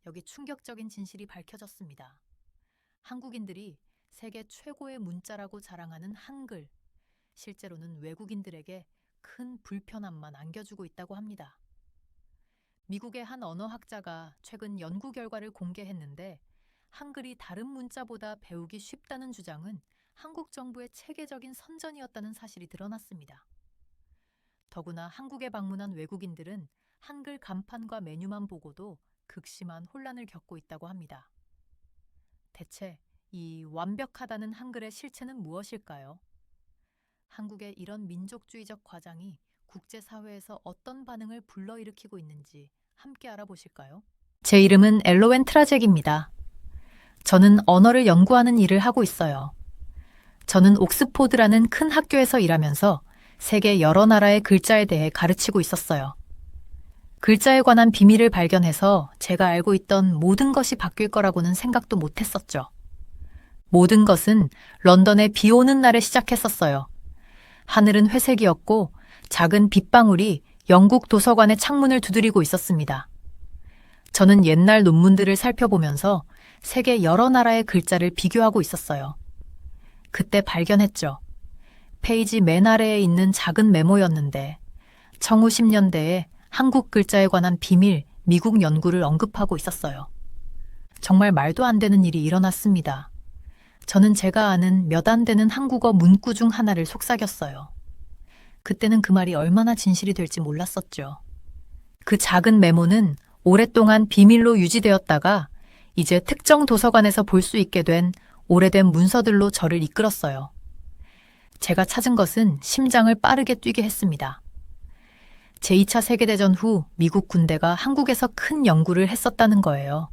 여기 충격적인 진실이 밝혀졌습니다. 한국인들이 세계 최고의 문자라고 자랑하는 한글, 실제로는 외국인들에게 큰 불편함만 안겨주고 있다고 합니다. 미국의 한 언어학자가 최근 연구 결과를 공개했는데 한글이 다른 문자보다 배우기 쉽다는 주장은 한국 정부의 체계적인 선전이었다는 사실이 드러났습니다. 더구나 한국에 방문한 외국인들은 한글 간판과 메뉴만 보고도 극심한 혼란을 겪고 있다고 합니다. 대체 이 완벽하다는 한글의 실체는 무엇일까요? 한국의 이런 민족주의적 과장이 국제사회에서 어떤 반응을 불러일으키고 있는지 함께 알아보실까요? 제 이름은 엘로웬 트라젝입니다. 저는 언어를 연구하는 일을 하고 있어요. 저는 옥스포드라는 큰 학교에서 일하면서 세계 여러 나라의 글자에 대해 가르치고 있었어요. 글자에 관한 비밀을 발견해서 제가 알고 있던 모든 것이 바뀔 거라고는 생각도 못했었죠. 모든 것은 런던의 비 오는 날에 시작했었어요. 하늘은 회색이었고 작은 빗방울이 영국 도서관의 창문을 두드리고 있었습니다. 저는 옛날 논문들을 살펴보면서 세계 여러 나라의 글자를 비교하고 있었어요. 그때 발견했죠. 페이지 맨 아래에 있는 작은 메모였는데 1910년대에 한국 글자에 관한 비밀, 미국 연구를 언급하고 있었어요. 정말 말도 안 되는 일이 일어났습니다. 저는 제가 아는 몇 안 되는 한국어 문구 중 하나를 속삭였어요. 그때는 그 말이 얼마나 진실이 될지 몰랐었죠. 그 작은 메모는 오랫동안 비밀로 유지되었다가 이제 특정 도서관에서 볼 수 있게 된 오래된 문서들로 저를 이끌었어요. 제가 찾은 것은 심장을 빠르게 뛰게 했습니다. 제2차 세계대전 후 미국 군대가 한국에서 큰 연구를 했었다는 거예요.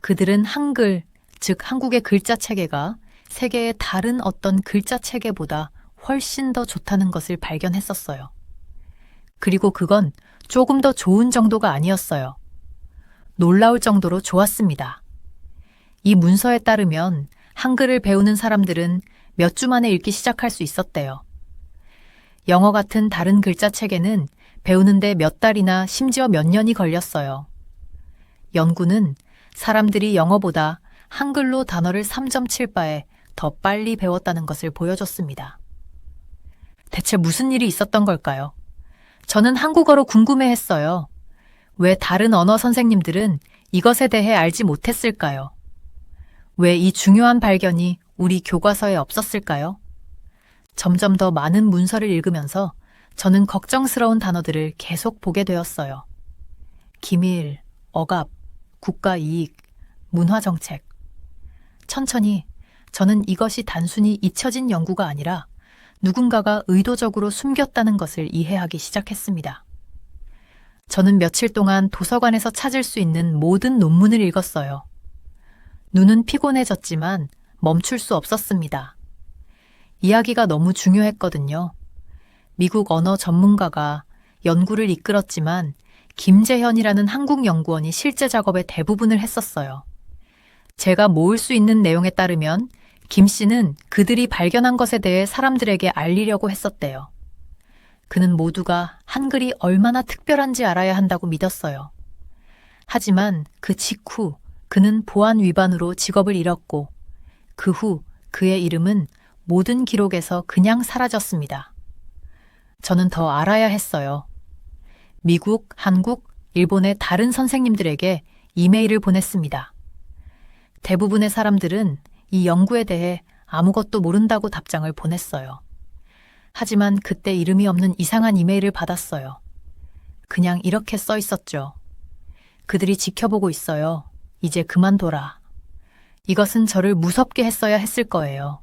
그들은 한글, 즉 한국의 글자 체계가 세계의 다른 어떤 글자 체계보다 훨씬 더 좋다는 것을 발견했었어요. 그리고 그건 조금 더 좋은 정도가 아니었어요. 놀라울 정도로 좋았습니다. 이 문서에 따르면 한글을 배우는 사람들은 몇 주 만에 읽기 시작할 수 있었대요. 영어 같은 다른 글자 체계는 배우는데 몇 달이나 심지어 몇 년이 걸렸어요. 연구는 사람들이 영어보다 한글로 단어를 3.7바에 더 빨리 배웠다는 것을 보여줬습니다. 대체 무슨 일이 있었던 걸까요? 저는 한국어로 궁금해했어요. 왜 다른 언어 선생님들은 이것에 대해 알지 못했을까요? 왜 이 중요한 발견이 우리 교과서에 없었을까요? 점점 더 많은 문서를 읽으면서 저는 걱정스러운 단어들을 계속 보게 되었어요. 기밀, 억압, 국가이익, 문화정책. 천천히 저는 이것이 단순히 잊혀진 연구가 아니라 누군가가 의도적으로 숨겼다는 것을 이해하기 시작했습니다. 저는 며칠 동안 도서관에서 찾을 수 있는 모든 논문을 읽었어요. 눈은 피곤해졌지만 멈출 수 없었습니다. 이야기가 너무 중요했거든요. 미국 언어 전문가가 연구를 이끌었지만 김재현이라는 한국 연구원이 실제 작업의 대부분을 했었어요. 제가 모을 수 있는 내용에 따르면 김 씨는 그들이 발견한 것에 대해 사람들에게 알리려고 했었대요. 그는 모두가 한글이 얼마나 특별한지 알아야 한다고 믿었어요. 하지만 그 직후 그는 보안 위반으로 직업을 잃었고 그 후 그의 이름은 모든 기록에서 그냥 사라졌습니다. 저는 더 알아야 했어요. 미국, 한국, 일본의 다른 선생님들에게 이메일을 보냈습니다. 대부분의 사람들은 이 연구에 대해 아무것도 모른다고 답장을 보냈어요. 하지만 그때 이름이 없는 이상한 이메일을 받았어요. 그냥 이렇게 써 있었죠. 그들이 지켜보고 있어요. 이제 그만둬라. 이것은 저를 무섭게 했어야 했을 거예요.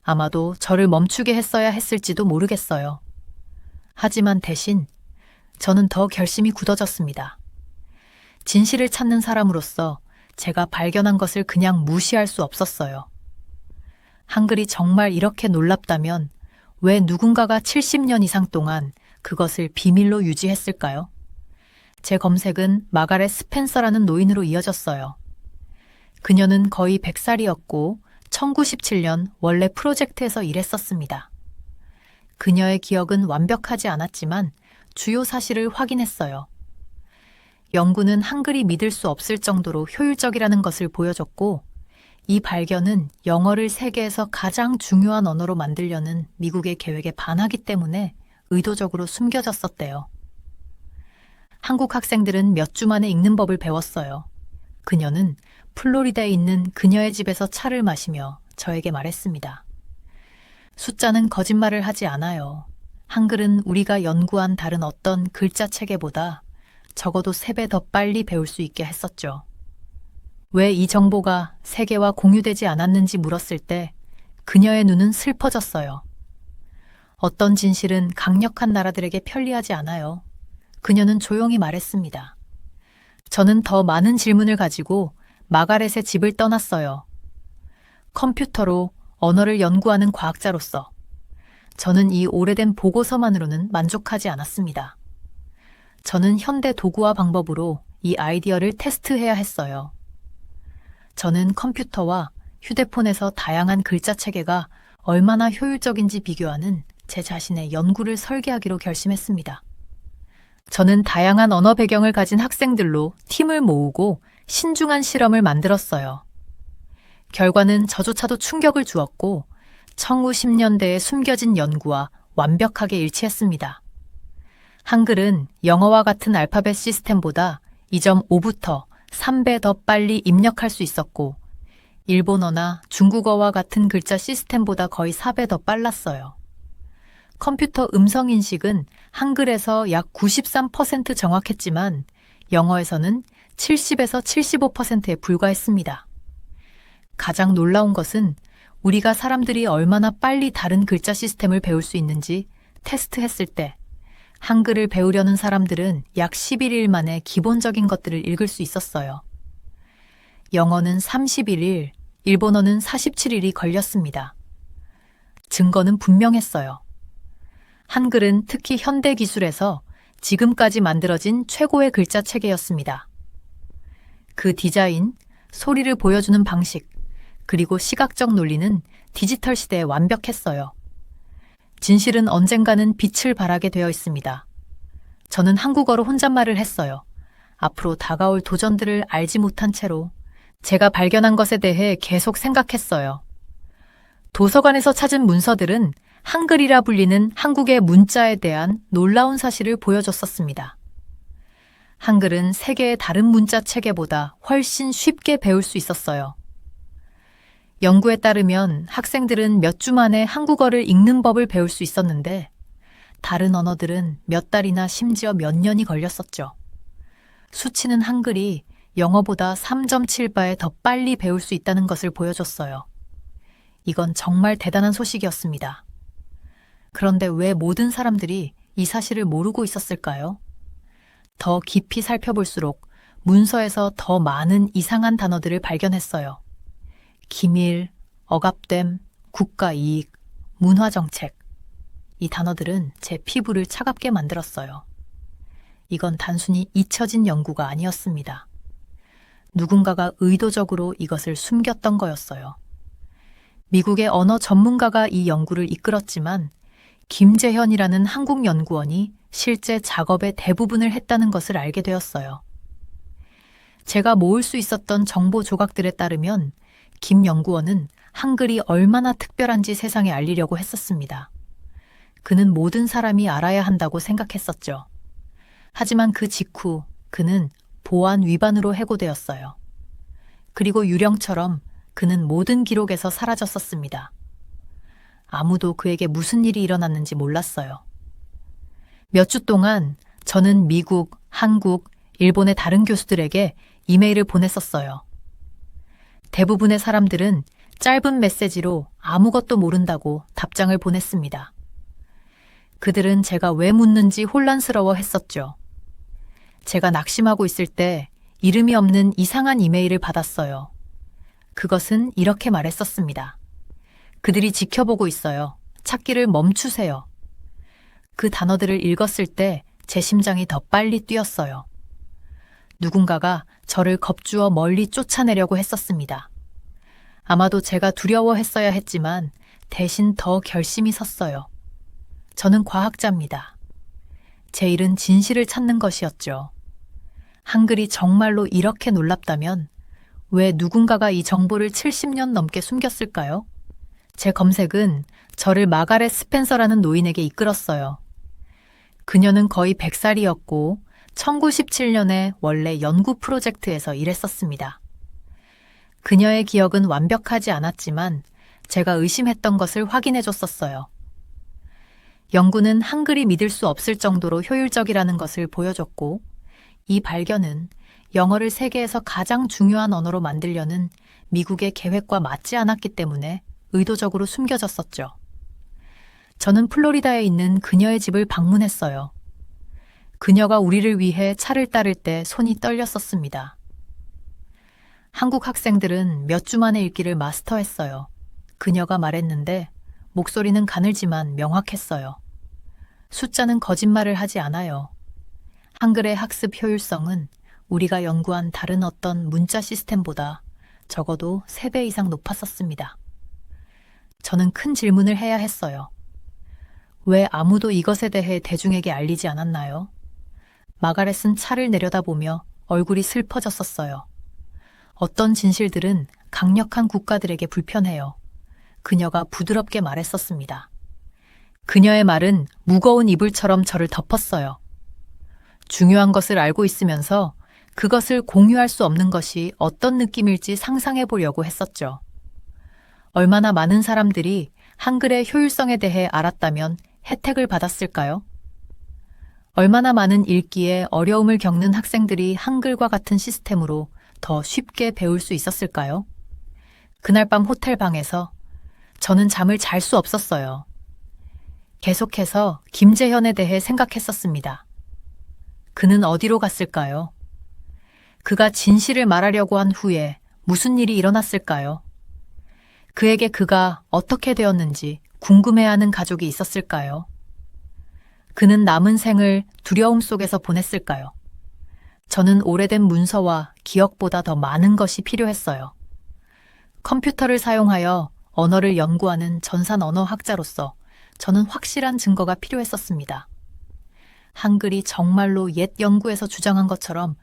아마도 저를 멈추게 했어야 했을지도 모르겠어요. 하지만 대신 저는 더 결심이 굳어졌습니다. 진실을 찾는 사람으로서 제가 발견한 것을 그냥 무시할 수 없었어요. 한글이 정말 이렇게 놀랍다면 왜 누군가가 70년 이상 동안 그것을 비밀로 유지했을까요? 제 검색은 마가렛 스펜서라는 노인으로 이어졌어요. 그녀는 거의 100살이었고 1917년 원래 프로젝트에서 일했었습니다. 그녀의 기억은 완벽하지 않았지만 주요 사실을 확인했어요. 연구는 한글이 믿을 수 없을 정도로 효율적이라는 것을 보여줬고, 이 발견은 영어를 세계에서 가장 중요한 언어로 만들려는 미국의 계획에 반하기 때문에 의도적으로 숨겨졌었대요. 한국 학생들은 몇 주 만에 읽는 법을 배웠어요. 그녀는 플로리다에 있는 그녀의 집에서 차를 마시며 저에게 말했습니다. 숫자는 거짓말을 하지 않아요. 한글은 우리가 연구한 다른 어떤 글자 체계보다 적어도 3배 더 빨리 배울 수 있게 했었죠. 왜 이 정보가 세계와 공유되지 않았는지 물었을 때 그녀의 눈은 슬퍼졌어요. 어떤 진실은 강력한 나라들에게 편리하지 않아요. 그녀는 조용히 말했습니다. 저는 더 많은 질문을 가지고 마가렛의 집을 떠났어요. 컴퓨터로 언어를 연구하는 과학자로서 저는 이 오래된 보고서만으로는 만족하지 않았습니다. 저는 현대 도구와 방법으로 이 아이디어를 테스트해야 했어요. 저는 컴퓨터와 휴대폰에서 다양한 글자 체계가 얼마나 효율적인지 비교하는 제 자신의 연구를 설계하기로 결심했습니다. 저는 다양한 언어 배경을 가진 학생들로 팀을 모으고 신중한 실험을 만들었어요. 결과는 저조차도 충격을 주었고, 청후 10년대에 숨겨진 연구와 완벽하게 일치했습니다. 한글은 영어와 같은 알파벳 시스템보다 2.5부터 3배 더 빨리 입력할 수 있었고, 일본어나 중국어와 같은 글자 시스템보다 거의 4배 더 빨랐어요. 컴퓨터 음성 인식은 한글에서 약 93% 정확했지만 영어에서는 70에서 75%에 불과했습니다. 가장 놀라운 것은 우리가 사람들이 얼마나 빨리 다른 글자 시스템을 배울 수 있는지 테스트했을 때 한글을 배우려는 사람들은 약 11일 만에 기본적인 것들을 읽을 수 있었어요. 영어는 31일, 일본어는 47일이 걸렸습니다. 증거는 분명했어요. 한글은 특히 현대 기술에서 지금까지 만들어진 최고의 글자 체계였습니다. 그 디자인, 소리를 보여주는 방식, 그리고 시각적 논리는 디지털 시대에 완벽했어요. 진실은 언젠가는 빛을 발하게 되어 있습니다. 저는 한국어로 혼잣말을 했어요. 앞으로 다가올 도전들을 알지 못한 채로 제가 발견한 것에 대해 계속 생각했어요. 도서관에서 찾은 문서들은 한글이라 불리는 한국의 문자에 대한 놀라운 사실을 보여줬었습니다. 한글은 세계의 다른 문자 체계보다 훨씬 쉽게 배울 수 있었어요. 연구에 따르면 학생들은 몇 주 만에 한국어를 읽는 법을 배울 수 있었는데 다른 언어들은 몇 달이나 심지어 몇 년이 걸렸었죠. 수치는 한글이 영어보다 3.7배 더 빨리 배울 수 있다는 것을 보여줬어요. 이건 정말 대단한 소식이었습니다. 그런데 왜 모든 사람들이 이 사실을 모르고 있었을까요? 더 깊이 살펴볼수록 문서에서 더 많은 이상한 단어들을 발견했어요. 기밀, 억압됨, 국가이익, 문화정책. 이 단어들은 제 피부를 차갑게 만들었어요. 이건 단순히 잊혀진 연구가 아니었습니다. 누군가가 의도적으로 이것을 숨겼던 거였어요. 미국의 언어 전문가가 이 연구를 이끌었지만 김재현이라는 한국 연구원이 실제 작업의 대부분을 했다는 것을 알게 되었어요. 제가 모을 수 있었던 정보 조각들에 따르면 김 연구원은 한글이 얼마나 특별한지 세상에 알리려고 했었습니다. 그는 모든 사람이 알아야 한다고 생각했었죠. 하지만 그 직후 그는 보안 위반으로 해고되었어요. 그리고 유령처럼 그는 모든 기록에서 사라졌었습니다. 아무도 그에게 무슨 일이 일어났는지 몰랐어요. 몇 주 동안 저는 미국, 한국, 일본의 다른 교수들에게 이메일을 보냈었어요. 대부분의 사람들은 짧은 메시지로 아무것도 모른다고 답장을 보냈습니다. 그들은 제가 왜 묻는지 혼란스러워 했었죠. 제가 낙심하고 있을 때 이름이 없는 이상한 이메일을 받았어요. 그것은 이렇게 말했었습니다. 그들이 지켜보고 있어요. 찾기를 멈추세요. 그 단어들을 읽었을 때 제 심장이 더 빨리 뛰었어요. 누군가가 저를 겁주어 멀리 쫓아내려고 했었습니다. 아마도 제가 두려워했어야 했지만 대신 더 결심이 섰어요. 저는 과학자입니다. 제 일은 진실을 찾는 것이었죠. 한글이 정말로 이렇게 놀랍다면 왜 누군가가 이 정보를 70년 넘게 숨겼을까요? 제 검색은 저를 마가렛 스펜서라는 노인에게 이끌었어요. 그녀는 거의 100살이었고 1917년에 원래 연구 프로젝트에서 일했었습니다. 그녀의 기억은 완벽하지 않았지만 제가 의심했던 것을 확인해 줬었어요. 연구는 한글이 믿을 수 없을 정도로 효율적이라는 것을 보여줬고, 이 발견은 영어를 세계에서 가장 중요한 언어로 만들려는 미국의 계획과 맞지 않았기 때문에 의도적으로 숨겨졌었죠. 저는 플로리다에 있는 그녀의 집을 방문했어요. 그녀가 우리를 위해 차를 따를 때 손이 떨렸었습니다. 한국 학생들은 몇 주 만에 읽기를 마스터했어요. 그녀가 말했는데 목소리는 가늘지만 명확했어요. 숫자는 거짓말을 하지 않아요. 한글의 학습 효율성은 우리가 연구한 다른 어떤 문자 시스템보다 적어도 3배 이상 높았었습니다. 저는 큰 질문을 해야 했어요. 왜 아무도 이것에 대해 대중에게 알리지 않았나요? 마가렛은 차를 내려다보며 얼굴이 슬퍼졌었어요. 어떤 진실들은 강력한 국가들에게 불편해요. 그녀가 부드럽게 말했었습니다. 그녀의 말은 무거운 이불처럼 저를 덮었어요. 중요한 것을 알고 있으면서 그것을 공유할 수 없는 것이 어떤 느낌일지 상상해 보려고 했었죠. 얼마나 많은 사람들이 한글의 효율성에 대해 알았다면 혜택을 받았을까요? 얼마나 많은 읽기에 어려움을 겪는 학생들이 한글과 같은 시스템으로 더 쉽게 배울 수 있었을까요? 그날 밤 호텔 방에서 저는 잠을 잘 수 없었어요. 계속해서 김재현에 대해 생각했었습니다. 그는 어디로 갔을까요? 그가 진실을 말하려고 한 후에 무슨 일이 일어났을까요? 그에게 그가 어떻게 되었는지 궁금해하는 가족이 있었을까요? 그는 남은 생을 두려움 속에서 보냈을까요? 저는 오래된 문서와 기억보다 더 많은 것이 필요했어요. 컴퓨터를 사용하여 언어를 연구하는 전산 언어학자로서 저는 확실한 증거가 필요했었습니다. 한글이 정말로 옛 연구에서 주장한 것처럼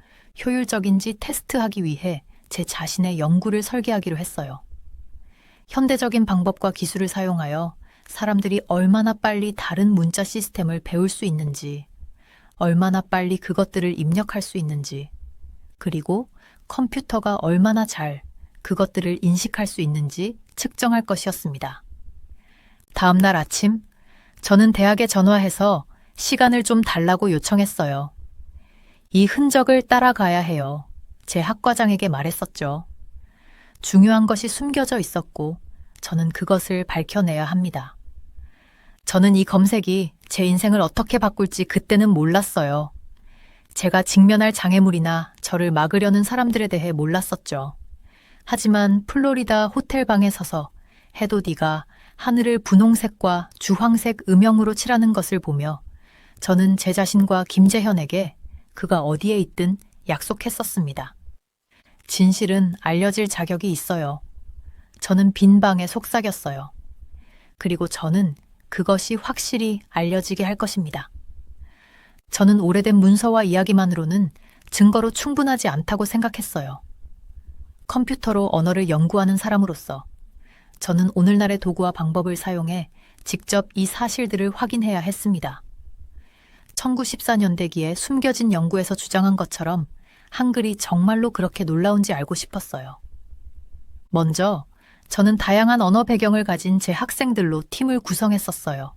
효율적인지 테스트하기 위해 제 자신의 연구를 설계하기로 했어요. 현대적인 방법과 기술을 사용하여 사람들이 얼마나 빨리 다른 문자 시스템을 배울 수 있는지, 얼마나 빨리 그것들을 입력할 수 있는지, 그리고 컴퓨터가 얼마나 잘 그것들을 인식할 수 있는지 측정할 것이었습니다. 다음 날 아침, 저는 대학에 전화해서 시간을 좀 달라고 요청했어요. 이 흔적을 따라가야 해요. 제 학과장에게 말했었죠. 중요한 것이 숨겨져 있었고, 저는 그것을 밝혀내야 합니다. 저는 이 검색이 제 인생을 어떻게 바꿀지 그때는 몰랐어요. 제가 직면할 장애물이나 저를 막으려는 사람들에 대해 몰랐었죠. 하지만 플로리다 호텔방에 서서 해돋이가 하늘을 분홍색과 주황색 음영으로 칠하는 것을 보며 저는 제 자신과 김재현에게 그가 어디에 있든 약속했었습니다. 진실은 알려질 자격이 있어요. 저는 빈 방에 속삭였어요. 그리고 저는 그것이 확실히 알려지게 할 것입니다. 저는 오래된 문서와 이야기만으로는 증거로 충분하지 않다고 생각했어요. 컴퓨터로 언어를 연구하는 사람으로서 저는 오늘날의 도구와 방법을 사용해 직접 이 사실들을 확인해야 했습니다. 1914년대기에 숨겨진 연구에서 주장한 것처럼 한글이 정말로 그렇게 놀라운지 알고 싶었어요. 먼저 저는 다양한 언어 배경을 가진 제 학생들로 팀을 구성했었어요.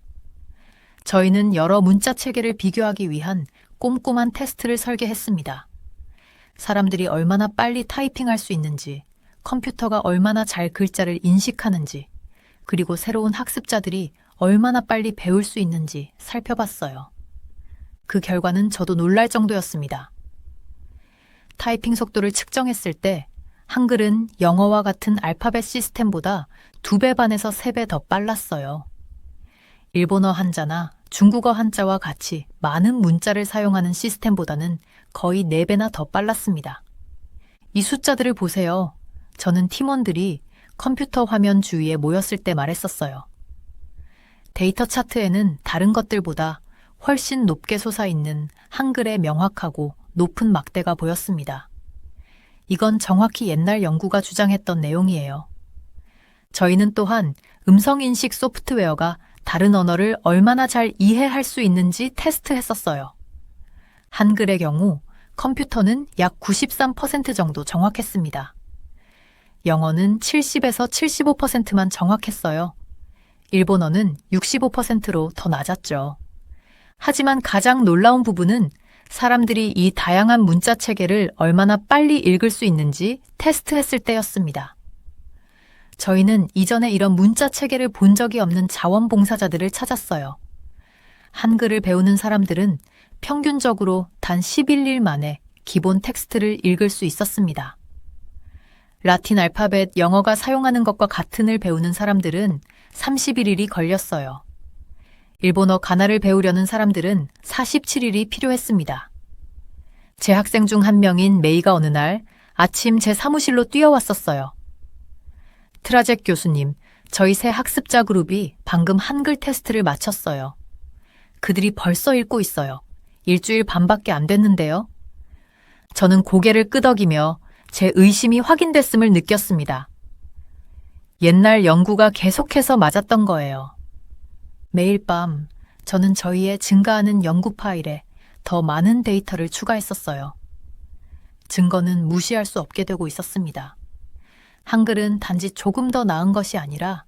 저희는 여러 문자 체계를 비교하기 위한 꼼꼼한 테스트를 설계했습니다. 사람들이 얼마나 빨리 타이핑할 수 있는지, 컴퓨터가 얼마나 잘 글자를 인식하는지, 그리고 새로운 학습자들이 얼마나 빨리 배울 수 있는지 살펴봤어요. 그 결과는 저도 놀랄 정도였습니다. 타이핑 속도를 측정했을 때 한글은 영어와 같은 알파벳 시스템보다 2배 반에서 3배 더 빨랐어요. 일본어 한자나 중국어 한자와 같이 많은 문자를 사용하는 시스템보다는 거의 4배나 더 빨랐습니다. 이 숫자들을 보세요. 저는 팀원들이 컴퓨터 화면 주위에 모였을 때 말했었어요. 데이터 차트에는 다른 것들보다 훨씬 높게 솟아있는 한글의 명확하고 높은 막대가 보였습니다. 이건 정확히 옛날 연구가 주장했던 내용이에요. 저희는 또한 음성인식 소프트웨어가 다른 언어를 얼마나 잘 이해할 수 있는지 테스트했었어요. 한글의 경우 컴퓨터는 약 93% 정도 정확했습니다. 영어는 70에서 75%만 정확했어요. 일본어는 65%로 더 낮았죠. 하지만 가장 놀라운 부분은 사람들이 이 다양한 문자 체계를 얼마나 빨리 읽을 수 있는지 테스트했을 때였습니다. 저희는 이전에 이런 문자 체계를 본 적이 없는 자원봉사자들을 찾았어요. 한글을 배우는 사람들은 평균적으로 단 11일 만에 기본 텍스트를 읽을 수 있었습니다. 라틴 알파벳 영어가 사용하는 것과 같은 을 배우는 사람들은 31일이 걸렸어요. 일본어 가나를 배우려는 사람들은 47일이 필요했습니다. 제 학생 중 한 명인 메이가 어느 날 아침 제 사무실로 뛰어왔었어요. 트라젝 교수님, 저희 새 학습자 그룹이 방금 한글 테스트를 마쳤어요. 그들이 벌써 읽고 있어요. 일주일 반밖에 안 됐는데요. 저는 고개를 끄덕이며 제 의심이 확인됐음을 느꼈습니다. 옛날 연구가 계속해서 맞았던 거예요. 매일 밤 저는 저희의 증가하는 연구 파일에 더 많은 데이터를 추가했었어요. 증거는 무시할 수 없게 되고 있었습니다. 한글은 단지 조금 더 나은 것이 아니라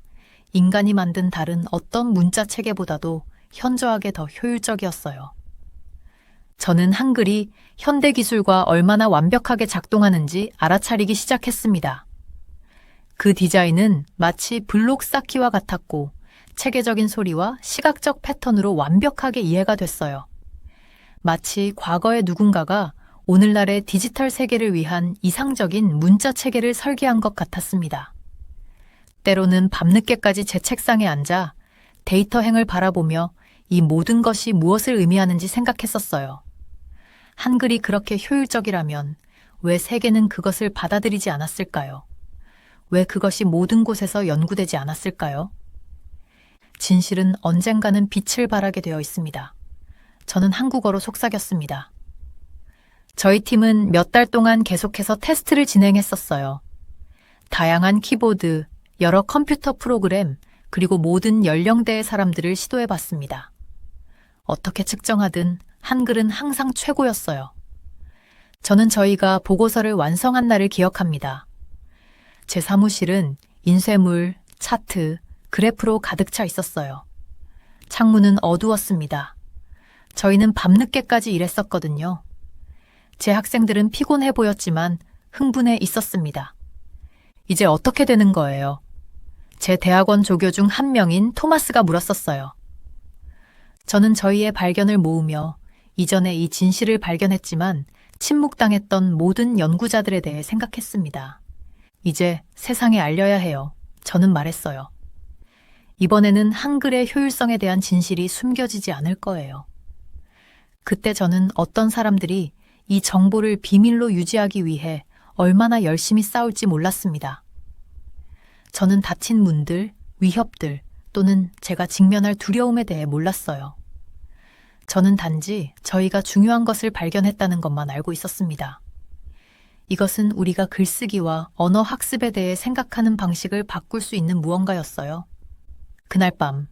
인간이 만든 다른 어떤 문자 체계보다도 현저하게 더 효율적이었어요. 저는 한글이 현대 기술과 얼마나 완벽하게 작동하는지 알아차리기 시작했습니다. 그 디자인은 마치 블록 쌓기와 같았고 체계적인 소리와 시각적 패턴으로 완벽하게 이해가 됐어요. 마치 과거의 누군가가 오늘날의 디지털 세계를 위한 이상적인 문자 체계를 설계한 것 같았습니다. 때로는 밤늦게까지 제 책상에 앉아 데이터 행을 바라보며 이 모든 것이 무엇을 의미하는지 생각했었어요. 한글이 그렇게 효율적이라면 왜 세계는 그것을 받아들이지 않았을까요? 왜 그것이 모든 곳에서 연구되지 않았을까요? 진실은 언젠가는 빛을 발하게 되어 있습니다. 저는 한국어로 속삭였습니다. 저희 팀은 몇 달 동안 계속해서 테스트를 진행했었어요. 다양한 키보드, 여러 컴퓨터 프로그램, 그리고 모든 연령대의 사람들을 시도해봤습니다. 어떻게 측정하든 한글은 항상 최고였어요. 저는 저희가 보고서를 완성한 날을 기억합니다. 제 사무실은 인쇄물, 차트, 그래프로 가득 차 있었어요. 창문은 어두웠습니다. 저희는 밤늦게까지 일했었거든요. 제 학생들은 피곤해 보였지만 흥분해 있었습니다. 이제 어떻게 되는 거예요? 제 대학원 조교 중 한 명인 토마스가 물었었어요. 저는 저희의 발견을 모으며 이전에 이 진실을 발견했지만 침묵당했던 모든 연구자들에 대해 생각했습니다. 이제 세상에 알려야 해요. 저는 말했어요. 이번에는 한글의 효율성에 대한 진실이 숨겨지지 않을 거예요. 그때 저는 어떤 사람들이 이 정보를 비밀로 유지하기 위해 얼마나 열심히 싸울지 몰랐습니다. 저는 닫힌 문들, 위협들 또는 제가 직면할 두려움에 대해 몰랐어요. 저는 단지 저희가 중요한 것을 발견했다는 것만 알고 있었습니다. 이것은 우리가 글쓰기와 언어 학습에 대해 생각하는 방식을 바꿀 수 있는 무언가였어요. 그날 밤,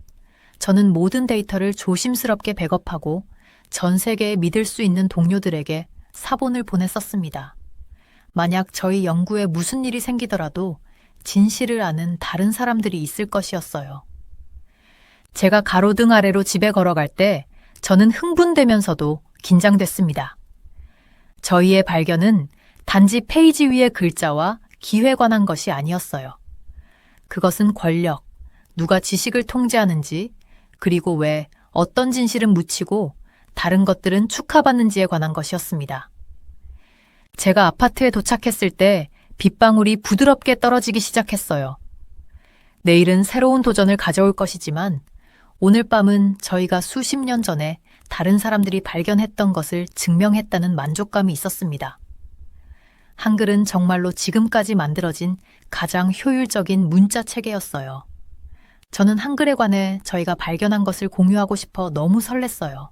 저는 모든 데이터를 조심스럽게 백업하고 전 세계에 믿을 수 있는 동료들에게 사본을 보냈었습니다. 만약 저희 연구에 무슨 일이 생기더라도 진실을 아는 다른 사람들이 있을 것이었어요. 제가 가로등 아래로 집에 걸어갈 때 저는 흥분되면서도 긴장됐습니다. 저희의 발견은 단지 페이지 위의 글자와 기회에 관한 것이 아니었어요. 그것은 권력, 누가 지식을 통제하는지, 그리고 왜 어떤 진실은 묻히고 다른 것들은 축하받는지에 관한 것이었습니다. 제가 아파트에 도착했을 때 빗방울이 부드럽게 떨어지기 시작했어요. 내일은 새로운 도전을 가져올 것이지만 오늘 밤은 저희가 수십 년 전에 다른 사람들이 발견했던 것을 증명했다는 만족감이 있었습니다. 한글은 정말로 지금까지 만들어진 가장 효율적인 문자 체계였어요. 저는 한글에 관해 저희가 발견한 것을 공유하고 싶어 너무 설렜어요.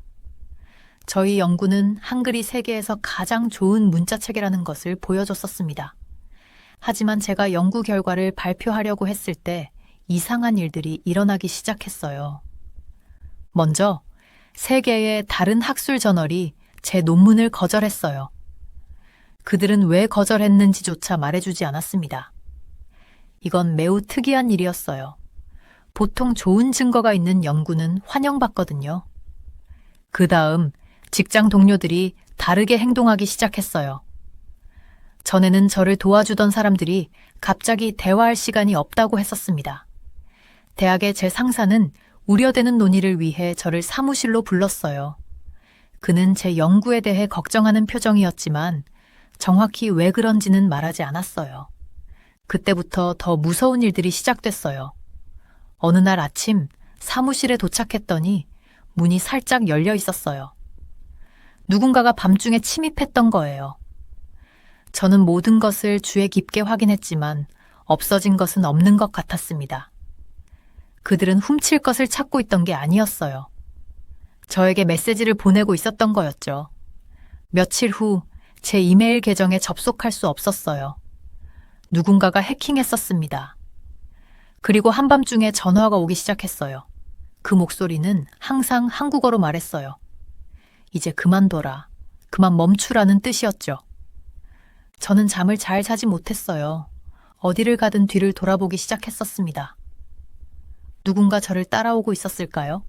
저희 연구는 한글이 세계에서 가장 좋은 문자 체계라는 것을 보여줬었습니다. 하지만 제가 연구 결과를 발표하려고 했을 때 이상한 일들이 일어나기 시작했어요. 먼저 세 개의 다른 학술 저널이 제 논문을 거절했어요. 그들은 왜 거절했는지조차 말해주지 않았습니다. 이건 매우 특이한 일이었어요. 보통 좋은 증거가 있는 연구는 환영받거든요. 그 다음 직장 동료들이 다르게 행동하기 시작했어요. 전에는 저를 도와주던 사람들이 갑자기 대화할 시간이 없다고 했었습니다. 대학의 제 상사는 우려되는 논의를 위해 저를 사무실로 불렀어요. 그는 제 연구에 대해 걱정하는 표정이었지만 정확히 왜 그런지는 말하지 않았어요. 그때부터 더 무서운 일들이 시작됐어요. 어느 날 아침 사무실에 도착했더니 문이 살짝 열려 있었어요. 누군가가 밤중에 침입했던 거예요. 저는 모든 것을 주의 깊게 확인했지만 없어진 것은 없는 것 같았습니다. 그들은 훔칠 것을 찾고 있던 게 아니었어요. 저에게 메시지를 보내고 있었던 거였죠. 며칠 후 제 이메일 계정에 접속할 수 없었어요. 누군가가 해킹했었습니다. 그리고 한밤중에 전화가 오기 시작했어요. 그 목소리는 항상 한국어로 말했어요. 이제 그만둬라. 그만 멈추라는 뜻이었죠. 저는 잠을 잘 자지 못했어요. 어디를 가든 뒤를 돌아보기 시작했었습니다. 누군가 저를 따라오고 있었을까요?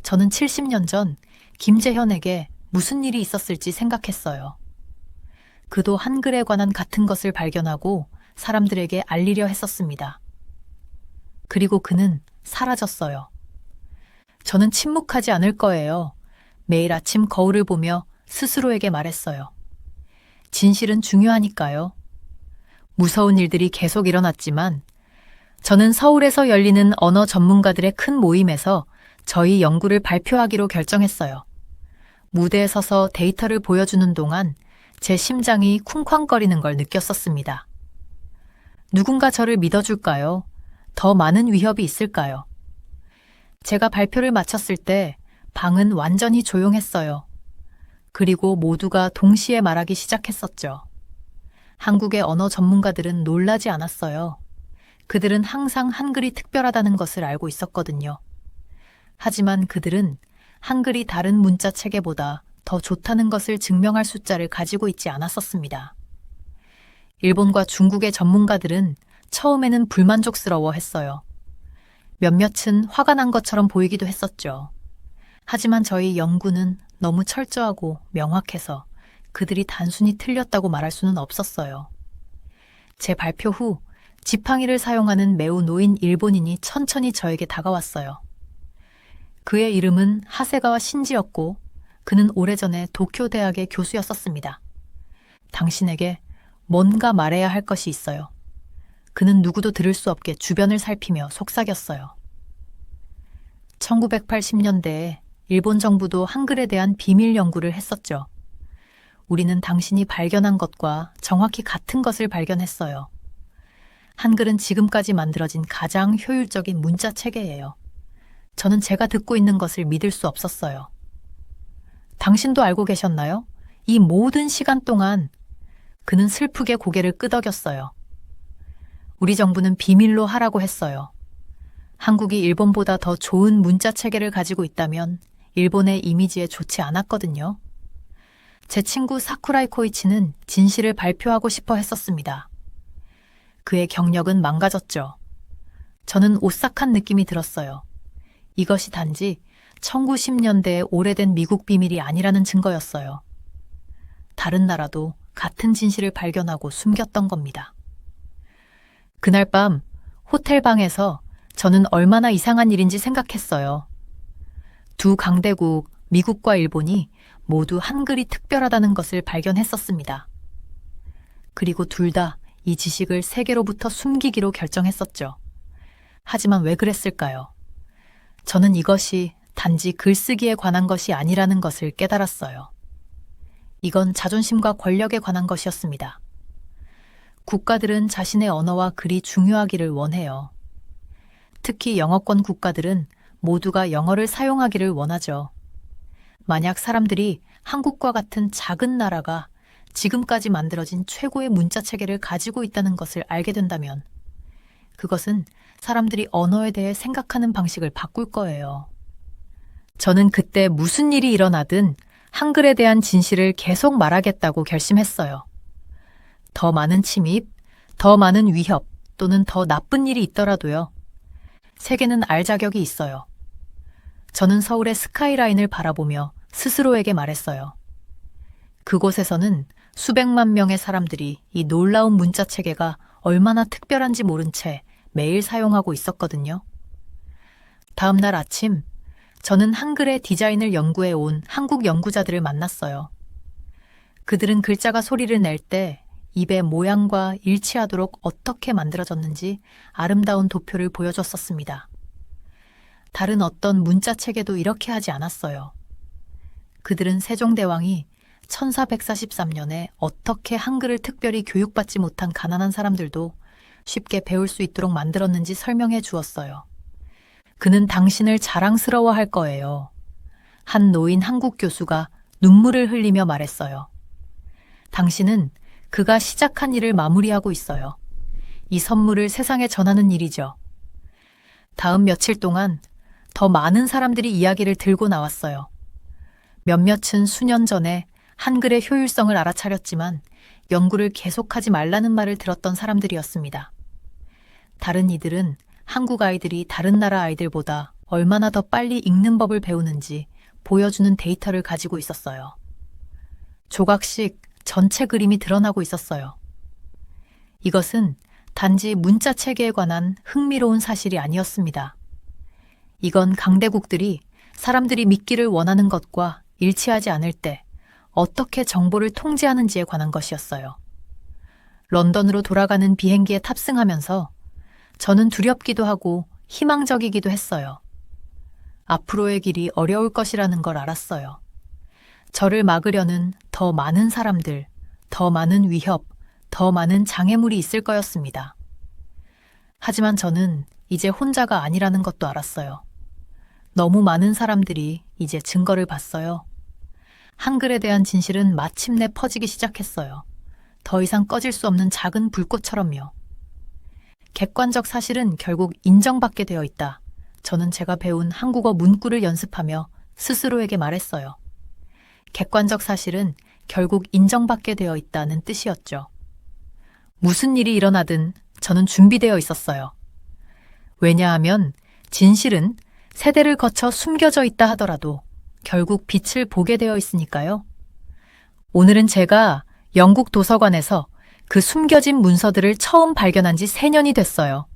저는 70년 전 김재현에게 무슨 일이 있었을지 생각했어요. 그도 한글에 관한 같은 것을 발견하고 사람들에게 알리려 했었습니다. 그리고 그는 사라졌어요. 저는 침묵하지 않을 거예요. 매일 아침 거울을 보며 스스로에게 말했어요. 진실은 중요하니까요. 무서운 일들이 계속 일어났지만 저는 서울에서 열리는 언어 전문가들의 큰 모임에서 저희 연구를 발표하기로 결정했어요. 무대에 서서 데이터를 보여주는 동안 제 심장이 쿵쾅거리는 걸 느꼈었습니다. 누군가 저를 믿어줄까요? 더 많은 위협이 있을까요? 제가 발표를 마쳤을 때 방은 완전히 조용했어요. 그리고 모두가 동시에 말하기 시작했었죠. 한국의 언어 전문가들은 놀라지 않았어요. 그들은 항상 한글이 특별하다는 것을 알고 있었거든요. 하지만 그들은 한글이 다른 문자 체계보다 더 좋다는 것을 증명할 숫자를 가지고 있지 않았었습니다. 일본과 중국의 전문가들은 처음에는 불만족스러워 했어요. 몇몇은 화가 난 것처럼 보이기도 했었죠. 하지만 저희 연구는 너무 철저하고 명확해서 그들이 단순히 틀렸다고 말할 수는 없었어요. 제 발표 후 지팡이를 사용하는 매우 노인 일본인이 천천히 저에게 다가왔어요. 그의 이름은 하세가와 신지였고 그는 오래전에 도쿄 대학의 교수였었습니다. 당신에게 뭔가 말해야 할 것이 있어요. 그는 누구도 들을 수 없게 주변을 살피며 속삭였어요. 1980년대에 일본 정부도 한글에 대한 비밀 연구를 했었죠. 우리는 당신이 발견한 것과 정확히 같은 것을 발견했어요. 한글은 지금까지 만들어진 가장 효율적인 문자 체계예요. 저는 제가 듣고 있는 것을 믿을 수 없었어요. 당신도 알고 계셨나요? 이 모든 시간 동안 그는 슬프게 고개를 끄덕였어요. 우리 정부는 비밀로 하라고 했어요. 한국이 일본보다 더 좋은 문자 체계를 가지고 있다면 일본의 이미지에 좋지 않았거든요. 제 친구 사쿠라이 코이치는 진실을 발표하고 싶어 했었습니다. 그의 경력은 망가졌죠. 저는 오싹한 느낌이 들었어요. 이것이 단지 1910년대의 오래된 미국 비밀이 아니라는 증거였어요. 다른 나라도 같은 진실을 발견하고 숨겼던 겁니다. 그날 밤 호텔 방에서 저는 얼마나 이상한 일인지 생각했어요. 두 강대국, 미국과 일본이 모두 한글이 특별하다는 것을 발견했었습니다. 그리고 둘 다 이 지식을 세계로부터 숨기기로 결정했었죠. 하지만 왜 그랬을까요? 저는 이것이 단지 글쓰기에 관한 것이 아니라는 것을 깨달았어요. 이건 자존심과 권력에 관한 것이었습니다. 국가들은 자신의 언어와 글이 중요하기를 원해요. 특히 영어권 국가들은 모두가 영어를 사용하기를 원하죠. 만약 사람들이 한국과 같은 작은 나라가 지금까지 만들어진 최고의 문자 체계를 가지고 있다는 것을 알게 된다면 그것은 사람들이 언어에 대해 생각하는 방식을 바꿀 거예요. 저는 그때 무슨 일이 일어나든 한글에 대한 진실을 계속 말하겠다고 결심했어요. 더 많은 침입, 더 많은 위협 또는 더 나쁜 일이 있더라도요. 세계는 알 자격이 있어요. 저는 서울의 스카이라인을 바라보며 스스로에게 말했어요. 그곳에서는 수백만 명의 사람들이 이 놀라운 문자 체계가 얼마나 특별한지 모른 채 매일 사용하고 있었거든요. 다음 날 아침, 저는 한글의 디자인을 연구해 온 한국 연구자들을 만났어요. 그들은 글자가 소리를 낼 때 입의 모양과 일치하도록 어떻게 만들어졌는지 아름다운 도표를 보여줬었습니다. 다른 어떤 문자 체계도 이렇게 하지 않았어요. 그들은 세종대왕이 1443년에 어떻게 한글을 특별히 교육받지 못한 가난한 사람들도 쉽게 배울 수 있도록 만들었는지 설명해 주었어요. 그는 당신을 자랑스러워할 거예요. 한 노인 한국 교수가 눈물을 흘리며 말했어요. 당신은 그가 시작한 일을 마무리하고 있어요. 이 선물을 세상에 전하는 일이죠. 다음 며칠 동안 더 많은 사람들이 이야기를 들고 나왔어요. 몇몇은 수년 전에 한글의 효율성을 알아차렸지만 연구를 계속하지 말라는 말을 들었던 사람들이었습니다. 다른 이들은 한국 아이들이 다른 나라 아이들보다 얼마나 더 빨리 읽는 법을 배우는지 보여주는 데이터를 가지고 있었어요. 조각씩 전체 그림이 드러나고 있었어요. 이것은 단지 문자 체계에 관한 흥미로운 사실이 아니었습니다. 이건 강대국들이 사람들이 믿기를 원하는 것과 일치하지 않을 때 어떻게 정보를 통제하는지에 관한 것이었어요. 런던으로 돌아가는 비행기에 탑승하면서 저는 두렵기도 하고 희망적이기도 했어요. 앞으로의 길이 어려울 것이라는 걸 알았어요. 저를 막으려는 더 많은 사람들, 더 많은 위협, 더 많은 장애물이 있을 거였습니다. 하지만 저는 이제 혼자가 아니라는 것도 알았어요. 너무 많은 사람들이 이제 증거를 봤어요. 한글에 대한 진실은 마침내 퍼지기 시작했어요. 더 이상 꺼질 수 없는 작은 불꽃처럼요. 객관적 사실은 결국 인정받게 되어 있다. 저는 제가 배운 한국어 문구를 연습하며 스스로에게 말했어요. 객관적 사실은 결국 인정받게 되어 있다는 뜻이었죠. 무슨 일이 일어나든 저는 준비되어 있었어요. 왜냐하면 진실은 세대를 거쳐 숨겨져 있다 하더라도 결국 빛을 보게 되어 있으니까요. 오늘은 제가 영국 도서관에서 그 숨겨진 문서들을 처음 발견한 지 3년이 됐어요.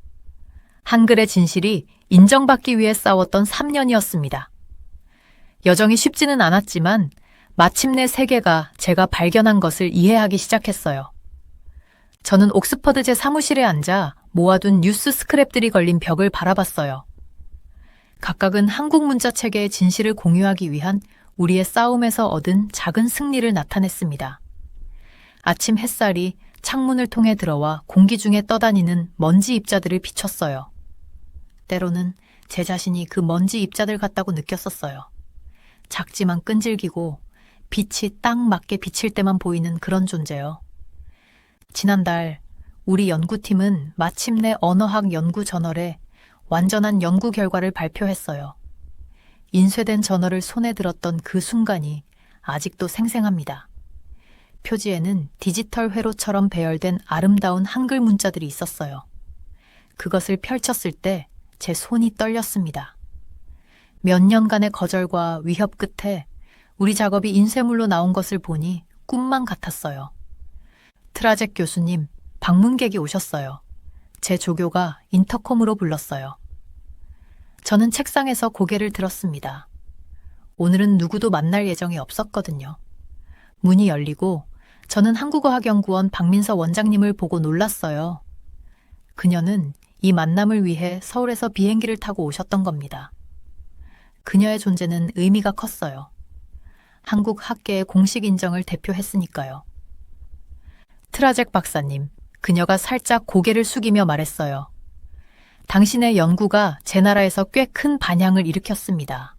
한글의 진실이 인정받기 위해 싸웠던 3년이었습니다. 여정이 쉽지는 않았지만 마침내 세계가 제가 발견한 것을 이해하기 시작했어요. 저는 옥스퍼드 제 사무실에 앉아 모아둔 뉴스 스크랩들이 걸린 벽을 바라봤어요. 각각은 한국 문자 체계의 진실을 공유하기 위한 우리의 싸움에서 얻은 작은 승리를 나타냈습니다. 아침 햇살이 창문을 통해 들어와 공기 중에 떠다니는 먼지 입자들을 비췄어요. 때로는 제 자신이 그 먼지 입자들 같다고 느꼈었어요. 작지만 끈질기고 빛이 딱 맞게 비칠 때만 보이는 그런 존재요. 지난달 우리 연구팀은 마침내 언어학 연구 저널에 완전한 연구 결과를 발표했어요. 인쇄된 저널을 손에 들었던 그 순간이 아직도 생생합니다. 표지에는 디지털 회로처럼 배열된 아름다운 한글 문자들이 있었어요. 그것을 펼쳤을 때 제 손이 떨렸습니다. 몇 년간의 거절과 위협 끝에 우리 작업이 인쇄물로 나온 것을 보니 꿈만 같았어요. 트라젝 교수님, 방문객이 오셨어요. 제 조교가 인터컴으로 불렀어요. 저는 책상에서 고개를 들었습니다. 오늘은 누구도 만날 예정이 없었거든요. 문이 열리고 저는 한국어학연구원 박민서 원장님을 보고 놀랐어요. 그녀는 이 만남을 위해 서울에서 비행기를 타고 오셨던 겁니다. 그녀의 존재는 의미가 컸어요. 한국 학계의 공식 인정을 대표했으니까요. 트라젝 박사님, 그녀가 살짝 고개를 숙이며 말했어요. 당신의 연구가 제 나라에서 꽤 큰 반향을 일으켰습니다.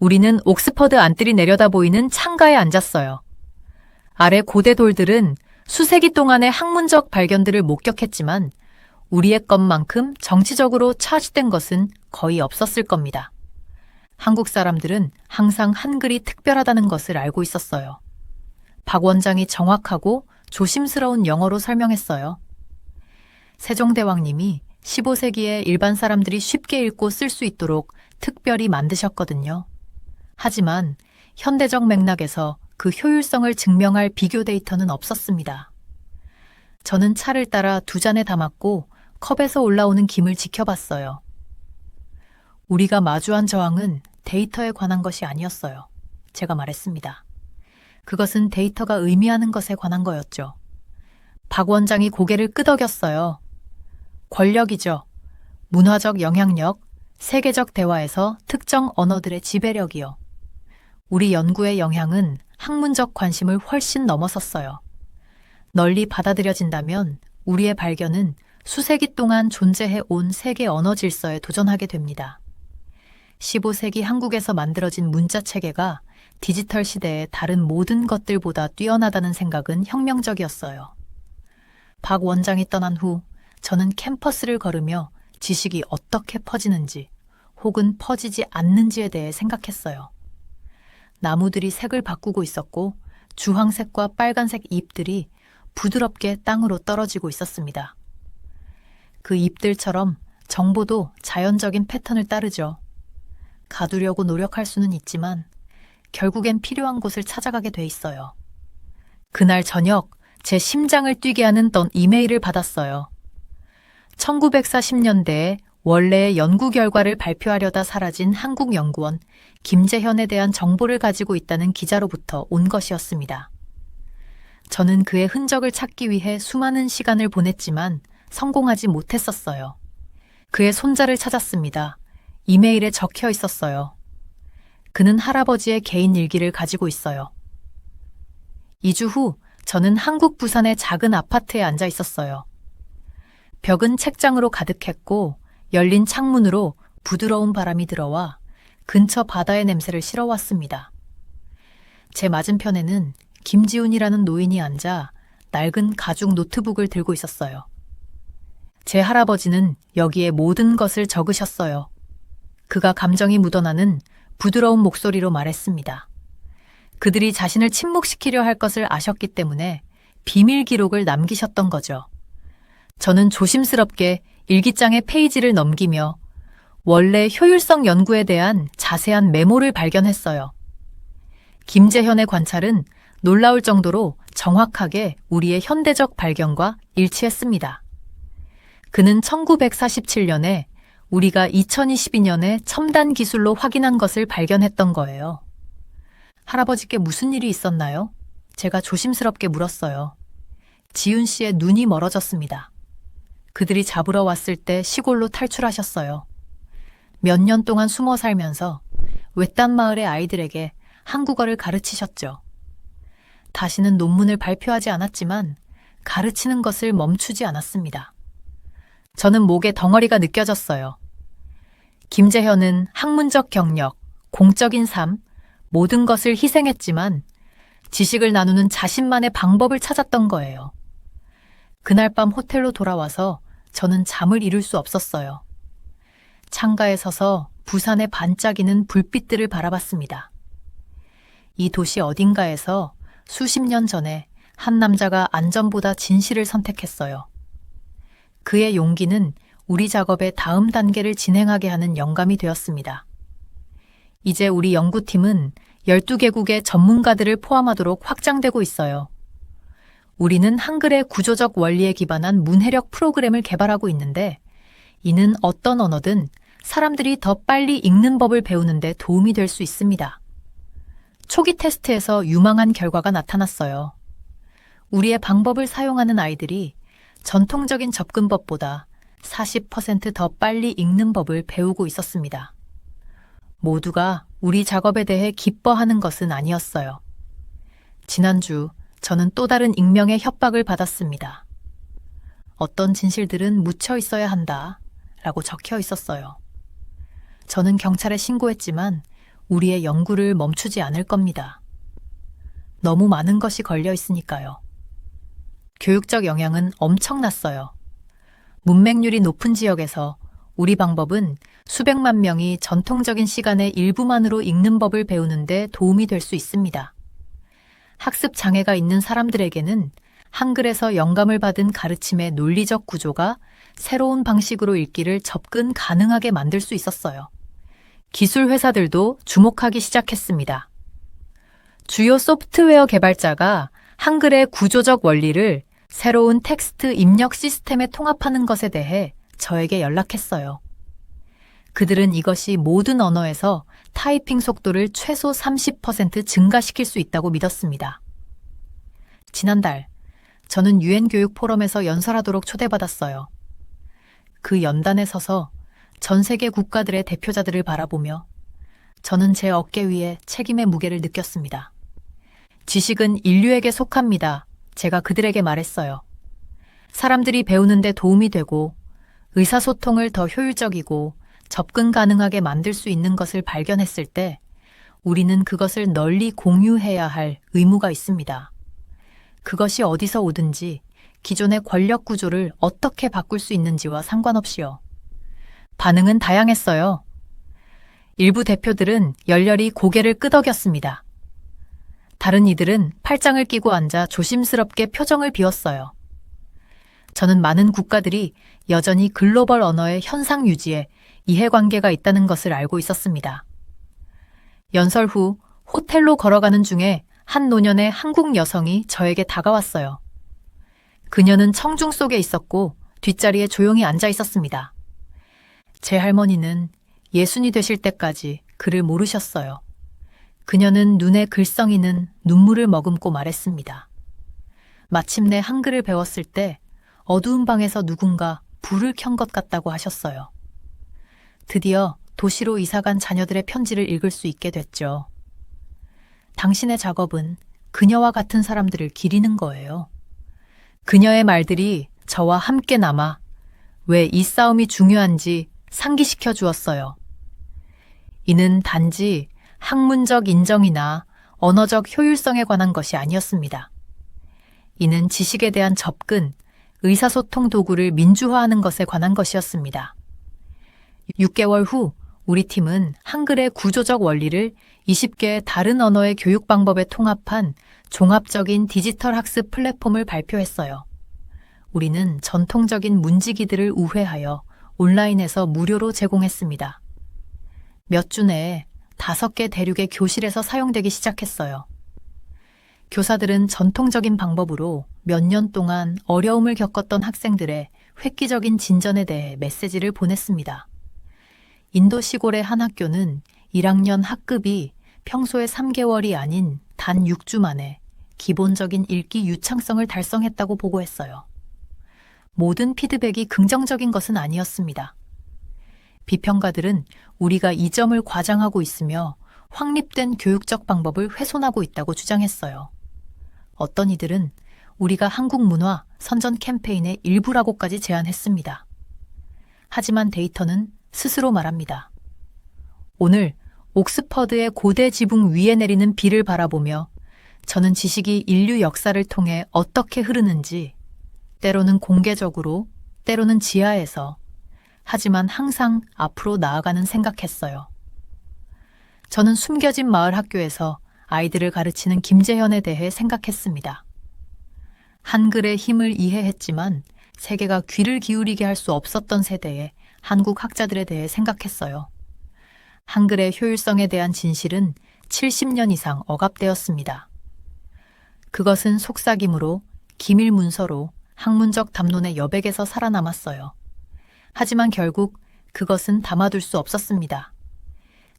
우리는 옥스퍼드 안뜰이 내려다 보이는 창가에 앉았어요. 아래 고대 돌들은 수세기 동안의 학문적 발견들을 목격했지만 우리의 것만큼 정치적으로 차지된 것은 거의 없었을 겁니다. 한국 사람들은 항상 한글이 특별하다는 것을 알고 있었어요. 박 원장이 정확하고 조심스러운 영어로 설명했어요. 세종대왕님이 15세기에 일반 사람들이 쉽게 읽고 쓸 수 있도록 특별히 만드셨거든요. 하지만 현대적 맥락에서 그 효율성을 증명할 비교 데이터는 없었습니다. 저는 차를 따라 2잔에 담았고 컵에서 올라오는 김을 지켜봤어요. 우리가 마주한 저항은 데이터에 관한 것이 아니었어요. 제가 말했습니다. 그것은 데이터가 의미하는 것에 관한 거였죠. 박 원장이 고개를 끄덕였어요. 권력이죠. 문화적 영향력, 세계적 대화에서 특정 언어들의 지배력이요. 우리 연구의 영향은 학문적 관심을 훨씬 넘어섰어요. 널리 받아들여진다면 우리의 발견은 수세기 동안 존재해 온 세계 언어 질서에 도전하게 됩니다. 15세기 한국에서 만들어진 문자 체계가 디지털 시대의 다른 모든 것들보다 뛰어나다는 생각은 혁명적이었어요. 박 원장이 떠난 후 저는 캠퍼스를 걸으며 지식이 어떻게 퍼지는지 혹은 퍼지지 않는지에 대해 생각했어요. 나무들이 색을 바꾸고 있었고 주황색과 빨간색 잎들이 부드럽게 땅으로 떨어지고 있었습니다. 그 잎들처럼 정보도 자연적인 패턴을 따르죠. 가두려고 노력할 수는 있지만 결국엔 필요한 곳을 찾아가게 돼 있어요. 그날 저녁 제 심장을 뛰게 하는 이메일을 받았어요. 1940년대에 원래의 연구 결과를 발표하려다 사라진 한국 연구원 김재현에 대한 정보를 가지고 있다는 기자로부터 온 것이었습니다. 저는 그의 흔적을 찾기 위해 수많은 시간을 보냈지만 성공하지 못했었어요. 그의 손자를 찾았습니다. 이메일에 적혀 있었어요. 그는 할아버지의 개인 일기를 가지고 있어요. 2주 후 저는 한국 부산의 작은 아파트에 앉아 있었어요. 벽은 책장으로 가득했고 열린 창문으로 부드러운 바람이 들어와 근처 바다의 냄새를 실어왔습니다. 제 맞은편에는 김지훈이라는 노인이 앉아 낡은 가죽 노트북을 들고 있었어요. 제 할아버지는 여기에 모든 것을 적으셨어요. 그가 감정이 묻어나는 부드러운 목소리로 말했습니다. 그들이 자신을 침묵시키려 할 것을 아셨기 때문에 비밀 기록을 남기셨던 거죠. 저는 조심스럽게 일기장의 페이지를 넘기며 원래 효율성 연구에 대한 자세한 메모를 발견했어요. 김재현의 관찰은 놀라울 정도로 정확하게 우리의 현대적 발견과 일치했습니다. 그는 1947년에 우리가 2022년에 첨단 기술로 확인한 것을 발견했던 거예요. 할아버지께 무슨 일이 있었나요? 제가 조심스럽게 물었어요. 지훈 씨의 눈이 멀어졌습니다. 그들이 잡으러 왔을 때 시골로 탈출하셨어요. 몇 년 동안 숨어 살면서 외딴 마을의 아이들에게 한국어를 가르치셨죠. 다시는 논문을 발표하지 않았지만 가르치는 것을 멈추지 않았습니다. 저는 목에 덩어리가 느껴졌어요. 김재현은 학문적 경력, 공적인 삶, 모든 것을 희생했지만 지식을 나누는 자신만의 방법을 찾았던 거예요. 그날 밤 호텔로 돌아와서 저는 잠을 이룰 수 없었어요. 창가에 서서 부산의 반짝이는 불빛들을 바라봤습니다. 이 도시 어딘가에서 수십 년 전에 한 남자가 안전보다 진실을 선택했어요. 그의 용기는 우리 작업의 다음 단계를 진행하게 하는 영감이 되었습니다. 이제 우리 연구팀은 12개국의 전문가들을 포함하도록 확장되고 있어요. 우리는 한글의 구조적 원리에 기반한 문해력 프로그램을 개발하고 있는데 이는 어떤 언어든 사람들이 더 빨리 읽는 법을 배우는 데 도움이 될 수 있습니다. 초기 테스트에서 유망한 결과가 나타났어요. 우리의 방법을 사용하는 아이들이 전통적인 접근법보다 40% 더 빨리 읽는 법을 배우고 있었습니다. 모두가 우리 작업에 대해 기뻐하는 것은 아니었어요. 지난주 저는 또 다른 익명의 협박을 받았습니다. 어떤 진실들은 묻혀 있어야 한다 라고 적혀 있었어요. 저는 경찰에 신고했지만 우리의 연구를 멈추지 않을 겁니다. 너무 많은 것이 걸려 있으니까요. 교육적 영향은 엄청났어요. 문맹률이 높은 지역에서 우리 방법은 수백만 명이 전통적인 시간의 일부만으로 읽는 법을 배우는데 도움이 될 수 있습니다. 학습 장애가 있는 사람들에게는 한글에서 영감을 받은 가르침의 논리적 구조가 새로운 방식으로 읽기를 접근 가능하게 만들 수 있었어요. 기술 회사들도 주목하기 시작했습니다. 주요 소프트웨어 개발자가 한글의 구조적 원리를 새로운 텍스트 입력 시스템에 통합하는 것에 대해 저에게 연락했어요. 그들은 이것이 모든 언어에서 타이핑 속도를 최소 30% 증가시킬 수 있다고 믿었습니다. 지난달, 저는 유엔 교육 포럼에서 연설하도록 초대받았어요. 그 연단에 서서 전 세계 국가들의 대표자들을 바라보며 저는 제 어깨 위에 책임의 무게를 느꼈습니다. 지식은 인류에게 속합니다. 제가 그들에게 말했어요. 사람들이 배우는데 도움이 되고 의사소통을 더 효율적이고 접근 가능하게 만들 수 있는 것을 발견했을 때 우리는 그것을 널리 공유해야 할 의무가 있습니다. 그것이 어디서 오든지 기존의 권력 구조를 어떻게 바꿀 수 있는지와 상관없이요. 반응은 다양했어요. 일부 대표들은 열렬히 고개를 끄덕였습니다. 다른 이들은 팔짱을 끼고 앉아 조심스럽게 표정을 비웠어요. 저는 많은 국가들이 여전히 글로벌 언어의 현상 유지에 이해관계가 있다는 것을 알고 있었습니다. 연설 후 호텔로 걸어가는 중에 한 노년의 한국 여성이 저에게 다가왔어요. 그녀는 청중 속에 있었고 뒷자리에 조용히 앉아 있었습니다. 제 할머니는 예순이 되실 때까지 글을 모르셨어요. 그녀는 눈에 글썽이는 눈물을 머금고 말했습니다. 마침내 한글을 배웠을 때 어두운 방에서 누군가 불을 켠 것 같다고 하셨어요. 드디어 도시로 이사간 자녀들의 편지를 읽을 수 있게 됐죠. 당신의 작업은 그녀와 같은 사람들을 기리는 거예요. 그녀의 말들이 저와 함께 남아 왜 이 싸움이 중요한지 상기시켜 주었어요. 이는 단지 학문적 인정이나 언어적 효율성에 관한 것이 아니었습니다. 이는 지식에 대한 접근, 의사소통 도구를 민주화하는 것에 관한 것이었습니다. 6개월 후 우리 팀은 한글의 구조적 원리를 20개의 다른 언어의 교육 방법에 통합한 종합적인 디지털 학습 플랫폼을 발표했어요. 우리는 전통적인 문지기들을 우회하여 온라인에서 무료로 제공했습니다. 몇 주 내에 5개 대륙의 교실에서 사용되기 시작했어요. 교사들은 전통적인 방법으로 몇 년 동안 어려움을 겪었던 학생들의 획기적인 진전에 대해 메시지를 보냈습니다. 인도 시골의 한 학교는 1학년 학급이 평소의 3개월이 아닌 단 6주 만에 기본적인 읽기 유창성을 달성했다고 보고했어요. 모든 피드백이 긍정적인 것은 아니었습니다. 비평가들은 우리가 이 점을 과장하고 있으며 확립된 교육적 방법을 훼손하고 있다고 주장했어요. 어떤 이들은 우리가 한국 문화 선전 캠페인의 일부라고까지 제안했습니다. 하지만 데이터는 스스로 말합니다. 오늘 옥스퍼드의 고대 지붕 위에 내리는 비를 바라보며 저는 지식이 인류 역사를 통해 어떻게 흐르는지 때로는 공개적으로, 때로는 지하에서, 하지만 항상 앞으로 나아가는 생각했어요. 저는 숨겨진 마을 학교에서 아이들을 가르치는 김재현에 대해 생각했습니다. 한글의 힘을 이해했지만 세계가 귀를 기울이게 할 수 없었던 세대의 한국 학자들에 대해 생각했어요. 한글의 효율성에 대한 진실은 70년 이상 억압되었습니다. 그것은 속삭임으로, 기밀 문서로, 학문적 담론의 여백에서 살아남았어요. 하지만 결국 그것은 담아둘 수 없었습니다.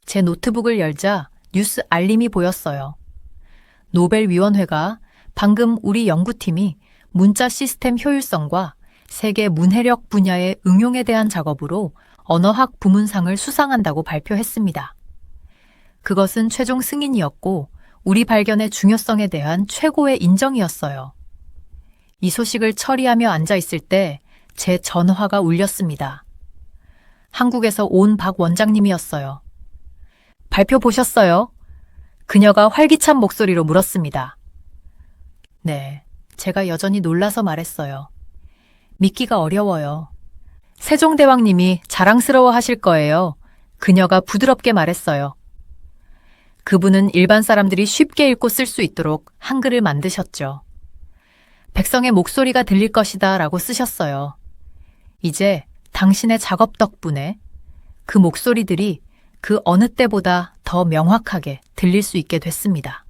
제 노트북을 열자 뉴스 알림이 보였어요. 노벨위원회가 방금 우리 연구팀이 문자 시스템 효율성과 세계 문해력 분야의 응용에 대한 작업으로 언어학 부문상을 수상한다고 발표했습니다. 그것은 최종 승인이었고 우리 발견의 중요성에 대한 최고의 인정이었어요. 이 소식을 처리하며 앉아 있을 때 제 전화가 울렸습니다. 한국에서 온 박 원장님이었어요. 발표 보셨어요? 그녀가 활기찬 목소리로 물었습니다. 네, 제가 여전히 놀라서 말했어요. 믿기가 어려워요. 세종대왕님이 자랑스러워 하실 거예요. 그녀가 부드럽게 말했어요. 그분은 일반 사람들이 쉽게 읽고 쓸 수 있도록 한글을 만드셨죠. 백성의 목소리가 들릴 것이다 라고 쓰셨어요. 이제 당신의 작업 덕분에 그 목소리들이 그 어느 때보다 더 명확하게 들릴 수 있게 됐습니다.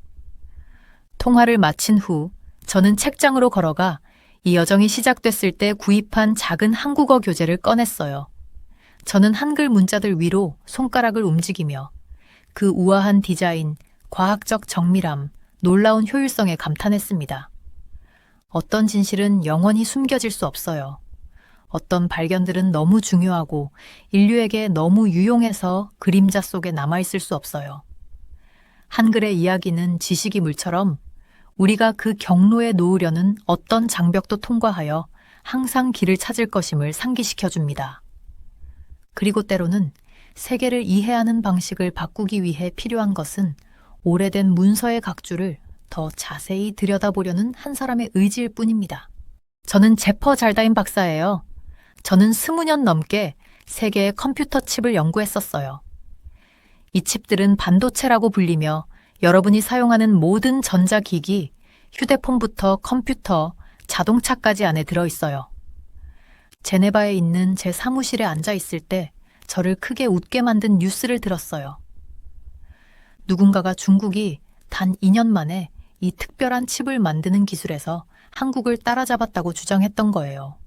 통화를 마친 후 저는 책장으로 걸어가 이 여정이 시작됐을 때 구입한 작은 한국어 교재를 꺼냈어요. 저는 한글 문자들 위로 손가락을 움직이며 그 우아한 디자인, 과학적 정밀함, 놀라운 효율성에 감탄했습니다. 어떤 진실은 영원히 숨겨질 수 없어요. 어떤 발견들은 너무 중요하고 인류에게 너무 유용해서 그림자 속에 남아있을 수 없어요. 한글의 이야기는 지식이 물처럼 우리가 그 경로에 놓으려는 어떤 장벽도 통과하여 항상 길을 찾을 것임을 상기시켜줍니다. 그리고 때로는 세계를 이해하는 방식을 바꾸기 위해 필요한 것은 오래된 문서의 각주를 더 자세히 들여다보려는 한 사람의 의지일 뿐입니다. 저는 제퍼 잘다인 박사예요. 저는 20년 넘게 세계의 컴퓨터 칩을 연구했었어요. 이 칩들은 반도체라고 불리며 여러분이 사용하는 모든 전자기기, 휴대폰부터 컴퓨터, 자동차까지 안에 들어있어요. 제네바에 있는 제 사무실에 앉아 있을 때 저를 크게 웃게 만든 뉴스를 들었어요. 누군가가 중국이 단 2년 만에 이 특별한 칩을 만드는 기술에서 한국을 따라잡았다고 주장했던 거예요.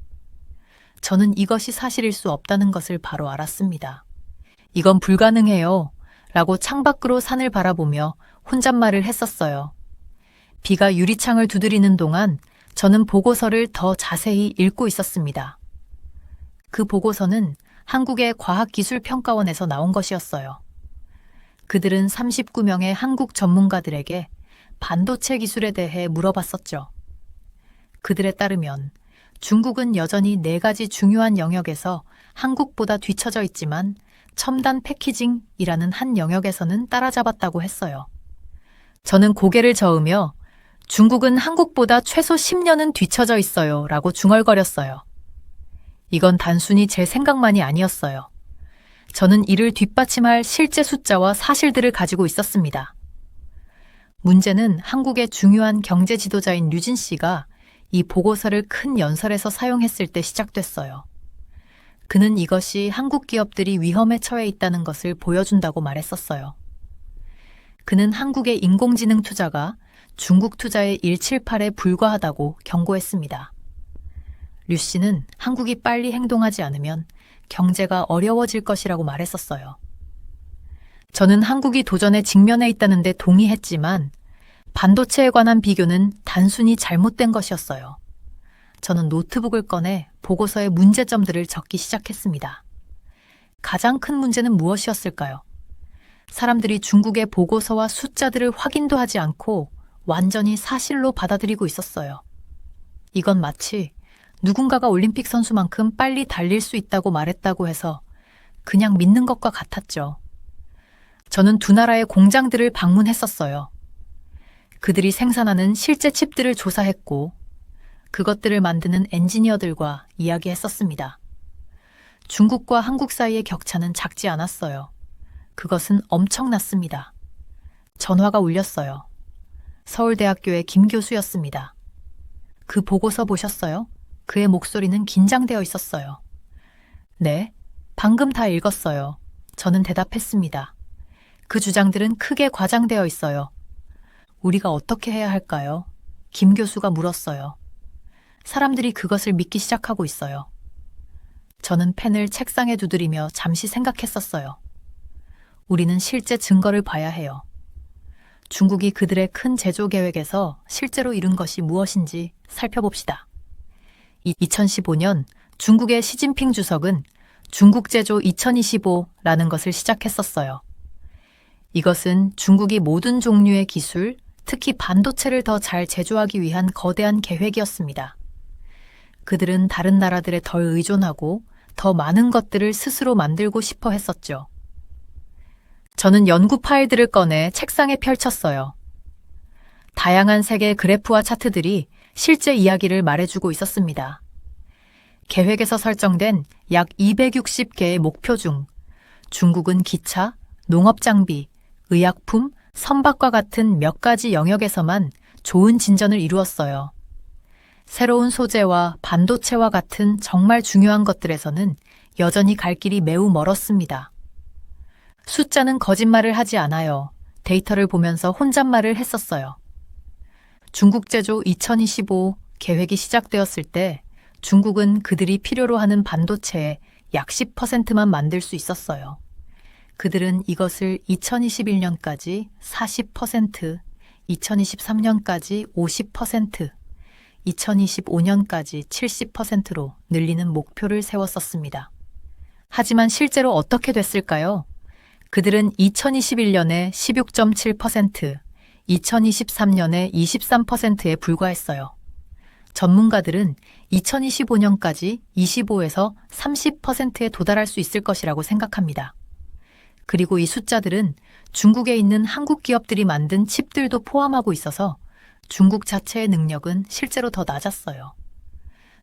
저는 이것이 사실일 수 없다는 것을 바로 알았습니다. 이건 불가능해요. 라고 창밖으로 산을 바라보며 혼잣말을 했었어요. 비가 유리창을 두드리는 동안 저는 보고서를 더 자세히 읽고 있었습니다. 그 보고서는 한국의 과학기술평가원에서 나온 것이었어요. 그들은 39명의 한국 전문가들에게 반도체 기술에 대해 물어봤었죠. 그들에 따르면 중국은 여전히 4가지 중요한 영역에서 한국보다 뒤처져 있지만 첨단 패키징이라는 한 영역에서는 따라잡았다고 했어요. 저는 고개를 저으며 중국은 한국보다 최소 10년은 뒤처져 있어요 라고 중얼거렸어요. 이건 단순히 제 생각만이 아니었어요. 저는 이를 뒷받침할 실제 숫자와 사실들을 가지고 있었습니다. 문제는 한국의 중요한 경제 지도자인 류진 씨가 이 보고서를 큰 연설에서 사용했을 때 시작됐어요. 그는 이것이 한국 기업들이 위험에 처해 있다는 것을 보여준다고 말했었어요. 그는 한국의 인공지능 투자가 중국 투자의 178에 불과하다고 경고했습니다. 류 씨는 한국이 빨리 행동하지 않으면 경제가 어려워질 것이라고 말했었어요. 저는 한국이 도전에 직면해 있다는 데 동의했지만 반도체에 관한 비교는 단순히 잘못된 것이었어요. 저는 노트북을 꺼내 보고서의 문제점들을 적기 시작했습니다. 가장 큰 문제는 무엇이었을까요? 사람들이 중국의 보고서와 숫자들을 확인도 하지 않고 완전히 사실로 받아들이고 있었어요. 이건 마치 누군가가 올림픽 선수만큼 빨리 달릴 수 있다고 말했다고 해서 그냥 믿는 것과 같았죠. 저는 두 나라의 공장들을 방문했었어요. 그들이 생산하는 실제 칩들을 조사했고 그것들을 만드는 엔지니어들과 이야기했었습니다. 중국과 한국 사이의 격차는 작지 않았어요. 그것은 엄청났습니다. 전화가 울렸어요. 서울대학교의 김 교수였습니다. 그 보고서 보셨어요? 그의 목소리는 긴장되어 있었어요. 네, 방금 다 읽었어요. 저는 대답했습니다. 그 주장들은 크게 과장되어 있어요. 우리가 어떻게 해야 할까요? 김 교수가 물었어요. 사람들이 그것을 믿기 시작하고 있어요. 저는 펜을 책상에 두드리며 잠시 생각했었어요. 우리는 실제 증거를 봐야 해요. 중국이 그들의 큰 제조 계획에서 실제로 이룬 것이 무엇인지 살펴봅시다. 2015년 중국의 시진핑 주석은 중국 제조 2025라는 것을 시작했었어요. 이것은 중국이 모든 종류의 기술, 특히 반도체를 더 잘 제조하기 위한 거대한 계획이었습니다. 그들은 다른 나라들에 덜 의존하고 더 많은 것들을 스스로 만들고 싶어 했었죠. 저는 연구 파일들을 꺼내 책상에 펼쳤어요. 다양한 색의 그래프와 차트들이 실제 이야기를 말해주고 있었습니다. 계획에서 설정된 약 260개의 목표 중 중국은 기차, 농업장비, 의약품, 선박과 같은 몇 가지 영역에서만 좋은 진전을 이루었어요. 새로운 소재와 반도체와 같은 정말 중요한 것들에서는 여전히 갈 길이 매우 멀었습니다. 숫자는 거짓말을 하지 않아요. 데이터를 보면서 혼잣말을 했었어요. 중국 제조 2025 계획이 시작되었을 때 중국은 그들이 필요로 하는 반도체의 약 10%만 만들 수 있었어요. 그들은 이것을 2021년까지 40%, 2023년까지 50%, 2025년까지 70%로 늘리는 목표를 세웠었습니다. 하지만 실제로 어떻게 됐을까요? 그들은 2021년에 16.7%, 2023년에 23%에 불과했어요. 전문가들은 2025년까지 25에서 30%에 도달할 수 있을 것이라고 생각합니다. 그리고 이 숫자들은 중국에 있는 한국 기업들이 만든 칩들도 포함하고 있어서 중국 자체의 능력은 실제로 더 낮았어요.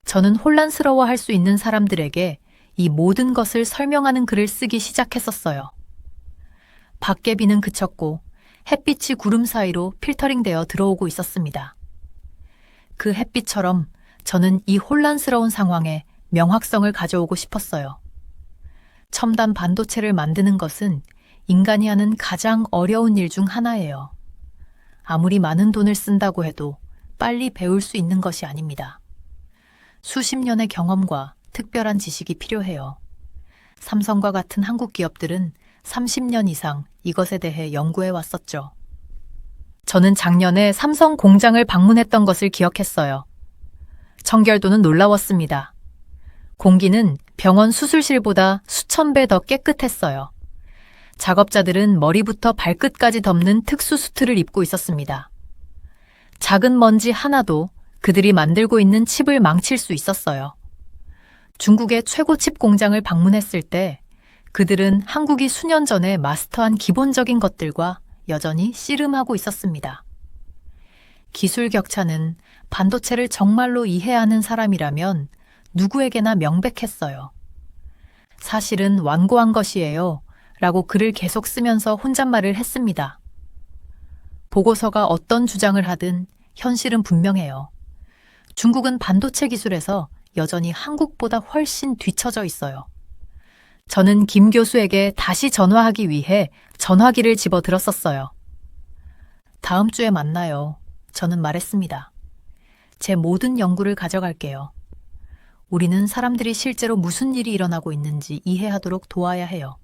저는 혼란스러워할 수 있는 사람들에게 이 모든 것을 설명하는 글을 쓰기 시작했었어요. 밖의 비는 그쳤고 햇빛이 구름 사이로 필터링되어 들어오고 있었습니다. 그 햇빛처럼 저는 이 혼란스러운 상황에 명확성을 가져오고 싶었어요. 첨단 반도체를 만드는 것은 인간이 하는 가장 어려운 일 중 하나예요. 아무리 많은 돈을 쓴다고 해도 빨리 배울 수 있는 것이 아닙니다. 수십 년의 경험과 특별한 지식이 필요해요. 삼성과 같은 한국 기업들은 30년 이상 이것에 대해 연구해 왔었죠. 저는 작년에 삼성 공장을 방문했던 것을 기억했어요. 청결도는 놀라웠습니다. 공기는 병원 수술실보다 수천 배 더 깨끗했어요. 작업자들은 머리부터 발끝까지 덮는 특수 수트를 입고 있었습니다. 작은 먼지 하나도 그들이 만들고 있는 칩을 망칠 수 있었어요. 중국의 최고 칩 공장을 방문했을 때 그들은 한국이 수년 전에 마스터한 기본적인 것들과 여전히 씨름하고 있었습니다. 기술 격차는 반도체를 정말로 이해하는 사람이라면 누구에게나 명백했어요. 사실은 완고한 것이에요. 라고 글을 계속 쓰면서 혼잣말을 했습니다. 보고서가 어떤 주장을 하든 현실은 분명해요. 중국은 반도체 기술에서 여전히 한국보다 훨씬 뒤처져 있어요. 저는 김 교수에게 다시 전화하기 위해 전화기를 집어들었었어요. 다음 주에 만나요. 저는 말했습니다. 제 모든 연구를 가져갈게요. 우리는 사람들이 실제로 무슨 일이 일어나고 있는지 이해하도록 도와야 해요.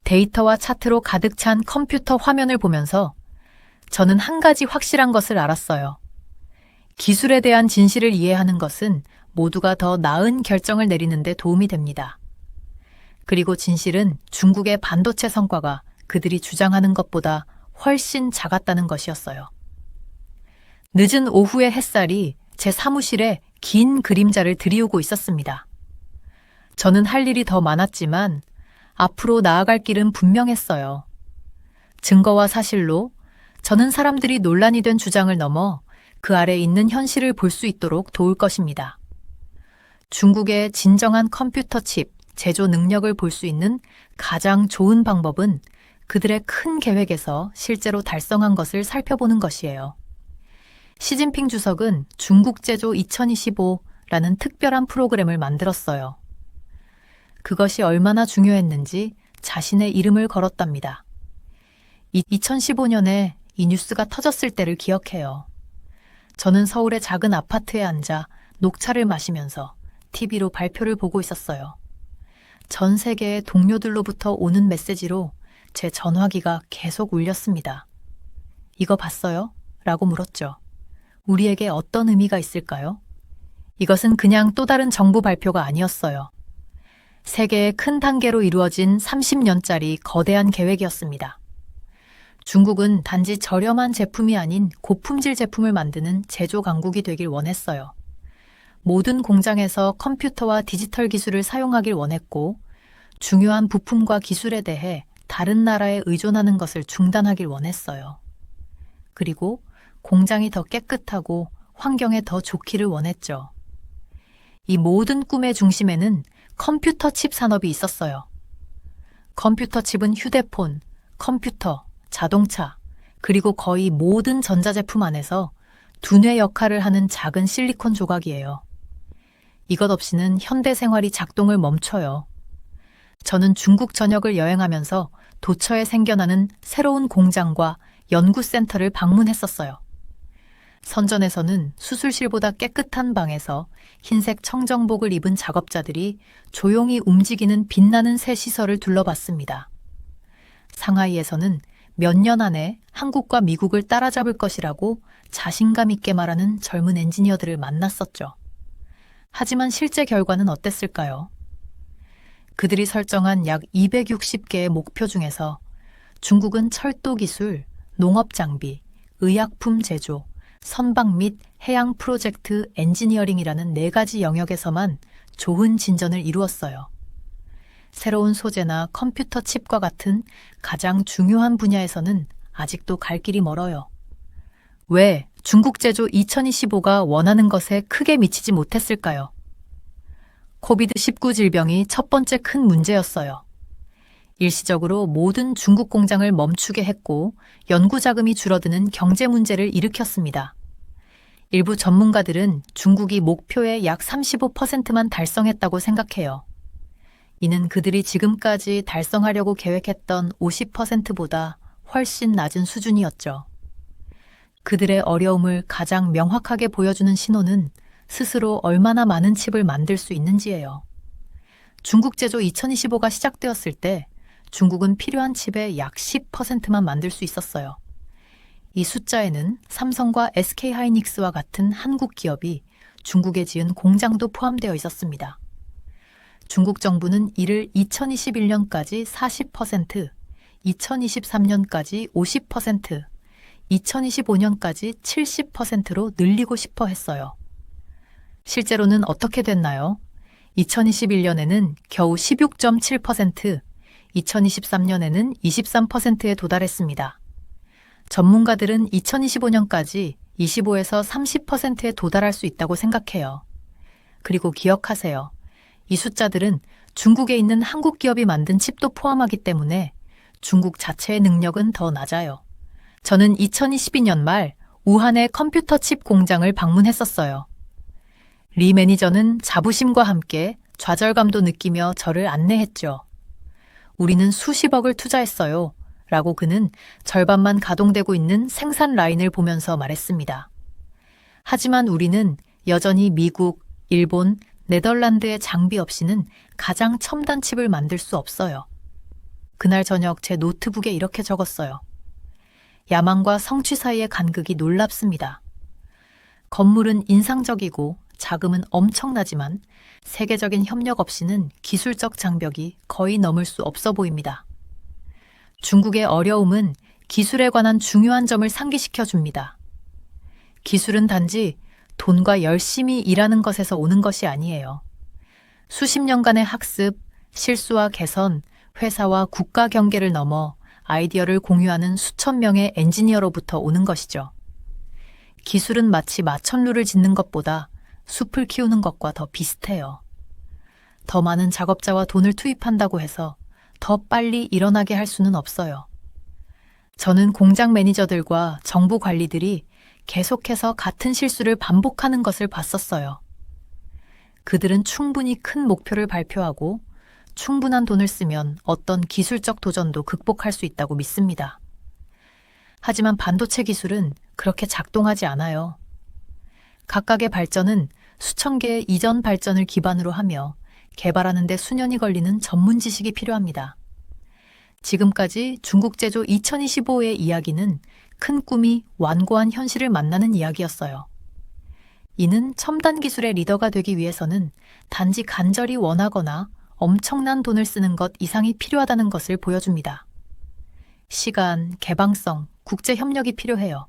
데이터와 차트로 가득 찬 컴퓨터 화면을 보면서 저는 한 가지 확실한 것을 알았어요. 기술에 대한 진실을 이해하는 것은 모두가 더 나은 결정을 내리는 데 도움이 됩니다. 그리고 진실은 중국의 반도체 성과가 그들이 주장하는 것보다 훨씬 작았다는 것이었어요. 늦은 오후의 햇살이 제 사무실에 긴 그림자를 들이우고 있었습니다. 저는 할 일이 더 많았지만 앞으로 나아갈 길은 분명했어요. 증거와 사실로 저는 사람들이 논란이 된 주장을 넘어 그 아래 있는 현실을 볼 수 있도록 도울 것입니다. 중국의 진정한 컴퓨터 칩 제조 능력을 볼 수 있는 가장 좋은 방법은 그들의 큰 계획에서 실제로 달성한 것을 살펴보는 것이에요. 시진핑 주석은 중국 제조 2025라는 특별한 프로그램을 만들었어요. 그것이 얼마나 중요했는지 자신의 이름을 걸었답니다. 2015년에 이 뉴스가 터졌을 때를 기억해요. 저는 서울의 작은 아파트에 앉아 녹차를 마시면서 TV로 발표를 보고 있었어요. 전 세계의 동료들로부터 오는 메시지로 제 전화기가 계속 울렸습니다. 이거 봤어요? 라고 물었죠. 우리에게 어떤 의미가 있을까요? 이것은 그냥 또 다른 정부 발표가 아니었어요. 세계의 큰 단계로 이루어진 30년짜리 거대한 계획이었습니다. 중국은 단지 저렴한 제품이 아닌 고품질 제품을 만드는 제조 강국이 되길 원했어요. 모든 공장에서 컴퓨터와 디지털 기술을 사용하길 원했고 중요한 부품과 기술에 대해 다른 나라에 의존하는 것을 중단하길 원했어요. 그리고 공장이 더 깨끗하고 환경에 더 좋기를 원했죠. 이 모든 꿈의 중심에는 컴퓨터 칩 산업이 있었어요. 컴퓨터 칩은 휴대폰, 컴퓨터, 자동차, 그리고 거의 모든 전자제품 안에서 두뇌 역할을 하는 작은 실리콘 조각이에요. 이것 없이는 현대 생활이 작동을 멈춰요. 저는 중국 전역을 여행하면서 도처에 생겨나는 새로운 공장과 연구센터를 방문했었어요. 선전에서는 수술실보다 깨끗한 방에서 흰색 청정복을 입은 작업자들이 조용히 움직이는 빛나는 새 시설을 둘러봤습니다. 상하이에서는 몇 년 안에 한국과 미국을 따라잡을 것이라고 자신감 있게 말하는 젊은 엔지니어들을 만났었죠. 하지만 실제 결과는 어땠을까요? 그들이 설정한 약 260개의 목표 중에서 중국은 철도 기술, 농업 장비, 의약품 제조, 선박 및 해양 프로젝트 엔지니어링이라는 4가지 영역에서만 좋은 진전을 이루었어요. 새로운 소재나 컴퓨터 칩과 같은 가장 중요한 분야에서는 아직도 갈 길이 멀어요. 왜 중국 제조 2025가 원하는 것에 크게 미치지 못했을까요? 코비드-19 질병이 첫 번째 큰 문제였어요. 일시적으로 모든 중국 공장을 멈추게 했고 연구 자금이 줄어드는 경제 문제를 일으켰습니다. 일부 전문가들은 중국이 목표의 약 35%만 달성했다고 생각해요. 이는 그들이 지금까지 달성하려고 계획했던 50%보다 훨씬 낮은 수준이었죠. 그들의 어려움을 가장 명확하게 보여주는 신호는 스스로 얼마나 많은 칩을 만들 수 있는지예요. 중국 제조 2025가 시작되었을 때 중국은 필요한 칩의 약 10%만 만들 수 있었어요. 이 숫자에는 삼성과 SK하이닉스와 같은 한국 기업이 중국에 지은 공장도 포함되어 있었습니다. 중국 정부는 이를 2021년까지 40%, 2023년까지 50%, 2025년까지 70%로 늘리고 싶어 했어요. 실제로는 어떻게 됐나요? 2021년에는 겨우 16.7%, 2023년에는 23%에 도달했습니다. 전문가들은 2025년까지 25에서 30%에 도달할 수 있다고 생각해요. 그리고 기억하세요. 이 숫자들은 중국에 있는 한국 기업이 만든 칩도 포함하기 때문에 중국 자체의 능력은 더 낮아요. 저는 2022년 말 우한의 컴퓨터 칩 공장을 방문했었어요. 리 매니저는 자부심과 함께 좌절감도 느끼며 저를 안내했죠. 우리는 수십억을 투자했어요. 라고 그는 절반만 가동되고 있는 생산 라인을 보면서 말했습니다. 하지만 우리는 여전히 미국, 일본, 네덜란드의 장비 없이는 가장 첨단 칩을 만들 수 없어요. 그날 저녁 제 노트북에 이렇게 적었어요. 야망과 성취 사이의 간극이 놀랍습니다. 건물은 인상적이고 자금은 엄청나지만 세계적인 협력 없이는 기술적 장벽이 거의 넘을 수 없어 보입니다. 중국의 어려움은 기술에 관한 중요한 점을 상기시켜 줍니다. 기술은 단지 돈과 열심히 일하는 것에서 오는 것이 아니에요. 수십 년간의 학습, 실수와 개선, 회사와 국가 경계를 넘어 아이디어를 공유하는 수천 명의 엔지니어로부터 오는 것이죠. 기술은 마치 마천루를 짓는 것보다 숲을 키우는 것과 더 비슷해요. 더 많은 작업자와 돈을 투입한다고 해서 더 빨리 일어나게 할 수는 없어요. 저는 공장 매니저들과 정부 관리들이 계속해서 같은 실수를 반복하는 것을 봤었어요. 그들은 충분히 큰 목표를 발표하고 충분한 돈을 쓰면 어떤 기술적 도전도 극복할 수 있다고 믿습니다. 하지만 반도체 기술은 그렇게 작동하지 않아요. 각각의 발전은 수천 개의 이전 발전을 기반으로 하며 개발하는 데 수년이 걸리는 전문 지식이 필요합니다. 지금까지 중국 제조 2025의 이야기는 큰 꿈이 완고한 현실을 만나는 이야기였어요. 이는 첨단 기술의 리더가 되기 위해서는 단지 간절히 원하거나 엄청난 돈을 쓰는 것 이상이 필요하다는 것을 보여줍니다. 시간, 개방성, 국제 협력이 필요해요.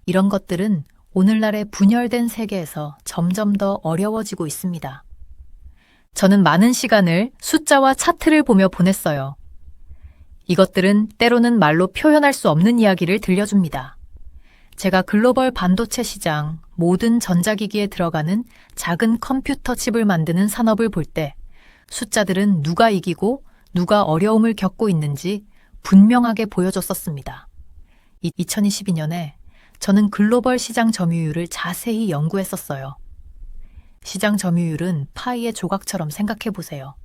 이런 것들은 오늘날의 분열된 세계에서 점점 더 어려워지고 있습니다. 저는 많은 시간을 숫자와 차트를 보며 보냈어요. 이것들은 때로는 말로 표현할 수 없는 이야기를 들려줍니다. 제가 글로벌 반도체 시장, 모든 전자기기에 들어가는 작은 컴퓨터 칩을 만드는 산업을 볼 때 숫자들은 누가 이기고 누가 어려움을 겪고 있는지 분명하게 보여줬었습니다. 2022년에 저는 글로벌 시장 점유율을 자세히 연구했었어요. 시장 점유율은 파이의 조각처럼 생각해 보세요.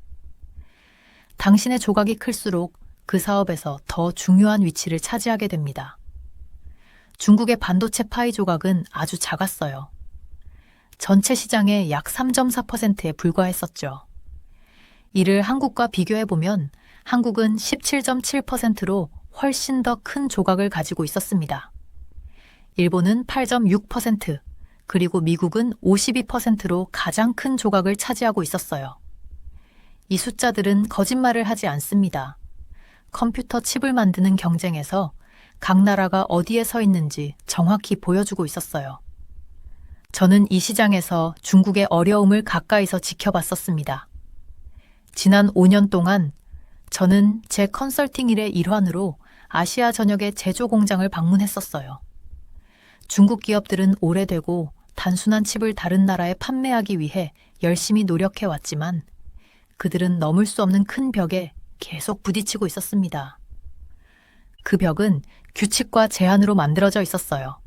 당신의 조각이 클수록 그 사업에서 더 중요한 위치를 차지하게 됩니다. 중국의 반도체 파이 조각은 아주 작았어요. 전체 시장의 약 3.4%에 불과했었죠. 이를 한국과 비교해보면 한국은 17.7%로 훨씬 더 큰 조각을 가지고 있었습니다. 일본은 8.6%, 그리고 미국은 52%로 가장 큰 조각을 차지하고 있었어요. 이 숫자들은 거짓말을 하지 않습니다. 컴퓨터 칩을 만드는 경쟁에서 각 나라가 어디에 서 있는지 정확히 보여주고 있었어요. 저는 이 시장에서 중국의 어려움을 가까이서 지켜봤었습니다. 지난 5년 동안 저는 제 컨설팅 일의 일환으로 아시아 전역의 제조 공장을 방문했었어요. 중국 기업들은 오래되고 단순한 칩을 다른 나라에 판매하기 위해 열심히 노력해왔지만 그들은 넘을 수 없는 큰 벽에 계속 부딪히고 있었습니다. 그 벽은 규칙과 제한으로 만들어져 있었어요.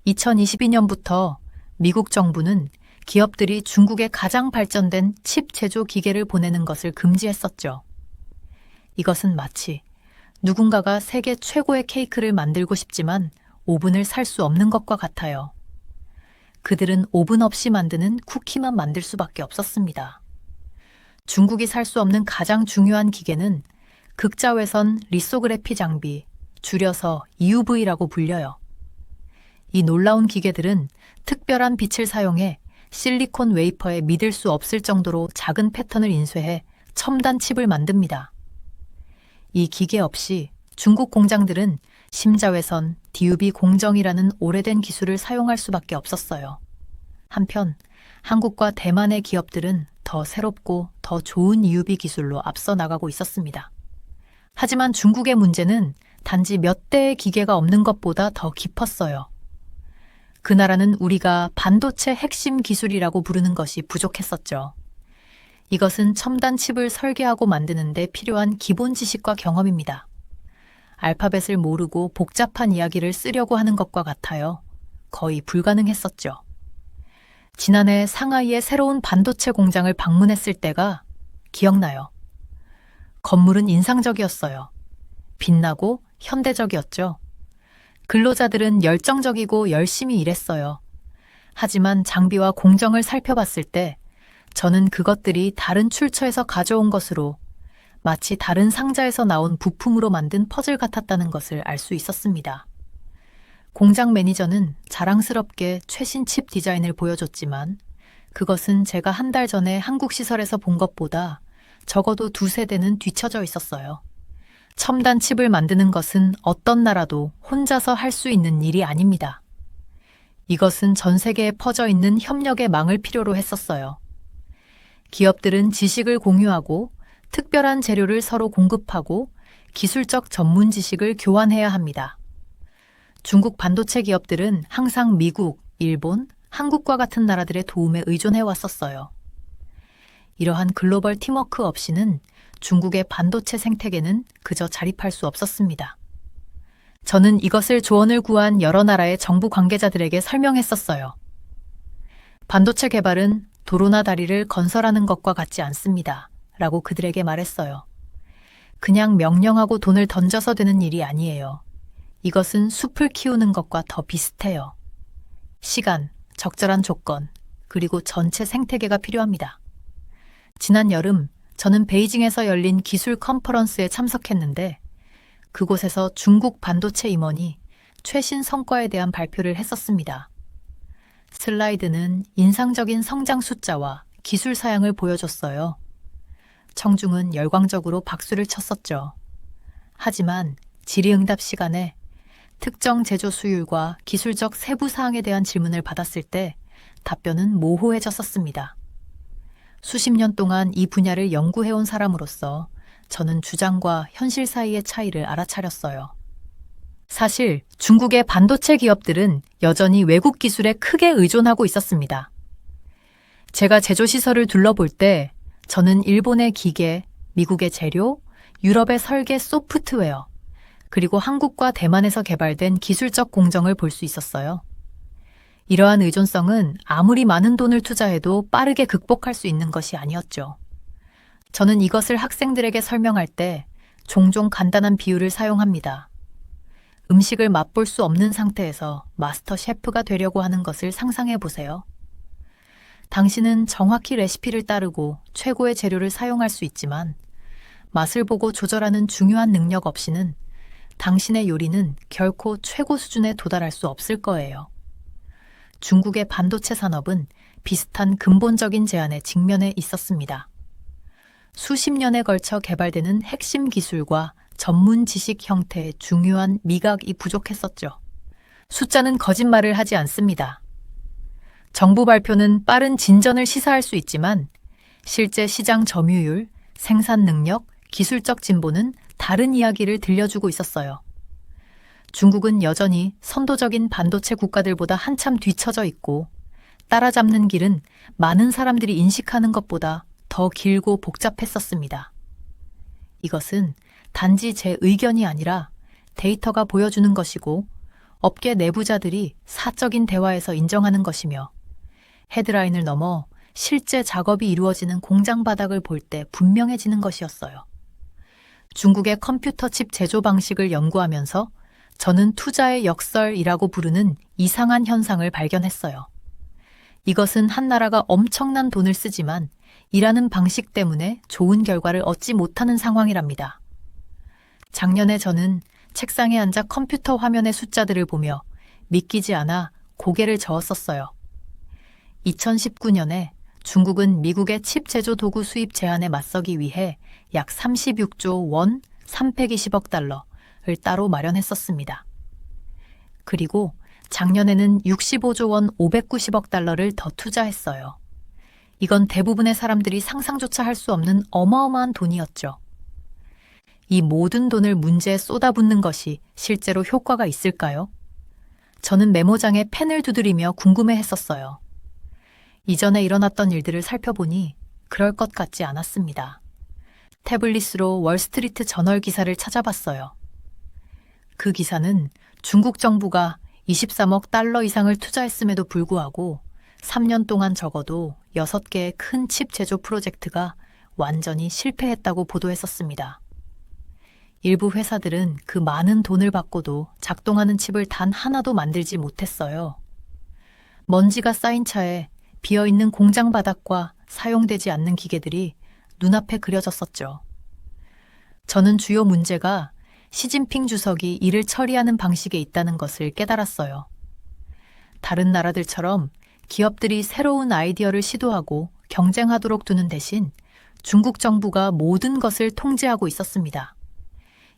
2022년부터 미국 정부는 기업들이 중국에 가장 발전된 칩 제조 기계를 보내는 것을 금지했었죠. 이것은 마치 누군가가 세계 최고의 케이크를 만들고 싶지만 오븐을 살 수 없는 것과 같아요. 그들은 오븐 없이 만드는 쿠키만 만들 수밖에 없었습니다. 중국이 살 수 없는 가장 중요한 기계는 극자외선 리소그래피 장비, 줄여서 EUV라고 불려요. 이 놀라운 기계들은 특별한 빛을 사용해 실리콘 웨이퍼에 믿을 수 없을 정도로 작은 패턴을 인쇄해 첨단 칩을 만듭니다. 이 기계 없이 중국 공장들은 심자외선, DUV 공정이라는 오래된 기술을 사용할 수밖에 없었어요. 한편 한국과 대만의 기업들은 더 새롭고 더 좋은 EUV 기술로 앞서 나가고 있었습니다. 하지만 중국의 문제는 단지 몇 대의 기계가 없는 것보다 더 깊었어요. 그 나라는 우리가 반도체 핵심 기술이라고 부르는 것이 부족했었죠. 이것은 첨단 칩을 설계하고 만드는 데 필요한 기본 지식과 경험입니다. 알파벳을 모르고 복잡한 이야기를 쓰려고 하는 것과 같아요. 거의 불가능했었죠. 지난해 상하이의 새로운 반도체 공장을 방문했을 때가 기억나요. 건물은 인상적이었어요. 빛나고 현대적이었죠. 근로자들은 열정적이고 열심히 일했어요. 하지만 장비와 공정을 살펴봤을 때 저는 그것들이 다른 출처에서 가져온 것으로 마치 다른 상자에서 나온 부품으로 만든 퍼즐 같았다는 것을 알 수 있었습니다. 공장 매니저는 자랑스럽게 최신 칩 디자인을 보여줬지만 그것은 제가 한 달 전에 한국 시설에서 본 것보다 적어도 2세대는 뒤처져 있었어요. 첨단 칩을 만드는 것은 어떤 나라도 혼자서 할 수 있는 일이 아닙니다. 이것은 전 세계에 퍼져 있는 협력의 망을 필요로 했었어요. 기업들은 지식을 공유하고 특별한 재료를 서로 공급하고 기술적 전문 지식을 교환해야 합니다. 중국 반도체 기업들은 항상 미국, 일본, 한국과 같은 나라들의 도움에 의존해 왔었어요. 이러한 글로벌 팀워크 없이는 중국의 반도체 생태계는 그저 자립할 수 없었습니다. 저는 이것을 조언을 구한 여러 나라의 정부 관계자들에게 설명했었어요. 반도체 개발은 도로나 다리를 건설하는 것과 같지 않습니다. 라고 그들에게 말했어요. 그냥 명령하고 돈을 던져서 되는 일이 아니에요. 이것은 숲을 키우는 것과 더 비슷해요. 시간, 적절한 조건, 그리고 전체 생태계가 필요합니다. 지난 여름 저는 베이징에서 열린 기술 컨퍼런스에 참석했는데 그곳에서 중국 반도체 임원이 최신 성과에 대한 발표를 했었습니다. 슬라이드는 인상적인 성장 숫자와 기술 사양을 보여줬어요. 청중은 열광적으로 박수를 쳤었죠. 하지만 질의응답 시간에 특정 제조 수율과 기술적 세부 사항에 대한 질문을 받았을 때 답변은 모호해졌었습니다. 수십 년 동안 이 분야를 연구해온 사람으로서 저는 주장과 현실 사이의 차이를 알아차렸어요. 사실 중국의 반도체 기업들은 여전히 외국 기술에 크게 의존하고 있었습니다. 제가 제조시설을 둘러볼 때 저는 일본의 기계, 미국의 재료, 유럽의 설계 소프트웨어, 그리고 한국과 대만에서 개발된 기술적 공정을 볼 수 있었어요. 이러한 의존성은 아무리 많은 돈을 투자해도 빠르게 극복할 수 있는 것이 아니었죠. 저는 이것을 학생들에게 설명할 때 종종 간단한 비유를 사용합니다. 음식을 맛볼 수 없는 상태에서 마스터 셰프가 되려고 하는 것을 상상해 보세요. 당신은 정확히 레시피를 따르고 최고의 재료를 사용할 수 있지만 맛을 보고 조절하는 중요한 능력 없이는 당신의 요리는 결코 최고 수준에 도달할 수 없을 거예요. 중국의 반도체 산업은 비슷한 근본적인 제한에 직면해 있었습니다. 수십 년에 걸쳐 개발되는 핵심 기술과 전문 지식 형태의 중요한 미각이 부족했었죠. 숫자는 거짓말을 하지 않습니다. 정부 발표는 빠른 진전을 시사할 수 있지만 실제 시장 점유율, 생산 능력, 기술적 진보는 다른 이야기를 들려주고 있었어요. 중국은 여전히 선도적인 반도체 국가들보다 한참 뒤처져 있고 따라잡는 길은 많은 사람들이 인식하는 것보다 더 길고 복잡했었습니다. 이것은 단지 제 의견이 아니라 데이터가 보여주는 것이고 업계 내부자들이 사적인 대화에서 인정하는 것이며 헤드라인을 넘어 실제 작업이 이루어지는 공장 바닥을 볼 때 분명해지는 것이었어요. 중국의 컴퓨터 칩 제조 방식을 연구하면서 저는 투자의 역설이라고 부르는 이상한 현상을 발견했어요. 이것은 한 나라가 엄청난 돈을 쓰지만 일하는 방식 때문에 좋은 결과를 얻지 못하는 상황이랍니다. 작년에 저는 책상에 앉아 컴퓨터 화면의 숫자들을 보며 믿기지 않아 고개를 저었었어요. 2019년에 중국은 미국의 칩 제조 도구 수입 제한에 맞서기 위해 약 36조 원 320억 달러를 따로 마련했었습니다. 그리고 작년에는 65조 원 590억 달러를 더 투자했어요. 이건 대부분의 사람들이 상상조차 할 수 없는 어마어마한 돈이었죠. 이 모든 돈을 문제에 쏟아붓는 것이 실제로 효과가 있을까요? 저는 메모장에 펜을 두드리며 궁금해했었어요. 이전에 일어났던 일들을 살펴보니 그럴 것 같지 않았습니다. 태블릿으로 월스트리트 저널 기사를 찾아봤어요. 그 기사는 중국 정부가 23억 달러 이상을 투자했음에도 불구하고 3년 동안 적어도 6개의 큰 칩 제조 프로젝트가 완전히 실패했다고 보도했었습니다. 일부 회사들은 그 많은 돈을 받고도 작동하는 칩을 단 하나도 만들지 못했어요. 먼지가 쌓인 차에 비어있는 공장 바닥과 사용되지 않는 기계들이 눈앞에 그려졌었죠. 저는 주요 문제가 시진핑 주석이 이를 처리하는 방식에 있다는 것을 깨달았어요. 다른 나라들처럼 기업들이 새로운 아이디어를 시도하고 경쟁하도록 두는 대신 중국 정부가 모든 것을 통제하고 있었습니다.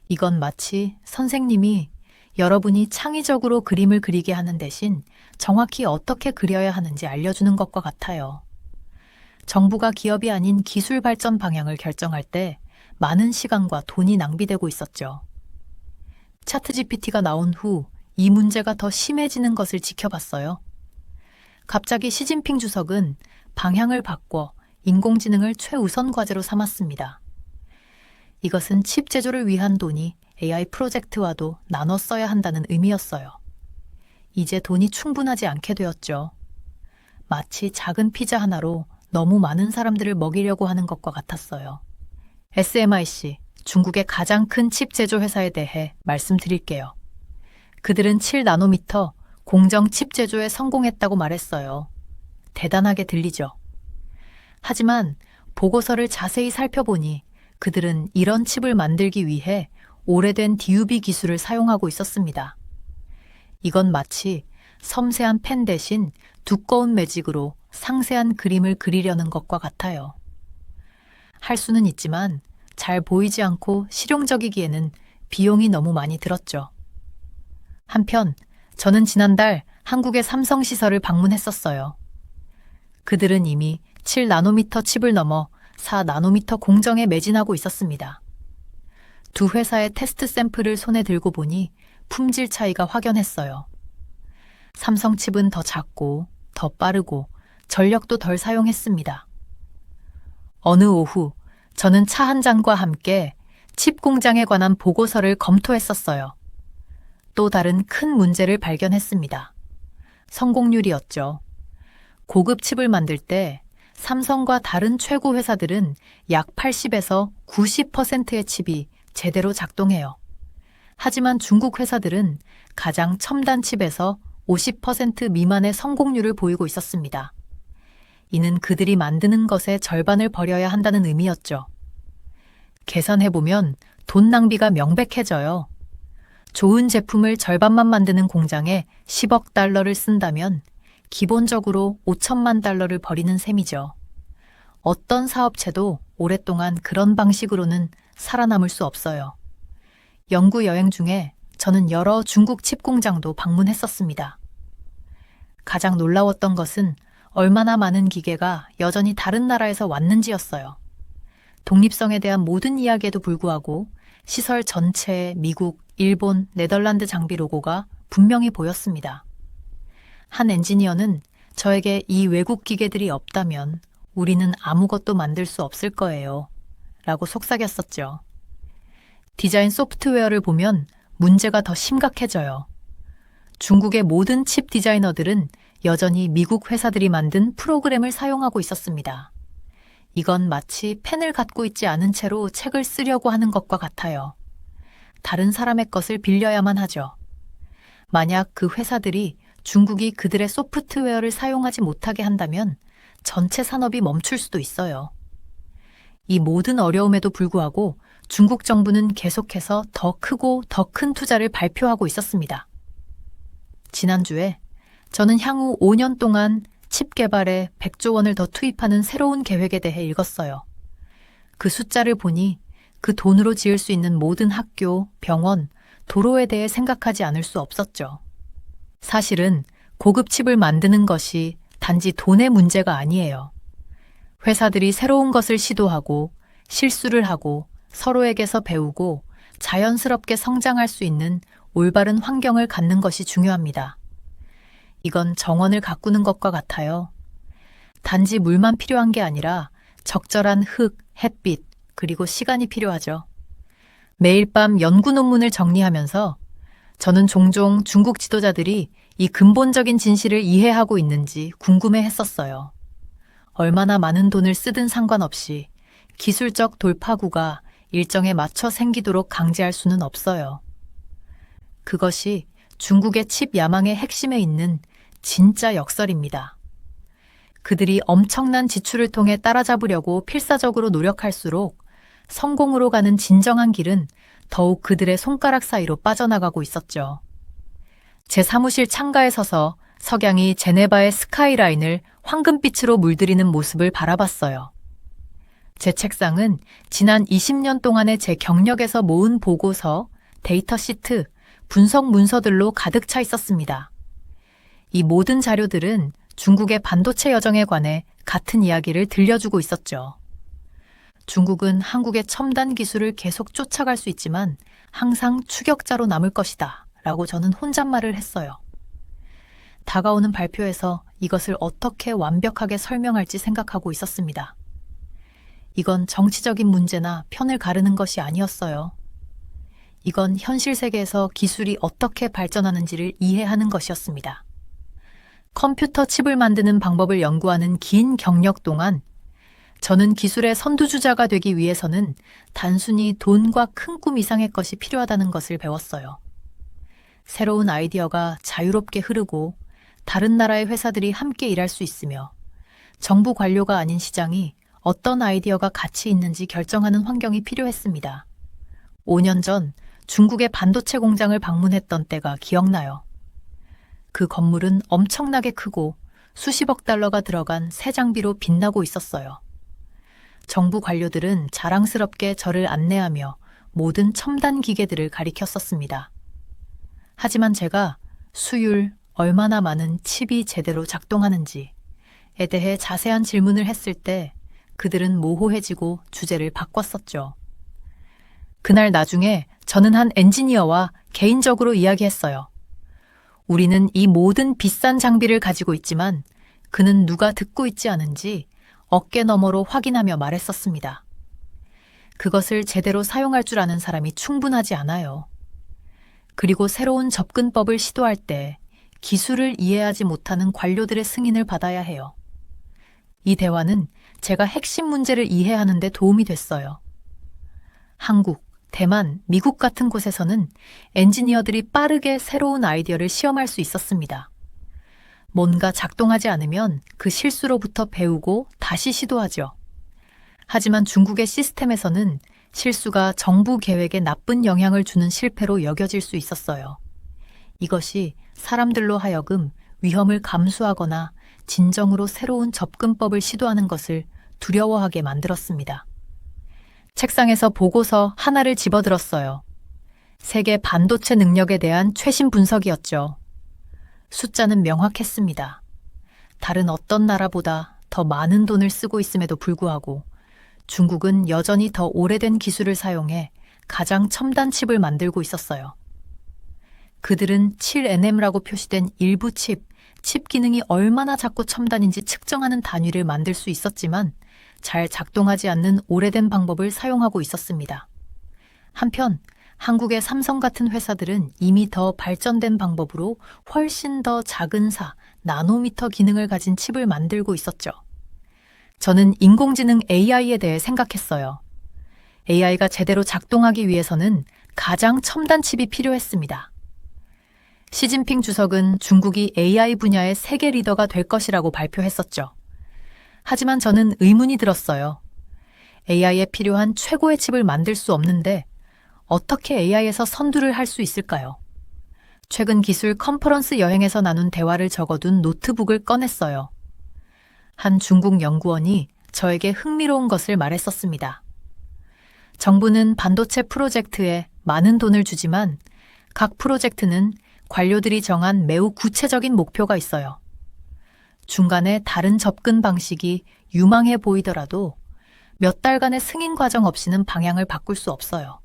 이건 마치 선생님이 여러분이 창의적으로 그림을 그리게 하는 대신 정확히 어떻게 그려야 하는지 알려주는 것과 같아요. 정부가 기업이 아닌 기술 발전 방향을 결정할 때 많은 시간과 돈이 낭비되고 있었죠. 차트GPT가 나온 후 이 문제가 더 심해지는 것을 지켜봤어요. 갑자기 시진핑 주석은 방향을 바꿔 인공지능을 최우선 과제로 삼았습니다. 이것은 칩 제조를 위한 돈이 AI 프로젝트와도 나눠 써야 한다는 의미였어요. 이제 돈이 충분하지 않게 되었죠. 마치 작은 피자 하나로 너무 많은 사람들을 먹이려고 하는 것과 같았어요. SMIC, 중국의 가장 큰 칩 제조 회사에 대해 말씀드릴게요. 그들은 7나노미터 공정 칩 제조에 성공했다고 말했어요. 대단하게 들리죠? 하지만 보고서를 자세히 살펴보니 그들은 이런 칩을 만들기 위해 오래된 DUV 기술을 사용하고 있었습니다. 이건 마치 섬세한 펜 대신 두꺼운 매직으로 상세한 그림을 그리려는 것과 같아요. 할 수는 있지만 잘 보이지 않고 실용적이기에는 비용이 너무 많이 들었죠. 한편 저는 지난달 한국의 삼성시설을 방문했었어요. 그들은 이미 7나노미터 칩을 넘어 4나노미터 공정에 매진하고 있었습니다. 두 회사의 테스트 샘플을 손에 들고 보니 품질 차이가 확연했어요. 삼성 칩은 더 작고 더 빠르고 전력도 덜 사용했습니다. 어느 오후 저는 차 한 잔과 함께 칩 공장에 관한 보고서를 검토했었어요. 또 다른 큰 문제를 발견했습니다. 성공률이었죠. 고급 칩을 만들 때 삼성과 다른 최고 회사들은 약 80에서 90%의 칩이 제대로 작동해요. 하지만 중국 회사들은 가장 첨단 칩에서 50% 미만의 성공률을 보이고 있었습니다. 이는 그들이 만드는 것의 절반을 버려야 한다는 의미였죠. 계산해보면 돈 낭비가 명백해져요. 좋은 제품을 절반만 만드는 공장에 10억 달러를 쓴다면 기본적으로 5천만 달러를 버리는 셈이죠. 어떤 사업체도 오랫동안 그런 방식으로는 살아남을 수 없어요. 연구 여행 중에 저는 여러 중국 칩 공장도 방문했었습니다. 가장 놀라웠던 것은 얼마나 많은 기계가 여전히 다른 나라에서 왔는지였어요. 독립성에 대한 모든 이야기에도 불구하고 시설 전체에 미국, 일본, 네덜란드 장비 로고가 분명히 보였습니다. 한 엔지니어는 저에게 이 외국 기계들이 없다면 우리는 아무것도 만들 수 없을 거예요. 라고 속삭였었죠. 디자인 소프트웨어를 보면 문제가 더 심각해져요. 중국의 모든 칩 디자이너들은 여전히 미국 회사들이 만든 프로그램을 사용하고 있었습니다. 이건 마치 펜을 갖고 있지 않은 채로 책을 쓰려고 하는 것과 같아요. 다른 사람의 것을 빌려야만 하죠. 만약 그 회사들이 중국이 그들의 소프트웨어를 사용하지 못하게 한다면 전체 산업이 멈출 수도 있어요. 이 모든 어려움에도 불구하고 중국 정부는 계속해서 더 크고 더 큰 투자를 발표하고 있었습니다. 지난주에 저는 향후 5년 동안 칩 개발에 100조 원을 더 투입하는 새로운 계획에 대해 읽었어요. 그 숫자를 보니 그 돈으로 지을 수 있는 모든 학교, 병원, 도로에 대해 생각하지 않을 수 없었죠. 사실은 고급 칩을 만드는 것이 단지 돈의 문제가 아니에요. 회사들이 새로운 것을 시도하고 실수를 하고 서로에게서 배우고 자연스럽게 성장할 수 있는 올바른 환경을 갖는 것이 중요합니다. 이건 정원을 가꾸는 것과 같아요. 단지 물만 필요한 게 아니라 적절한 흙, 햇빛, 그리고 시간이 필요하죠. 매일 밤 연구 논문을 정리하면서 저는 종종 중국 지도자들이 이 근본적인 진실을 이해하고 있는지 궁금해 했었어요. 얼마나 많은 돈을 쓰든 상관없이 기술적 돌파구가 일정에 맞춰 생기도록 강제할 수는 없어요. 그것이 중국의 칩 야망의 핵심에 있는 진짜 역설입니다. 그들이 엄청난 지출을 통해 따라잡으려고 필사적으로 노력할수록 성공으로 가는 진정한 길은 더욱 그들의 손가락 사이로 빠져나가고 있었죠. 제 사무실 창가에 서서 석양이 제네바의 스카이라인을 황금빛으로 물들이는 모습을 바라봤어요. 제 책상은 지난 20년 동안의 제 경력에서 모은 보고서, 데이터 시트, 분석 문서들로 가득 차 있었습니다. 이 모든 자료들은 중국의 반도체 여정에 관해 같은 이야기를 들려주고 있었죠. 중국은 한국의 첨단 기술을 계속 쫓아갈 수 있지만 항상 추격자로 남을 것이다 라고 저는 혼잣말을 했어요. 다가오는 발표에서 이것을 어떻게 완벽하게 설명할지 생각하고 있었습니다. 이건 정치적인 문제나 편을 가르는 것이 아니었어요. 이건 현실 세계에서 기술이 어떻게 발전하는지를 이해하는 것이었습니다. 컴퓨터 칩을 만드는 방법을 연구하는 긴 경력 동안 저는 기술의 선두주자가 되기 위해서는 단순히 돈과 큰 꿈 이상의 것이 필요하다는 것을 배웠어요. 새로운 아이디어가 자유롭게 흐르고 다른 나라의 회사들이 함께 일할 수 있으며 정부 관료가 아닌 시장이 어떤 아이디어가 가치 있는지 결정하는 환경이 필요했습니다. 5년 전 중국의 반도체 공장을 방문했던 때가 기억나요. 그 건물은 엄청나게 크고 수십억 달러가 들어간 새 장비로 빛나고 있었어요. 정부 관료들은 자랑스럽게 저를 안내하며 모든 첨단 기계들을 가리켰었습니다. 하지만 제가 수율, 얼마나 많은 칩이 제대로 작동하는지에 대해 자세한 질문을 했을 때 그들은 모호해지고 주제를 바꿨었죠. 그날 나중에 저는 한 엔지니어와 개인적으로 이야기했어요. 우리는 이 모든 비싼 장비를 가지고 있지만 그는 누가 듣고 있지 않은지 어깨 너머로 확인하며 말했었습니다. 그것을 제대로 사용할 줄 아는 사람이 충분하지 않아요. 그리고 새로운 접근법을 시도할 때 기술을 이해하지 못하는 관료들의 승인을 받아야 해요. 이 대화는 제가 핵심 문제를 이해하는 데 도움이 됐어요. 한국, 대만, 미국 같은 곳에서는 엔지니어들이 빠르게 새로운 아이디어를 시험할 수 있었습니다. 뭔가 작동하지 않으면 그 실수로부터 배우고 다시 시도하죠. 하지만 중국의 시스템에서는 실수가 정부 계획에 나쁜 영향을 주는 실패로 여겨질 수 있었어요. 이것이 사람들로 하여금 위험을 감수하거나 진정으로 새로운 접근법을 시도하는 것을 두려워하게 만들었습니다. 책상에서 보고서 하나를 집어들었어요. 세계 반도체 능력에 대한 최신 분석이었죠. 숫자는 명확했습니다. 다른 어떤 나라보다 더 많은 돈을 쓰고 있음에도 불구하고 중국은 여전히 더 오래된 기술을 사용해 가장 첨단 칩을 만들고 있었어요. 그들은 7nm라고 표시된 일부 칩 기능이 얼마나 작고 첨단인지 측정하는 단위를 만들 수 있었지만 잘 작동하지 않는 오래된 방법을 사용하고 있었습니다. 한편 한국의 삼성 같은 회사들은 이미 더 발전된 방법으로 훨씬 더 작은 나노미터 기능을 가진 칩을 만들고 있었죠. 저는 인공지능 AI에 대해 생각했어요. AI가 제대로 작동하기 위해서는 가장 첨단 칩이 필요했습니다. 시진핑 주석은 중국이 AI 분야의 세계 리더가 될 것이라고 발표했었죠. 하지만 저는 의문이 들었어요. AI에 필요한 최고의 칩을 만들 수 없는데 어떻게 AI에서 선두를 할 수 있을까요? 최근 기술 컨퍼런스 여행에서 나눈 대화를 적어둔 노트북을 꺼냈어요. 한 중국 연구원이 저에게 흥미로운 것을 말했었습니다. 정부는 반도체 프로젝트에 많은 돈을 주지만 각 프로젝트는 관료들이 정한 매우 구체적인 목표가 있어요. 중간에 다른 접근 방식이 유망해 보이더라도 몇 달간의 승인 과정 없이는 방향을 바꿀 수 없어요.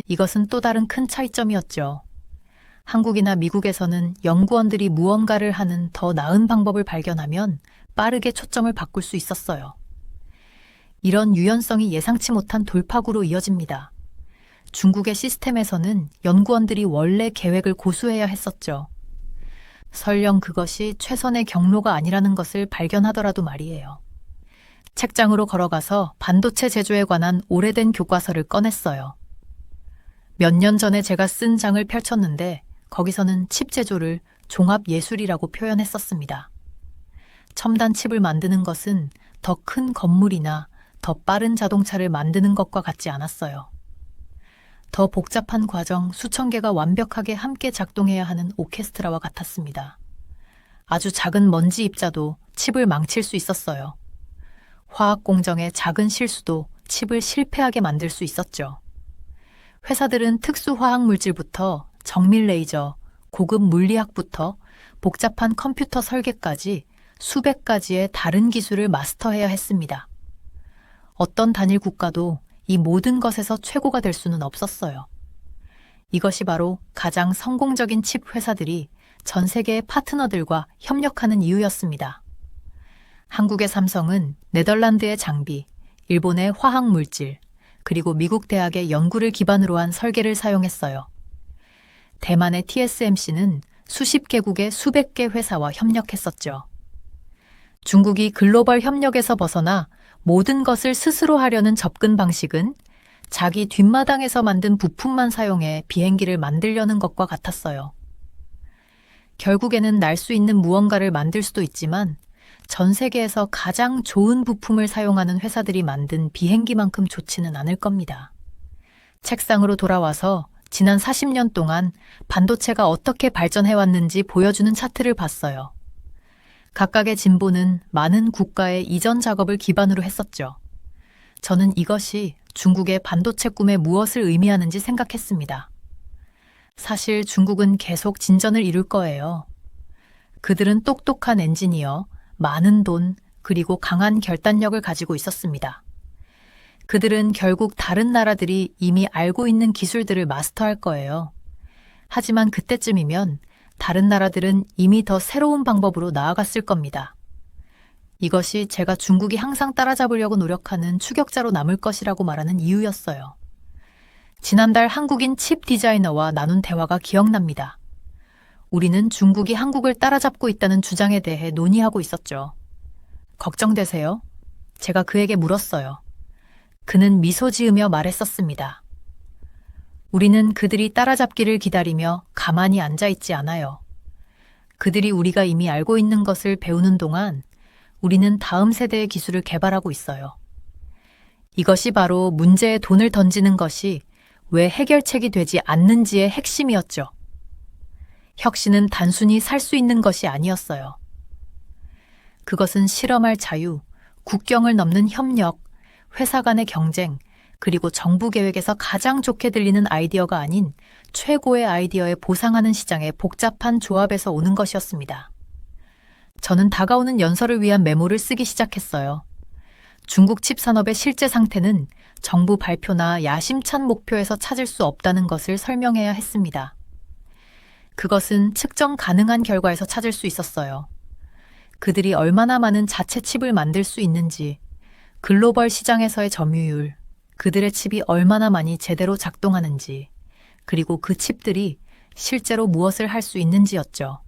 이것은 또 다른 큰 차이점이었죠. 한국이나 미국에서는 연구원들이 무언가를 하는 더 나은 방법을 발견하면 빠르게 초점을 바꿀 수 있었어요. 이런 유연성이 예상치 못한 돌파구로 이어집니다. 중국의 시스템에서는 연구원들이 원래 계획을 고수해야 했었죠. 설령 그것이 최선의 경로가 아니라는 것을 발견하더라도 말이에요. 책장으로 걸어가서 반도체 제조에 관한 오래된 교과서를 꺼냈어요. 몇 년 전에 제가 쓴 장을 펼쳤는데 거기서는 칩 제조를 종합예술이라고 표현했었습니다. 첨단 칩을 만드는 것은 더 큰 건물이나 더 빠른 자동차를 만드는 것과 같지 않았어요. 더 복잡한 과정 수천 개가 완벽하게 함께 작동해야 하는 오케스트라와 같았습니다. 아주 작은 먼지 입자도 칩을 망칠 수 있었어요. 화학 공정의 작은 실수도 칩을 실패하게 만들 수 있었죠. 회사들은 특수 화학 물질부터 정밀 레이저, 고급 물리학부터 복잡한 컴퓨터 설계까지 수백 가지의 다른 기술을 마스터해야 했습니다. 어떤 단일 국가도 이 모든 것에서 최고가 될 수는 없었어요. 이것이 바로 가장 성공적인 칩 회사들이 전 세계의 파트너들과 협력하는 이유였습니다. 한국의 삼성은 네덜란드의 장비, 일본의 화학 물질, 그리고 미국 대학의 연구를 기반으로 한 설계를 사용했어요. 대만의 TSMC는 수십 개국의 수백 개 회사와 협력했었죠. 중국이 글로벌 협력에서 벗어나 모든 것을 스스로 하려는 접근 방식은 자기 뒷마당에서 만든 부품만 사용해 비행기를 만들려는 것과 같았어요. 결국에는 날 수 있는 무언가를 만들 수도 있지만 전 세계에서 가장 좋은 부품을 사용하는 회사들이 만든 비행기만큼 좋지는 않을 겁니다. 책상으로 돌아와서 지난 40년 동안 반도체가 어떻게 발전해왔는지 보여주는 차트를 봤어요. 각각의 진보는 많은 국가의 이전 작업을 기반으로 했었죠. 저는 이것이 중국의 반도체 꿈에 무엇을 의미하는지 생각했습니다. 사실 중국은 계속 진전을 이룰 거예요. 그들은 똑똑한 엔지니어, 많은 돈, 그리고 강한 결단력을 가지고 있었습니다. 그들은 결국 다른 나라들이 이미 알고 있는 기술들을 마스터할 거예요. 하지만 그때쯤이면 다른 나라들은 이미 더 새로운 방법으로 나아갔을 겁니다. 이것이 제가 중국이 항상 따라잡으려고 노력하는 추격자로 남을 것이라고 말하는 이유였어요. 지난달 한국인 칩 디자이너와 나눈 대화가 기억납니다. 우리는 중국이 한국을 따라잡고 있다는 주장에 대해 논의하고 있었죠. 걱정되세요? 제가 그에게 물었어요. 그는 미소 지으며 말했었습니다. 우리는 그들이 따라잡기를 기다리며 가만히 앉아 있지 않아요. 그들이 우리가 이미 알고 있는 것을 배우는 동안 우리는 다음 세대의 기술을 개발하고 있어요. 이것이 바로 문제에 돈을 던지는 것이 왜 해결책이 되지 않는지의 핵심이었죠. 혁신은 단순히 살 수 있는 것이 아니었어요. 그것은 실험할 자유, 국경을 넘는 협력, 회사 간의 경쟁, 그리고 정부 계획에서 가장 좋게 들리는 아이디어가 아닌 최고의 아이디어에 보상하는 시장의 복잡한 조합에서 오는 것이었습니다. 저는 다가오는 연설을 위한 메모를 쓰기 시작했어요. 중국 칩 산업의 실제 상태는 정부 발표나 야심찬 목표에서 찾을 수 없다는 것을 설명해야 했습니다. 그것은 측정 가능한 결과에서 찾을 수 있었어요. 그들이 얼마나 많은 자체 칩을 만들 수 있는지, 글로벌 시장에서의 점유율, 그들의 칩이 얼마나 많이 제대로 작동하는지, 그리고 그 칩들이 실제로 무엇을 할 수 있는지였죠.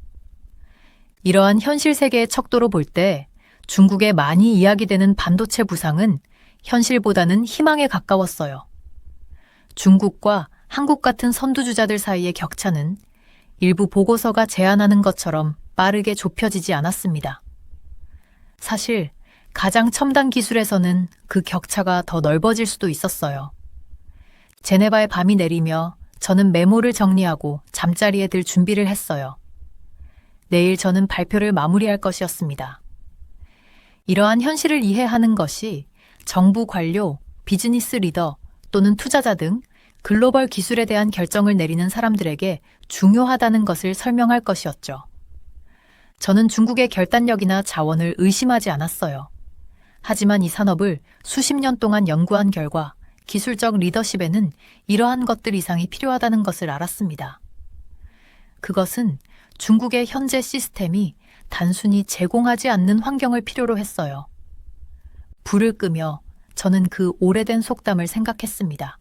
이러한 현실 세계의 척도로 볼 때 중국의 많이 이야기되는 반도체 부상은 현실보다는 희망에 가까웠어요. 중국과 한국 같은 선두주자들 사이의 격차는 일부 보고서가 제안하는 것처럼 빠르게 좁혀지지 않았습니다. 사실 가장 첨단 기술에서는 그 격차가 더 넓어질 수도 있었어요. 제네바의 밤이 내리며 저는 메모를 정리하고 잠자리에 들 준비를 했어요. 내일 저는 발표를 마무리할 것이었습니다. 이러한 현실을 이해하는 것이 정부 관료, 비즈니스 리더 또는 투자자 등 글로벌 기술에 대한 결정을 내리는 사람들에게 중요하다는 것을 설명할 것이었죠. 저는 중국의 결단력이나 자원을 의심하지 않았어요. 하지만 이 산업을 수십 년 동안 연구한 결과 기술적 리더십에는 이러한 것들 이상이 필요하다는 것을 알았습니다. 그것은 중국의 현재 시스템이 단순히 제공하지 않는 환경을 필요로 했어요. 불을 끄며 저는 그 오래된 속담을 생각했습니다.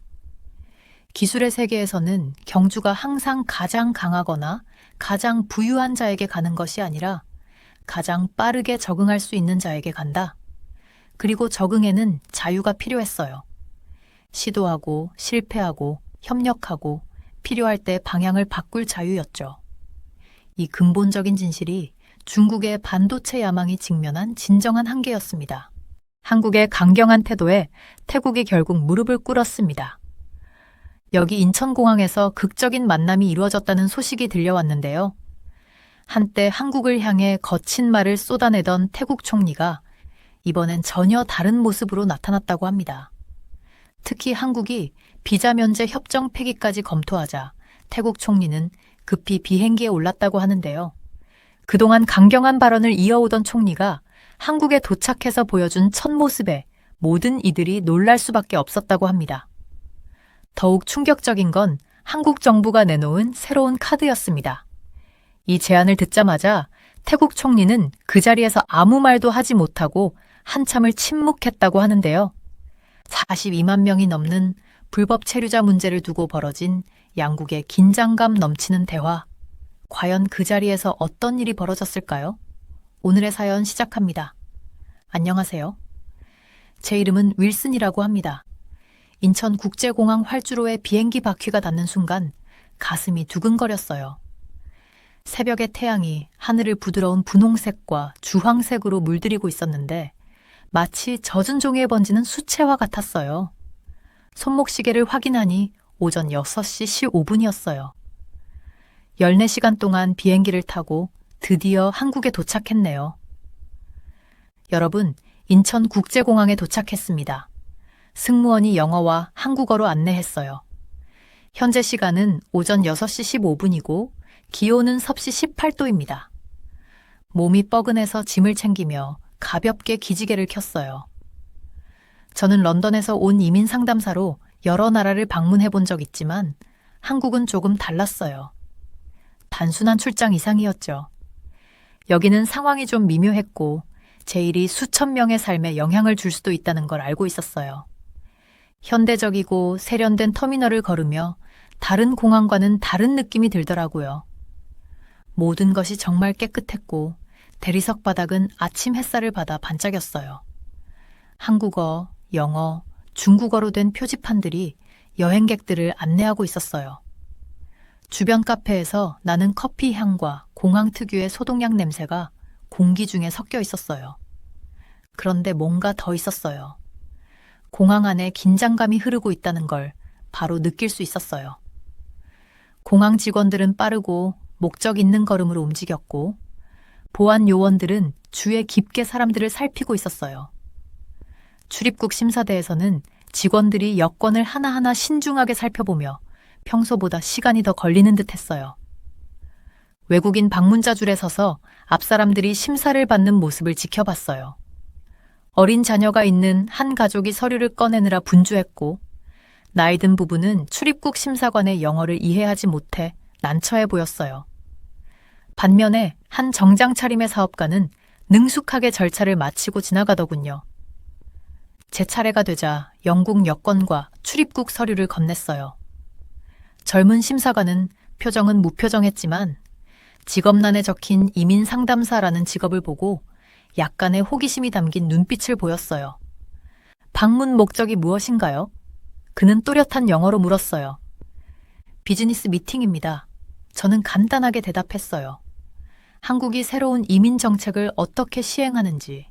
기술의 세계에서는 경주가 항상 가장 강하거나 가장 부유한 자에게 가는 것이 아니라 가장 빠르게 적응할 수 있는 자에게 간다. 그리고 적응에는 자유가 필요했어요. 시도하고 실패하고 협력하고 필요할 때 방향을 바꿀 자유였죠. 이 근본적인 진실이 중국의 반도체 야망이 직면한 진정한 한계였습니다. 한국의 강경한 태도에 태국이 결국 무릎을 꿇었습니다. 여기 인천공항에서 극적인 만남이 이루어졌다는 소식이 들려왔는데요. 한때 한국을 향해 거친 말을 쏟아내던 태국 총리가 이번엔 전혀 다른 모습으로 나타났다고 합니다. 특히 한국이 비자 면제 협정 폐기까지 검토하자 태국 총리는 급히 비행기에 올랐다고 하는데요. 그동안 강경한 발언을 이어오던 총리가 한국에 도착해서 보여준 첫 모습에 모든 이들이 놀랄 수밖에 없었다고 합니다. 더욱 충격적인 건 한국 정부가 내놓은 새로운 카드였습니다. 이 제안을 듣자마자 태국 총리는 그 자리에서 아무 말도 하지 못하고 한참을 침묵했다고 하는데요. 42만 명이 넘는 불법 체류자 문제를 두고 벌어진 양국의 긴장감 넘치는 대화. 과연 그 자리에서 어떤 일이 벌어졌을까요? 오늘의 사연 시작합니다. 안녕하세요. 제 이름은 윌슨이라고 합니다. 인천국제공항 활주로에 비행기 바퀴가 닿는 순간 가슴이 두근거렸어요. 새벽의 태양이 하늘을 부드러운 분홍색과 주황색으로 물들이고 있었는데 마치 젖은 종이에 번지는 수채화 같았어요. 손목시계를 확인하니 오전 6시 15분이었어요. 14시간 동안 비행기를 타고 드디어 한국에 도착했네요. 여러분, 인천국제공항에 도착했습니다. 승무원이 영어와 한국어로 안내했어요. 현재 시간은 오전 6시 15분이고 기온은 섭씨 18도입니다. 몸이 뻐근해서 짐을 챙기며 가볍게 기지개를 켰어요. 저는 런던에서 온 이민 상담사로 여러 나라를 방문해 본 적 있지만 한국은 조금 달랐어요. 단순한 출장 이상이었죠. 여기는 상황이 좀 미묘했고 제 일이 수천 명의 삶에 영향을 줄 수도 있다는 걸 알고 있었어요. 현대적이고 세련된 터미널을 걸으며 다른 공항과는 다른 느낌이 들더라고요. 모든 것이 정말 깨끗했고 대리석 바닥은 아침 햇살을 받아 반짝였어요. 한국어, 영어, 중국어로 된 표지판들이 여행객들을 안내하고 있었어요. 주변 카페에서 나는 커피 향과 공항 특유의 소독약 냄새가 공기 중에 섞여 있었어요. 그런데 뭔가 더 있었어요. 공항 안에 긴장감이 흐르고 있다는 걸 바로 느낄 수 있었어요. 공항 직원들은 빠르고 목적 있는 걸음으로 움직였고 보안 요원들은 주의 깊게 사람들을 살피고 있었어요. 출입국 심사대에서는 직원들이 여권을 하나하나 신중하게 살펴보며 평소보다 시간이 더 걸리는 듯 했어요. 외국인 방문자 줄에 서서 앞사람들이 심사를 받는 모습을 지켜봤어요. 어린 자녀가 있는 한 가족이 서류를 꺼내느라 분주했고 나이든 부부는 출입국 심사관의 영어를 이해하지 못해 난처해 보였어요. 반면에 한 정장 차림의 사업가는 능숙하게 절차를 마치고 지나가더군요. 제 차례가 되자 영국 여권과 출입국 서류를 건넸어요. 젊은 심사관은 표정은 무표정했지만 직업란에 적힌 이민 상담사라는 직업을 보고 약간의 호기심이 담긴 눈빛을 보였어요. 방문 목적이 무엇인가요? 그는 또렷한 영어로 물었어요. 비즈니스 미팅입니다. 저는 간단하게 대답했어요. 한국이 새로운 이민 정책을 어떻게 시행하는지,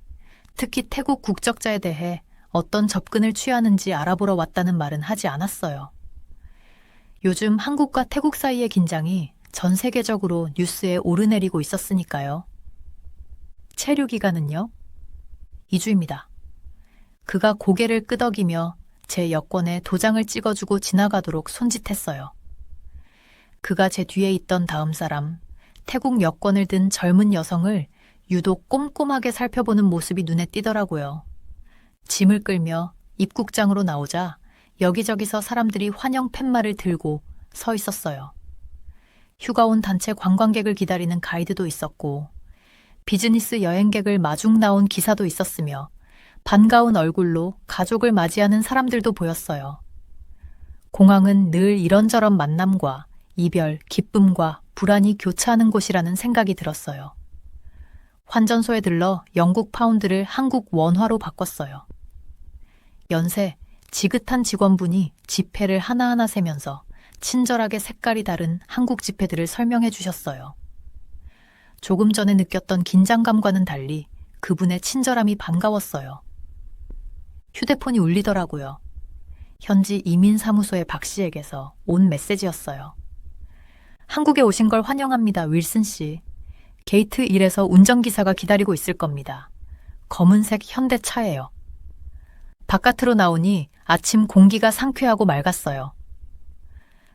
특히 태국 국적자에 대해 어떤 접근을 취하는지 알아보러 왔다는 말은 하지 않았어요. 요즘 한국과 태국 사이의 긴장이 전 세계적으로 뉴스에 오르내리고 있었으니까요. 체류 기간은요? 2주입니다. 그가 고개를 끄덕이며 제 여권에 도장을 찍어주고 지나가도록 손짓했어요. 그가 제 뒤에 있던 다음 사람, 태국 여권을 든 젊은 여성을 유독 꼼꼼하게 살펴보는 모습이 눈에 띄더라고요. 짐을 끌며 입국장으로 나오자 여기저기서 사람들이 환영 팻말을 들고 서 있었어요. 휴가 온 단체 관광객을 기다리는 가이드도 있었고 비즈니스 여행객을 마중 나온 기사도 있었으며 반가운 얼굴로 가족을 맞이하는 사람들도 보였어요. 공항은 늘 이런저런 만남과 이별, 기쁨과 불안이 교차하는 곳이라는 생각이 들었어요. 환전소에 들러 영국 파운드를 한국 원화로 바꿨어요. 연세, 지긋한 직원분이 지폐를 하나하나 세면서 친절하게 색깔이 다른 한국 지폐들을 설명해 주셨어요. 조금 전에 느꼈던 긴장감과는 달리 그분의 친절함이 반가웠어요. 휴대폰이 울리더라고요. 현지 이민사무소의 박 씨에게서 온 메시지였어요. 한국에 오신 걸 환영합니다, 윌슨 씨. 게이트 1에서 운전기사가 기다리고 있을 겁니다. 검은색 현대차예요. 바깥으로 나오니 아침 공기가 상쾌하고 맑았어요.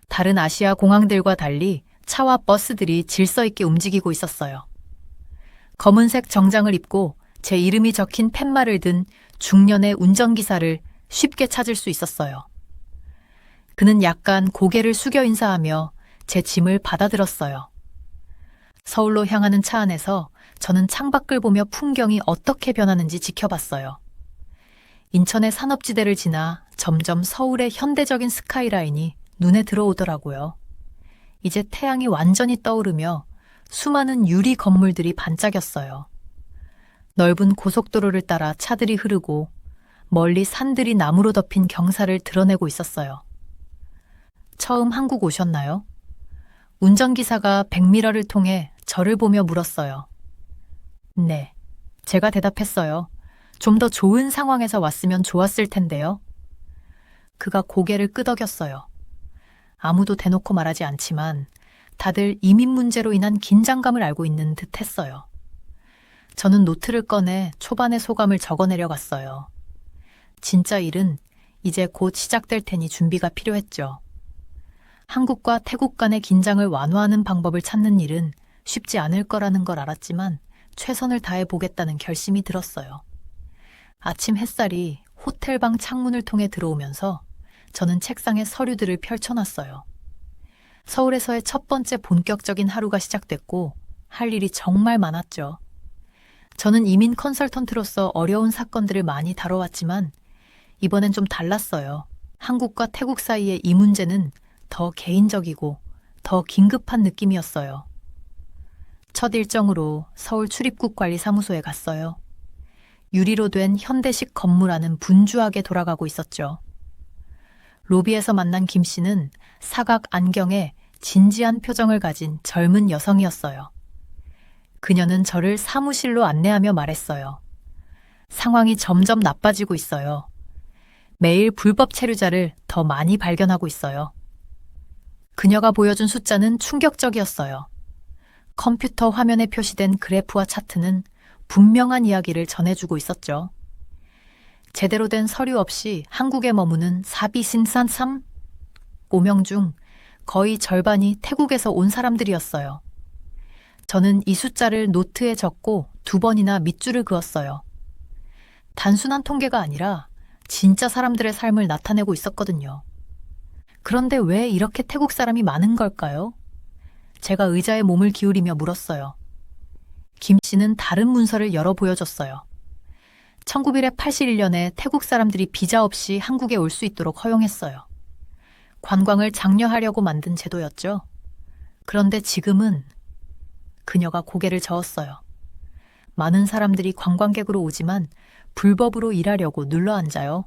다른 아시아 공항들과 달리 차와 버스들이 질서 있게 움직이고 있었어요. 검은색 정장을 입고 제 이름이 적힌 팻말을 든 중년의 운전기사를 쉽게 찾을 수 있었어요. 그는 약간 고개를 숙여 인사하며 제 짐을 받아들었어요. 서울로 향하는 차 안에서 저는 창밖을 보며 풍경이 어떻게 변하는지 지켜봤어요. 인천의 산업지대를 지나 점점 서울의 현대적인 스카이라인이 눈에 들어오더라고요. 이제 태양이 완전히 떠오르며 수많은 유리 건물들이 반짝였어요. 넓은 고속도로를 따라 차들이 흐르고 멀리 산들이 나무로 덮인 경사를 드러내고 있었어요. 처음 한국 오셨나요? 운전기사가 백미러를 통해 저를 보며 물었어요. 네, 제가 대답했어요. 좀 더 좋은 상황에서 왔으면 좋았을 텐데요. 그가 고개를 끄덕였어요. 아무도 대놓고 말하지 않지만 다들 이민 문제로 인한 긴장감을 알고 있는 듯 했어요. 저는 노트를 꺼내 초반의 소감을 적어내려갔어요. 진짜 일은 이제 곧 시작될 테니 준비가 필요했죠. 한국과 태국 간의 긴장을 완화하는 방법을 찾는 일은 쉽지 않을 거라는 걸 알았지만 최선을 다해 보겠다는 결심이 들었어요. 아침 햇살이 호텔방 창문을 통해 들어오면서 저는 책상에 서류들을 펼쳐놨어요. 서울에서의 첫 번째 본격적인 하루가 시작됐고 할 일이 정말 많았죠. 저는 이민 컨설턴트로서 어려운 사건들을 많이 다뤄왔지만 이번엔 좀 달랐어요. 한국과 태국 사이의 이 문제는 더 개인적이고 더 긴급한 느낌이었어요. 첫 일정으로 서울 출입국 관리사무소에 갔어요. 유리로 된 현대식 건물 안은 분주하게 돌아가고 있었죠. 로비에서 만난 김 씨는 사각 안경에 진지한 표정을 가진 젊은 여성이었어요. 그녀는 저를 사무실로 안내하며 말했어요. 상황이 점점 나빠지고 있어요. 매일 불법 체류자를 더 많이 발견하고 있어요. 그녀가 보여준 숫자는 충격적이었어요. 컴퓨터 화면에 표시된 그래프와 차트는 분명한 이야기를 전해주고 있었죠. 제대로 된 서류 없이 한국에 머무는 사비신산 5명 중 거의 절반이 태국에서 온 사람들이었어요. 저는 이 숫자를 노트에 적고 2번이나 밑줄을 그었어요. 단순한 통계가 아니라 진짜 사람들의 삶을 나타내고 있었거든요. 그런데 왜 이렇게 태국 사람이 많은 걸까요? 제가 의자에 몸을 기울이며 물었어요. 김 씨는 다른 문서를 열어 보여줬어요. 1981년에 태국 사람들이 비자 없이 한국에 올 수 있도록 허용했어요. 관광을 장려하려고 만든 제도였죠. 그런데 지금은 그녀가 고개를 저었어요. 많은 사람들이 관광객으로 오지만 불법으로 일하려고 눌러앉아요.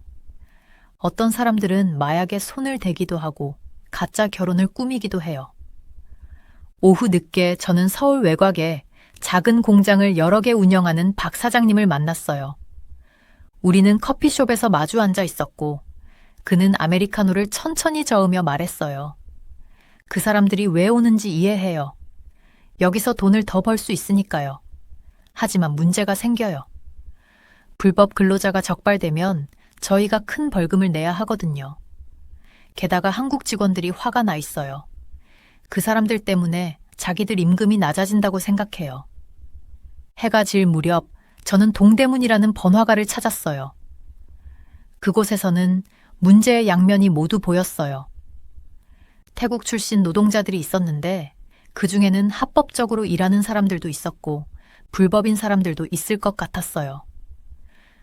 어떤 사람들은 마약에 손을 대기도 하고 가짜 결혼을 꾸미기도 해요. 오후 늦게 저는 서울 외곽에 작은 공장을 여러 개 운영하는 박 사장님을 만났어요. 우리는 커피숍에서 마주 앉아 있었고 그는 아메리카노를 천천히 저으며 말했어요. 그 사람들이 왜 오는지 이해해요. 여기서 돈을 더 벌 수 있으니까요. 하지만 문제가 생겨요. 불법 근로자가 적발되면 저희가 큰 벌금을 내야 하거든요. 게다가 한국 직원들이 화가 나 있어요. 그 사람들 때문에 자기들 임금이 낮아진다고 생각해요. 해가 질 무렵 저는 동대문이라는 번화가를 찾았어요. 그곳에서는 문제의 양면이 모두 보였어요. 태국 출신 노동자들이 있었는데 그중에는 합법적으로 일하는 사람들도 있었고 불법인 사람들도 있을 것 같았어요.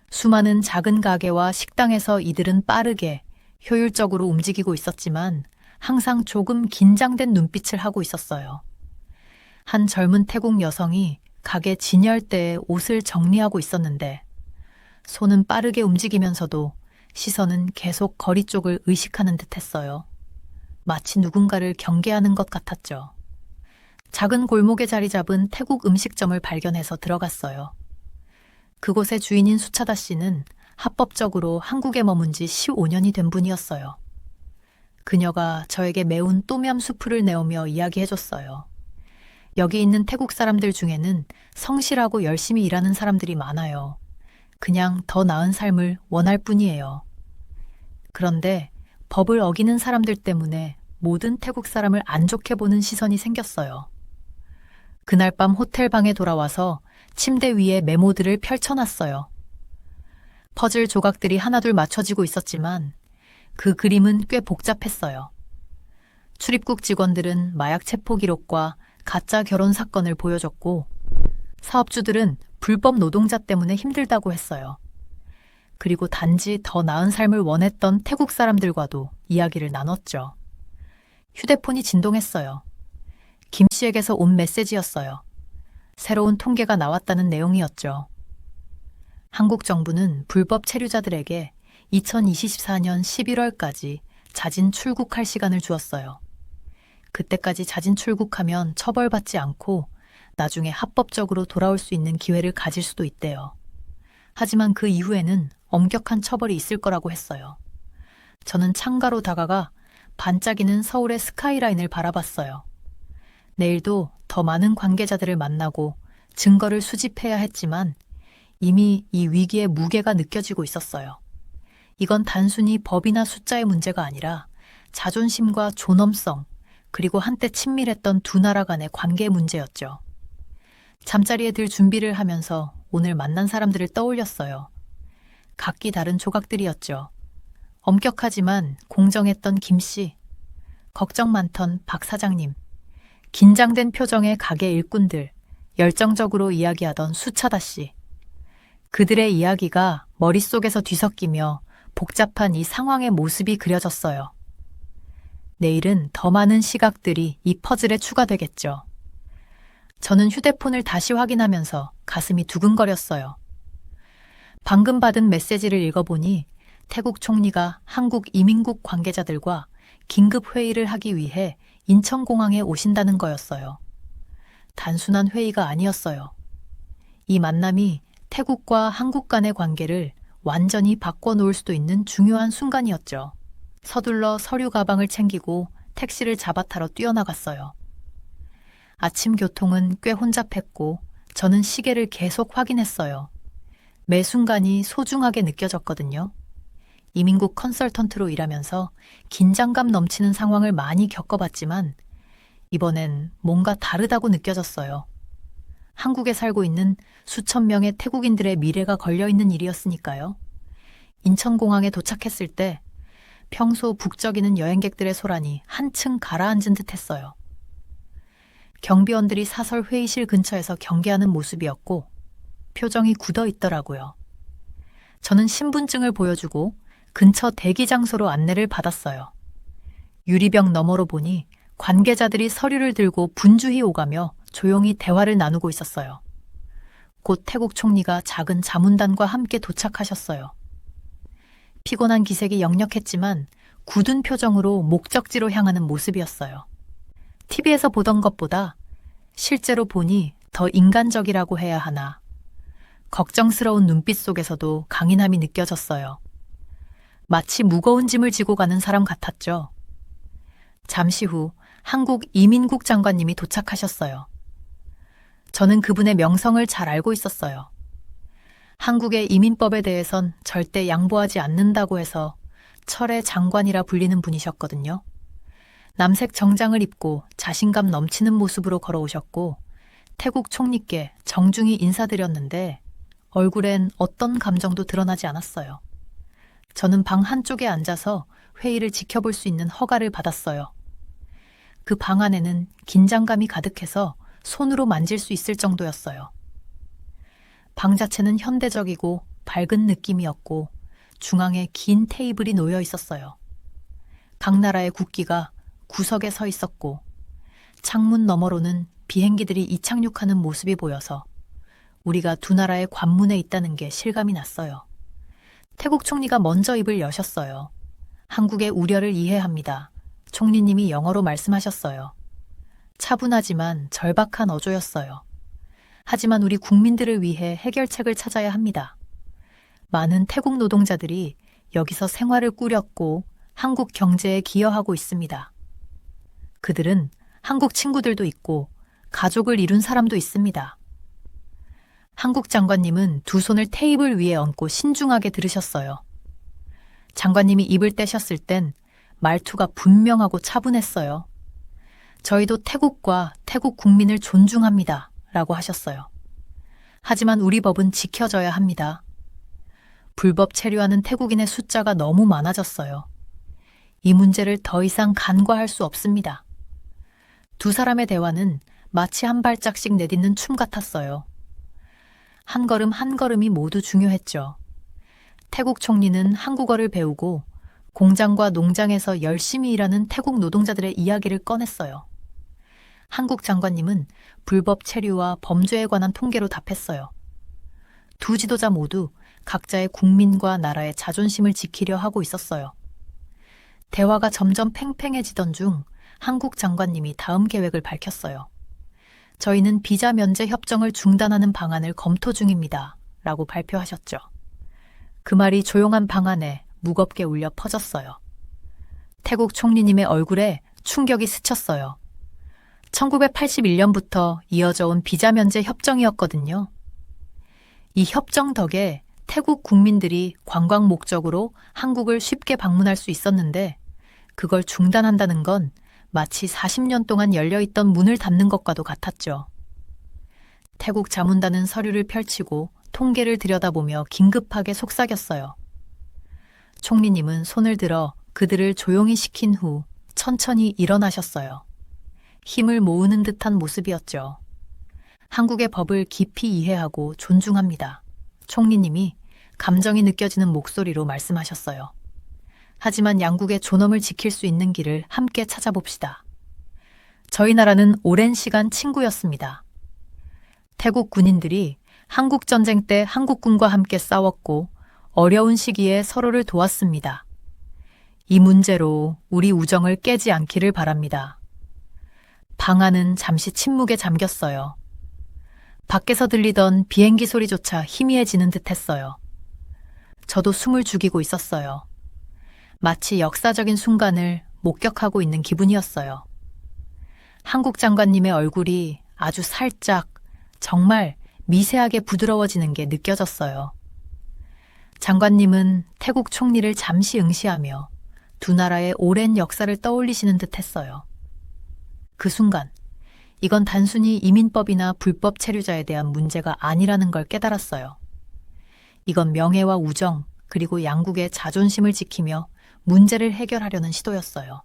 수많은 작은 가게와 식당에서 이들은 빠르게 효율적으로 움직이고 있었지만 항상 조금 긴장된 눈빛을 하고 있었어요. 한 젊은 태국 여성이 가게 진열대에 옷을 정리하고 있었는데 손은 빠르게 움직이면서도 시선은 계속 거리 쪽을 의식하는 듯했어요. 마치 누군가를 경계하는 것 같았죠. 작은 골목에 자리 잡은 태국 음식점을 발견해서 들어갔어요. 그곳의 주인인 수차다 씨는 합법적으로 한국에 머문 지 15년이 된 분이었어요. 그녀가 저에게 매운 또뮴 수프를 내오며 이야기해줬어요. 여기 있는 태국 사람들 중에는 성실하고 열심히 일하는 사람들이 많아요. 그냥 더 나은 삶을 원할 뿐이에요. 그런데 법을 어기는 사람들 때문에 모든 태국 사람을 안 좋게 보는 시선이 생겼어요. 그날 밤 호텔 방에 돌아와서 침대 위에 메모들을 펼쳐놨어요. 퍼즐 조각들이 하나둘 맞춰지고 있었지만 그 그림은 꽤 복잡했어요. 출입국 직원들은 마약 체포 기록과 가짜 결혼 사건을 보여줬고 사업주들은 불법 노동자 때문에 힘들다고 했어요. 그리고 단지 더 나은 삶을 원했던 태국 사람들과도 이야기를 나눴죠. 휴대폰이 진동했어요. 김 씨에게서 온 메시지였어요. 새로운 통계가 나왔다는 내용이었죠. 한국 정부는 불법 체류자들에게 2024년 11월까지 자진 출국할 시간을 주었어요. 그때까지 자진 출국하면 처벌받지 않고 나중에 합법적으로 돌아올 수 있는 기회를 가질 수도 있대요. 하지만 그 이후에는 엄격한 처벌이 있을 거라고 했어요. 저는 창가로 다가가 반짝이는 서울의 스카이라인을 바라봤어요. 내일도 더 많은 관계자들을 만나고 증거를 수집해야 했지만 이미 이 위기의 무게가 느껴지고 있었어요. 이건 단순히 법이나 숫자의 문제가 아니라 자존심과 존엄성, 그리고 한때 친밀했던 두 나라 간의 관계 문제였죠. 잠자리에 들 준비를 하면서 오늘 만난 사람들을 떠올렸어요. 각기 다른 조각들이었죠. 엄격하지만 공정했던 김 씨, 걱정 많던 박 사장님, 긴장된 표정의 가게 일꾼들, 열정적으로 이야기하던 수차다 씨. 그들의 이야기가 머릿속에서 뒤섞이며 복잡한 이 상황의 모습이 그려졌어요. 내일은 더 많은 시각들이 이 퍼즐에 추가되겠죠. 저는 휴대폰을 다시 확인하면서 가슴이 두근거렸어요. 방금 받은 메시지를 읽어보니 태국 총리가 한국 이민국 관계자들과 긴급 회의를 하기 위해 인천공항에 오신다는 거였어요. 단순한 회의가 아니었어요. 이 만남이 태국과 한국 간의 관계를 완전히 바꿔놓을 수도 있는 중요한 순간이었죠. 서둘러 서류 가방을 챙기고 택시를 잡아 타러 뛰어나갔어요. 아침 교통은 꽤 혼잡했고 저는 시계를 계속 확인했어요. 매 순간이 소중하게 느껴졌거든요. 이민국 컨설턴트로 일하면서 긴장감 넘치는 상황을 많이 겪어봤지만 이번엔 뭔가 다르다고 느껴졌어요. 한국에 살고 있는 수천 명의 태국인들의 미래가 걸려있는 일이었으니까요. 인천공항에 도착했을 때 평소 북적이는 여행객들의 소란이 한층 가라앉은 듯했어요. 경비원들이 사설 회의실 근처에서 경계하는 모습이었고 표정이 굳어 있더라고요. 저는 신분증을 보여주고 근처 대기 장소로 안내를 받았어요. 유리병 너머로 보니 관계자들이 서류를 들고 분주히 오가며 조용히 대화를 나누고 있었어요. 곧 태국 총리가 작은 자문단과 함께 도착하셨어요. 피곤한 기색이 역력했지만 굳은 표정으로 목적지로 향하는 모습이었어요. TV에서 보던 것보다 실제로 보니 더 인간적이라고 해야 하나. 걱정스러운 눈빛 속에서도 강인함이 느껴졌어요. 마치 무거운 짐을 지고 가는 사람 같았죠. 잠시 후 한국 이민국 장관님이 도착하셨어요. 저는 그분의 명성을 잘 알고 있었어요. 한국의 이민법에 대해선 절대 양보하지 않는다고 해서 철의 장관이라 불리는 분이셨거든요. 남색 정장을 입고 자신감 넘치는 모습으로 걸어오셨고 태국 총리께 정중히 인사드렸는데 얼굴엔 어떤 감정도 드러나지 않았어요. 저는 방 한쪽에 앉아서 회의를 지켜볼 수 있는 허가를 받았어요. 그 방 안에는 긴장감이 가득해서 손으로 만질 수 있을 정도였어요. 방 자체는 현대적이고 밝은 느낌이었고 중앙에 긴 테이블이 놓여 있었어요. 각 나라의 국기가 구석에 서 있었고 창문 너머로는 비행기들이 이착륙하는 모습이 보여서 우리가 두 나라의 관문에 있다는 게 실감이 났어요. 태국 총리가 먼저 입을 여셨어요. 한국의 우려를 이해합니다. 총리님이 영어로 말씀하셨어요. 차분하지만 절박한 어조였어요. 하지만 우리 국민들을 위해 해결책을 찾아야 합니다. 많은 태국 노동자들이 여기서 생활을 꾸렸고 한국 경제에 기여하고 있습니다. 그들은 한국 친구들도 있고 가족을 이룬 사람도 있습니다. 한국 장관님은 두 손을 테이블 위에 얹고 신중하게 들으셨어요. 장관님이 입을 떼셨을 땐 말투가 분명하고 차분했어요. 저희도 태국과 태국 국민을 존중합니다. 라고 하셨어요. 하지만 우리 법은 지켜져야 합니다. 불법 체류하는 태국인의 숫자가 너무 많아졌어요. 이 문제를 더 이상 간과할 수 없습니다. 두 사람의 대화는 마치 한 발짝씩 내딛는 춤 같았어요. 한 걸음 한 걸음이 모두 중요했죠. 태국 총리는 한국어를 배우고 공장과 농장에서 열심히 일하는 태국 노동자들의 이야기를 꺼냈어요. 한국 장관님은 불법 체류와 범죄에 관한 통계로 답했어요. 두 지도자 모두 각자의 국민과 나라의 자존심을 지키려 하고 있었어요. 대화가 점점 팽팽해지던 중 한국 장관님이 다음 계획을 밝혔어요. 저희는 비자 면제 협정을 중단하는 방안을 검토 중입니다. 라고 발표하셨죠. 그 말이 조용한 방 안에 무겁게 울려 퍼졌어요. 태국 총리님의 얼굴에 충격이 스쳤어요. 1981년부터 이어져 온 비자 면제 협정이었거든요. 이 협정 덕에 태국 국민들이 관광 목적으로 한국을 쉽게 방문할 수 있었는데 그걸 중단한다는 건 마치 40년 동안 열려있던 문을 닫는 것과도 같았죠. 태국 자문단은 서류를 펼치고 통계를 들여다보며 긴급하게 속삭였어요. 총리님은 손을 들어 그들을 조용히 시킨 후 천천히 일어나셨어요. 힘을 모으는 듯한 모습이었죠. 한국의 법을 깊이 이해하고 존중합니다. 총리님이 감정이 느껴지는 목소리로 말씀하셨어요. 하지만 양국의 존엄을 지킬 수 있는 길을 함께 찾아봅시다. 저희 나라는 오랜 시간 친구였습니다. 태국 군인들이 한국 전쟁 때 한국군과 함께 싸웠고 어려운 시기에 서로를 도왔습니다. 이 문제로 우리 우정을 깨지 않기를 바랍니다. 방 안은 잠시 침묵에 잠겼어요. 밖에서 들리던 비행기 소리조차 희미해지는 듯했어요. 저도 숨을 죽이고 있었어요. 마치 역사적인 순간을 목격하고 있는 기분이었어요. 한국 장관님의 얼굴이 아주 살짝, 정말 미세하게 부드러워지는 게 느껴졌어요. 장관님은 태국 총리를 잠시 응시하며 두 나라의 오랜 역사를 떠올리시는 듯했어요. 그 순간, 이건 단순히 이민법이나 불법 체류자에 대한 문제가 아니라는 걸 깨달았어요. 이건 명예와 우정, 그리고 양국의 자존심을 지키며 문제를 해결하려는 시도였어요.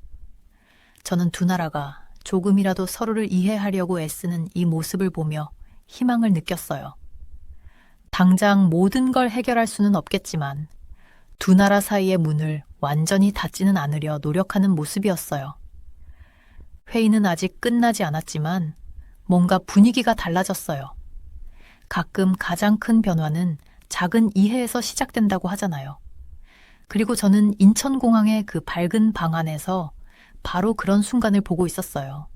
저는 두 나라가 조금이라도 서로를 이해하려고 애쓰는 이 모습을 보며 희망을 느꼈어요. 당장 모든 걸 해결할 수는 없겠지만 두 나라 사이의 문을 완전히 닫지는 않으려 노력하는 모습이었어요. 회의는 아직 끝나지 않았지만 뭔가 분위기가 달라졌어요. 가끔 가장 큰 변화는 작은 이해에서 시작된다고 하잖아요. 그리고 저는 인천공항의 그 밝은 방 안에서 바로 그런 순간을 보고 있었어요.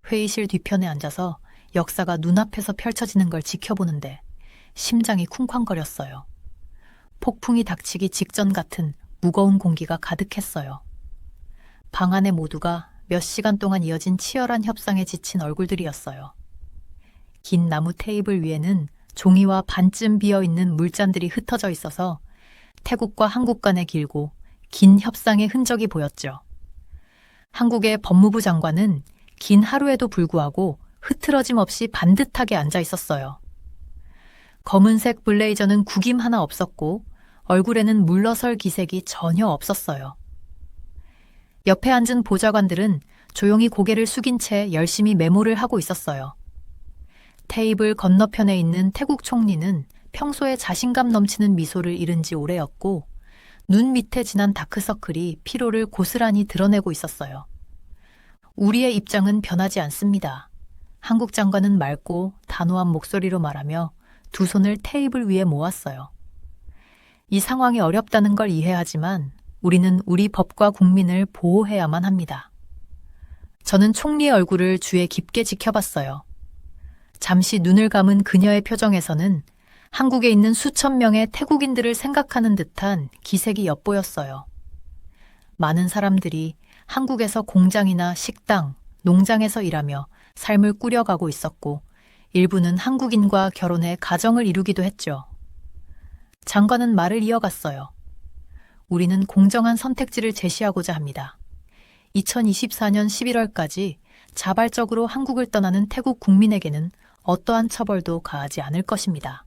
회의실 뒤편에 앉아서 역사가 눈앞에서 펼쳐지는 걸 지켜보는데 심장이 쿵쾅거렸어요. 폭풍이 닥치기 직전 같은 무거운 공기가 가득했어요. 방 안의 모두가 몇 시간 동안 이어진 치열한 협상에 지친 얼굴들이었어요. 긴 나무 테이블 위에는 종이와 반쯤 비어있는 물잔들이 흩어져 있어서 태국과 한국 간의 길고 긴 협상의 흔적이 보였죠. 한국의 법무부 장관은 긴 하루에도 불구하고 흐트러짐 없이 반듯하게 앉아 있었어요. 검은색 블레이저는 구김 하나 없었고 얼굴에는 물러설 기색이 전혀 없었어요. 옆에 앉은 보좌관들은 조용히 고개를 숙인 채 열심히 메모를 하고 있었어요. 테이블 건너편에 있는 태국 총리는 평소에 자신감 넘치는 미소를 잃은 지 오래였고 눈 밑에 진한 다크서클이 피로를 고스란히 드러내고 있었어요. 우리의 입장은 변하지 않습니다. 한국 장관은 맑고 단호한 목소리로 말하며 두 손을 테이블 위에 모았어요. 이 상황이 어렵다는 걸 이해하지만 우리는 우리 법과 국민을 보호해야만 합니다. 저는 총리의 얼굴을 주에 깊게 지켜봤어요. 잠시 눈을 감은 그녀의 표정에서는 한국에 있는 수천 명의 태국인들을 생각하는 듯한 기색이 엿보였어요. 많은 사람들이 한국에서 공장이나 식당, 농장에서 일하며 삶을 꾸려가고 있었고 일부는 한국인과 결혼해 가정을 이루기도 했죠. 장관은 말을 이어갔어요. 우리는 공정한 선택지를 제시하고자 합니다. 2024년 11월까지 자발적으로 한국을 떠나는 태국 국민에게는 어떠한 처벌도 가하지 않을 것입니다.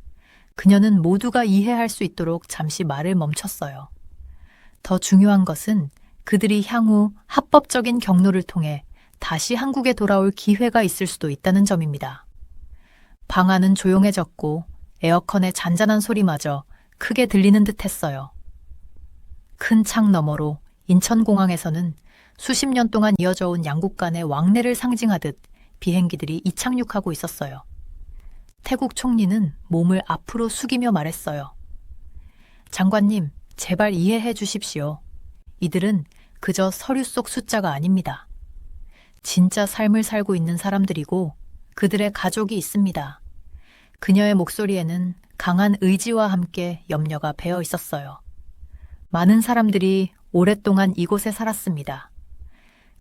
그녀는 모두가 이해할 수 있도록 잠시 말을 멈췄어요. 더 중요한 것은 그들이 향후 합법적인 경로를 통해 다시 한국에 돌아올 기회가 있을 수도 있다는 점입니다. 방 안은 조용해졌고 에어컨의 잔잔한 소리마저 크게 들리는 듯했어요. 큰 창 너머로 인천공항에서는 수십 년 동안 이어져 온 양국 간의 왕래를 상징하듯 비행기들이 이착륙하고 있었어요. 태국 총리는 몸을 앞으로 숙이며 말했어요. 장관님, 제발 이해해 주십시오. 이들은 그저 서류 속 숫자가 아닙니다. 진짜 삶을 살고 있는 사람들이고 그들의 가족이 있습니다. 그녀의 목소리에는 강한 의지와 함께 염려가 배어 있었어요. 많은 사람들이 오랫동안 이곳에 살았습니다.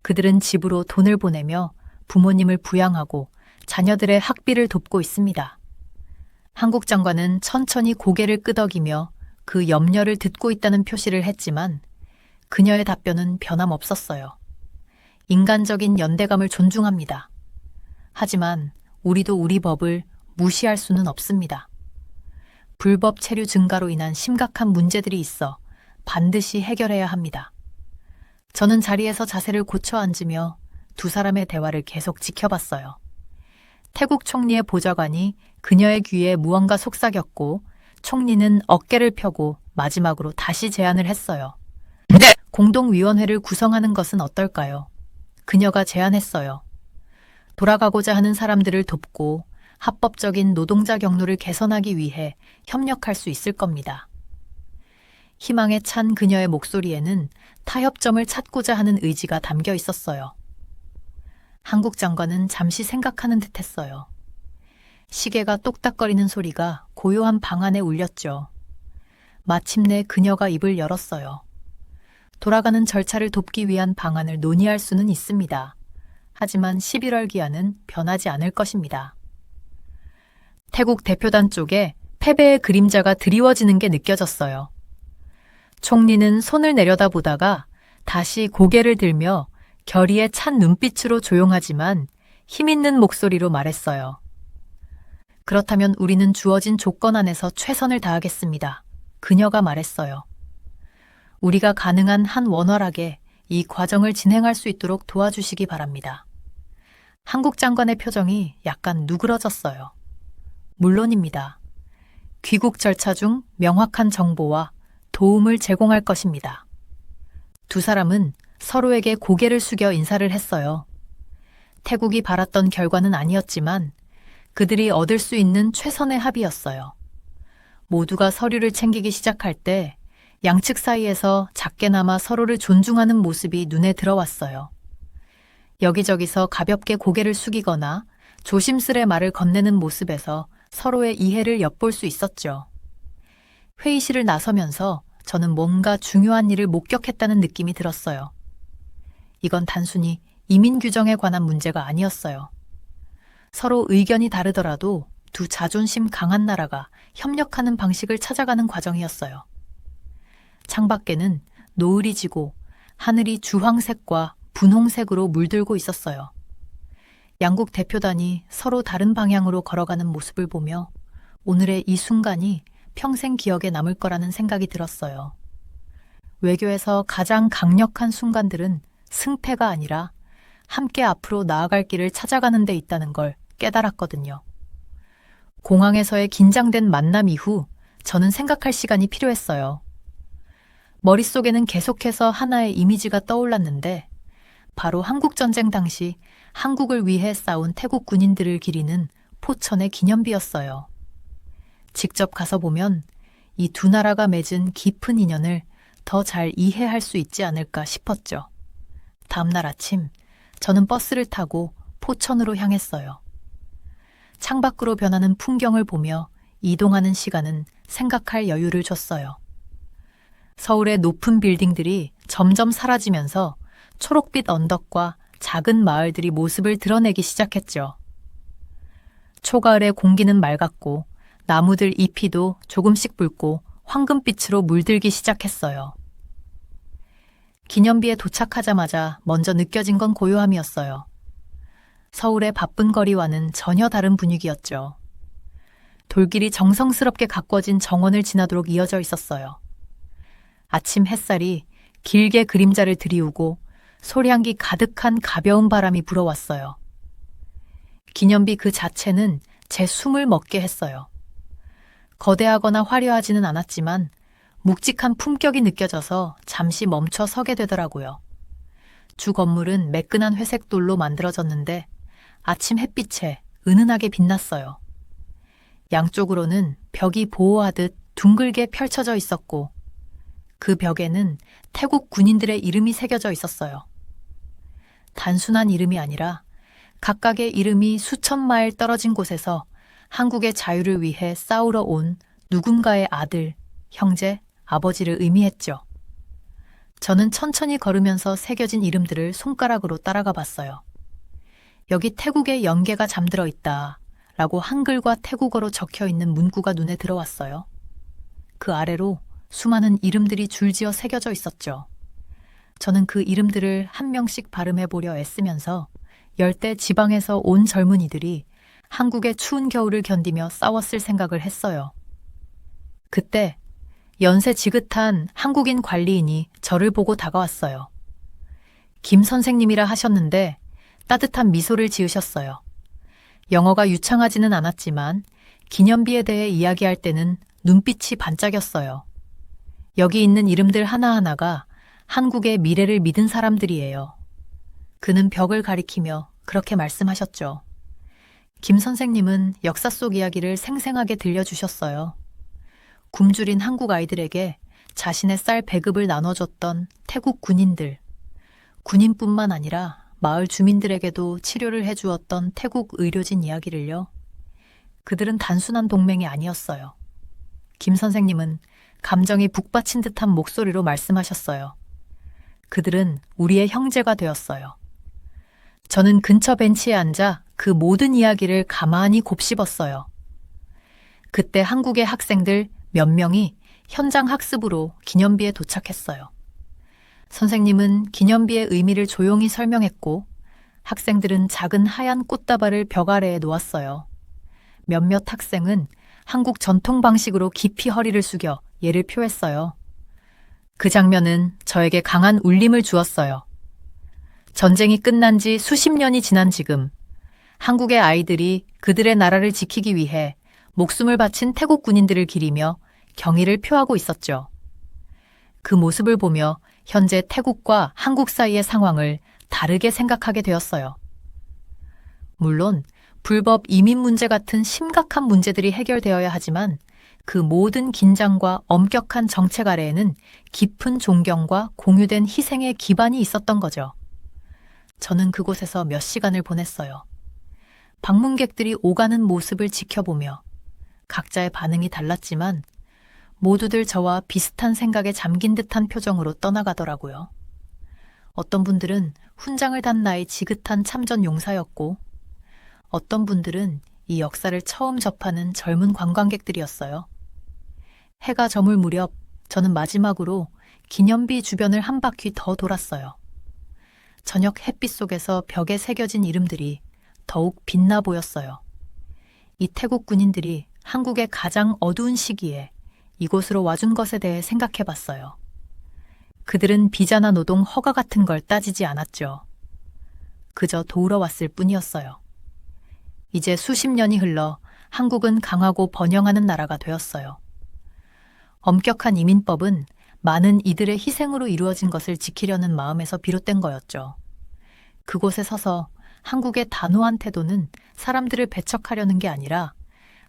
그들은 집으로 돈을 보내며 부모님을 부양하고 자녀들의 학비를 돕고 있습니다. 한국 장관은 천천히 고개를 끄덕이며 그 염려를 듣고 있다는 표시를 했지만 그녀의 답변은 변함없었어요. 인간적인 연대감을 존중합니다. 하지만 우리도 우리 법을 무시할 수는 없습니다. 불법 체류 증가로 인한 심각한 문제들이 있어 반드시 해결해야 합니다. 저는 자리에서 자세를 고쳐 앉으며 두 사람의 대화를 계속 지켜봤어요. 태국 총리의 보좌관이 그녀의 귀에 무언가 속삭였고 총리는 어깨를 펴고 마지막으로 다시 제안을 했어요. 네. 공동위원회를 구성하는 것은 어떨까요? 그녀가 제안했어요. 돌아가고자 하는 사람들을 돕고 합법적인 노동자 경로를 개선하기 위해 협력할 수 있을 겁니다. 희망에 찬 그녀의 목소리에는 타협점을 찾고자 하는 의지가 담겨 있었어요. 한국 장관은 잠시 생각하는 듯 했어요. 시계가 똑딱거리는 소리가 고요한 방 안에 울렸죠. 마침내 그녀가 입을 열었어요. 돌아가는 절차를 돕기 위한 방안을 논의할 수는 있습니다. 하지만 11월 기한은 변하지 않을 것입니다. 태국 대표단 쪽에 패배의 그림자가 드리워지는 게 느껴졌어요. 총리는 손을 내려다보다가 다시 고개를 들며 결의에 찬 눈빛으로 조용하지만 힘있는 목소리로 말했어요. 그렇다면 우리는 주어진 조건 안에서 최선을 다하겠습니다. 그녀가 말했어요. 우리가 가능한 한 원활하게 이 과정을 진행할 수 있도록 도와주시기 바랍니다. 한국 장관의 표정이 약간 누그러졌어요. 물론입니다. 귀국 절차 중 명확한 정보와 도움을 제공할 것입니다. 두 사람은 서로에게 고개를 숙여 인사를 했어요. 태국이 바랐던 결과는 아니었지만 그들이 얻을 수 있는 최선의 합의였어요. 모두가 서류를 챙기기 시작할 때 양측 사이에서 작게나마 서로를 존중하는 모습이 눈에 들어왔어요. 여기저기서 가볍게 고개를 숙이거나 조심스레 말을 건네는 모습에서 서로의 이해를 엿볼 수 있었죠. 회의실을 나서면서 저는 뭔가 중요한 일을 목격했다는 느낌이 들었어요. 이건 단순히 이민 규정에 관한 문제가 아니었어요. 서로 의견이 다르더라도 두 자존심 강한 나라가 협력하는 방식을 찾아가는 과정이었어요. 창밖에는 노을이 지고 하늘이 주황색과 분홍색으로 물들고 있었어요. 양국 대표단이 서로 다른 방향으로 걸어가는 모습을 보며 오늘의 이 순간이 평생 기억에 남을 거라는 생각이 들었어요. 외교에서 가장 강력한 순간들은 승패가 아니라 함께 앞으로 나아갈 길을 찾아가는 데 있다는 걸 깨달았거든요. 공항에서의 긴장된 만남 이후 저는 생각할 시간이 필요했어요. 머릿속에는 계속해서 하나의 이미지가 떠올랐는데 바로 한국전쟁 당시 한국을 위해 싸운 태국 군인들을 기리는 포천의 기념비였어요. 직접 가서 보면 이 두 나라가 맺은 깊은 인연을 더 잘 이해할 수 있지 않을까 싶었죠. 다음날 아침 저는 버스를 타고 포천으로 향했어요. 창밖으로 변하는 풍경을 보며 이동하는 시간은 생각할 여유를 줬어요. 서울의 높은 빌딩들이 점점 사라지면서 초록빛 언덕과 작은 마을들이 모습을 드러내기 시작했죠. 초가을의 공기는 맑았고 나무들 잎이도 조금씩 붉고 황금빛으로 물들기 시작했어요. 기념비에 도착하자마자 먼저 느껴진 건 고요함이었어요. 서울의 바쁜 거리와는 전혀 다른 분위기였죠. 돌길이 정성스럽게 가꿔진 정원을 지나도록 이어져 있었어요. 아침 햇살이 길게 그림자를 드리우고 소리향기 가득한 가벼운 바람이 불어왔어요. 기념비 그 자체는 제 숨을 먹게 했어요. 거대하거나 화려하지는 않았지만 묵직한 품격이 느껴져서 잠시 멈춰 서게 되더라고요. 주 건물은 매끈한 회색 돌로 만들어졌는데 아침 햇빛에 은은하게 빛났어요. 양쪽으로는 벽이 보호하듯 둥글게 펼쳐져 있었고 그 벽에는 태국 군인들의 이름이 새겨져 있었어요. 단순한 이름이 아니라 각각의 이름이 수천 마일 떨어진 곳에서 한국의 자유를 위해 싸우러 온 누군가의 아들, 형제, 아버지를 의미했죠. 저는 천천히 걸으면서 새겨진 이름들을 손가락으로 따라가 봤어요. 여기 태국의 연계가 잠들어 있다 라고 한글과 태국어로 적혀 있는 문구가 눈에 들어왔어요. 그 아래로 수많은 이름들이 줄지어 새겨져 있었죠. 저는 그 이름들을 한 명씩 발음해 보려 애쓰면서 열대 지방에서 온 젊은이들이 한국의 추운 겨울을 견디며 싸웠을 생각을 했어요. 그때 연세 지긋한 한국인 관리인이 저를 보고 다가왔어요. 김 선생님이라 하셨는데 따뜻한 미소를 지으셨어요. 영어가 유창하지는 않았지만 기념비에 대해 이야기할 때는 눈빛이 반짝였어요. 여기 있는 이름들 하나하나가 한국의 미래를 믿은 사람들이에요. 그는 벽을 가리키며 그렇게 말씀하셨죠. 김 선생님은 역사 속 이야기를 생생하게 들려주셨어요. 굶주린 한국 아이들에게 자신의 쌀 배급을 나눠줬던 태국 군인들, 군인뿐만 아니라 마을 주민들에게도 치료를 해주었던 태국 의료진 이야기를요. 그들은 단순한 동맹이 아니었어요. 김 선생님은 감정이 북받친 듯한 목소리로 말씀하셨어요. 그들은 우리의 형제가 되었어요. 저는 근처 벤치에 앉아 그 모든 이야기를 가만히 곱씹었어요. 그때 한국의 학생들 몇 명이 현장 학습으로 기념비에 도착했어요. 선생님은 기념비의 의미를 조용히 설명했고 학생들은 작은 하얀 꽃다발을 벽 아래에 놓았어요. 몇몇 학생은 한국 전통 방식으로 깊이 허리를 숙여 예를 표했어요. 그 장면은 저에게 강한 울림을 주었어요. 전쟁이 끝난 지 수십 년이 지난 지금 한국의 아이들이 그들의 나라를 지키기 위해 목숨을 바친 태국 군인들을 기리며 경의를 표하고 있었죠. 그 모습을 보며 현재 태국과 한국 사이의 상황을 다르게 생각하게 되었어요. 물론 불법 이민 문제 같은 심각한 문제들이 해결되어야 하지만 그 모든 긴장과 엄격한 정책 아래에는 깊은 존경과 공유된 희생의 기반이 있었던 거죠. 저는 그곳에서 몇 시간을 보냈어요. 방문객들이 오가는 모습을 지켜보며 각자의 반응이 달랐지만 모두들 저와 비슷한 생각에 잠긴 듯한 표정으로 떠나가더라고요. 어떤 분들은 훈장을 단 나이 지긋한 참전 용사였고 어떤 분들은 이 역사를 처음 접하는 젊은 관광객들이었어요. 해가 저물 무렵 저는 마지막으로 기념비 주변을 한 바퀴 더 돌았어요. 저녁 햇빛 속에서 벽에 새겨진 이름들이 더욱 빛나 보였어요. 이 태국 군인들이 한국의 가장 어두운 시기에 이곳으로 와준 것에 대해 생각해 봤어요. 그들은 비자나 노동 허가 같은 걸 따지지 않았죠. 그저 도우러 왔을 뿐이었어요. 이제 수십 년이 흘러 한국은 강하고 번영하는 나라가 되었어요. 엄격한 이민법은 많은 이들의 희생으로 이루어진 것을 지키려는 마음에서 비롯된 거였죠. 그곳에 서서 한국의 단호한 태도는 사람들을 배척하려는 게 아니라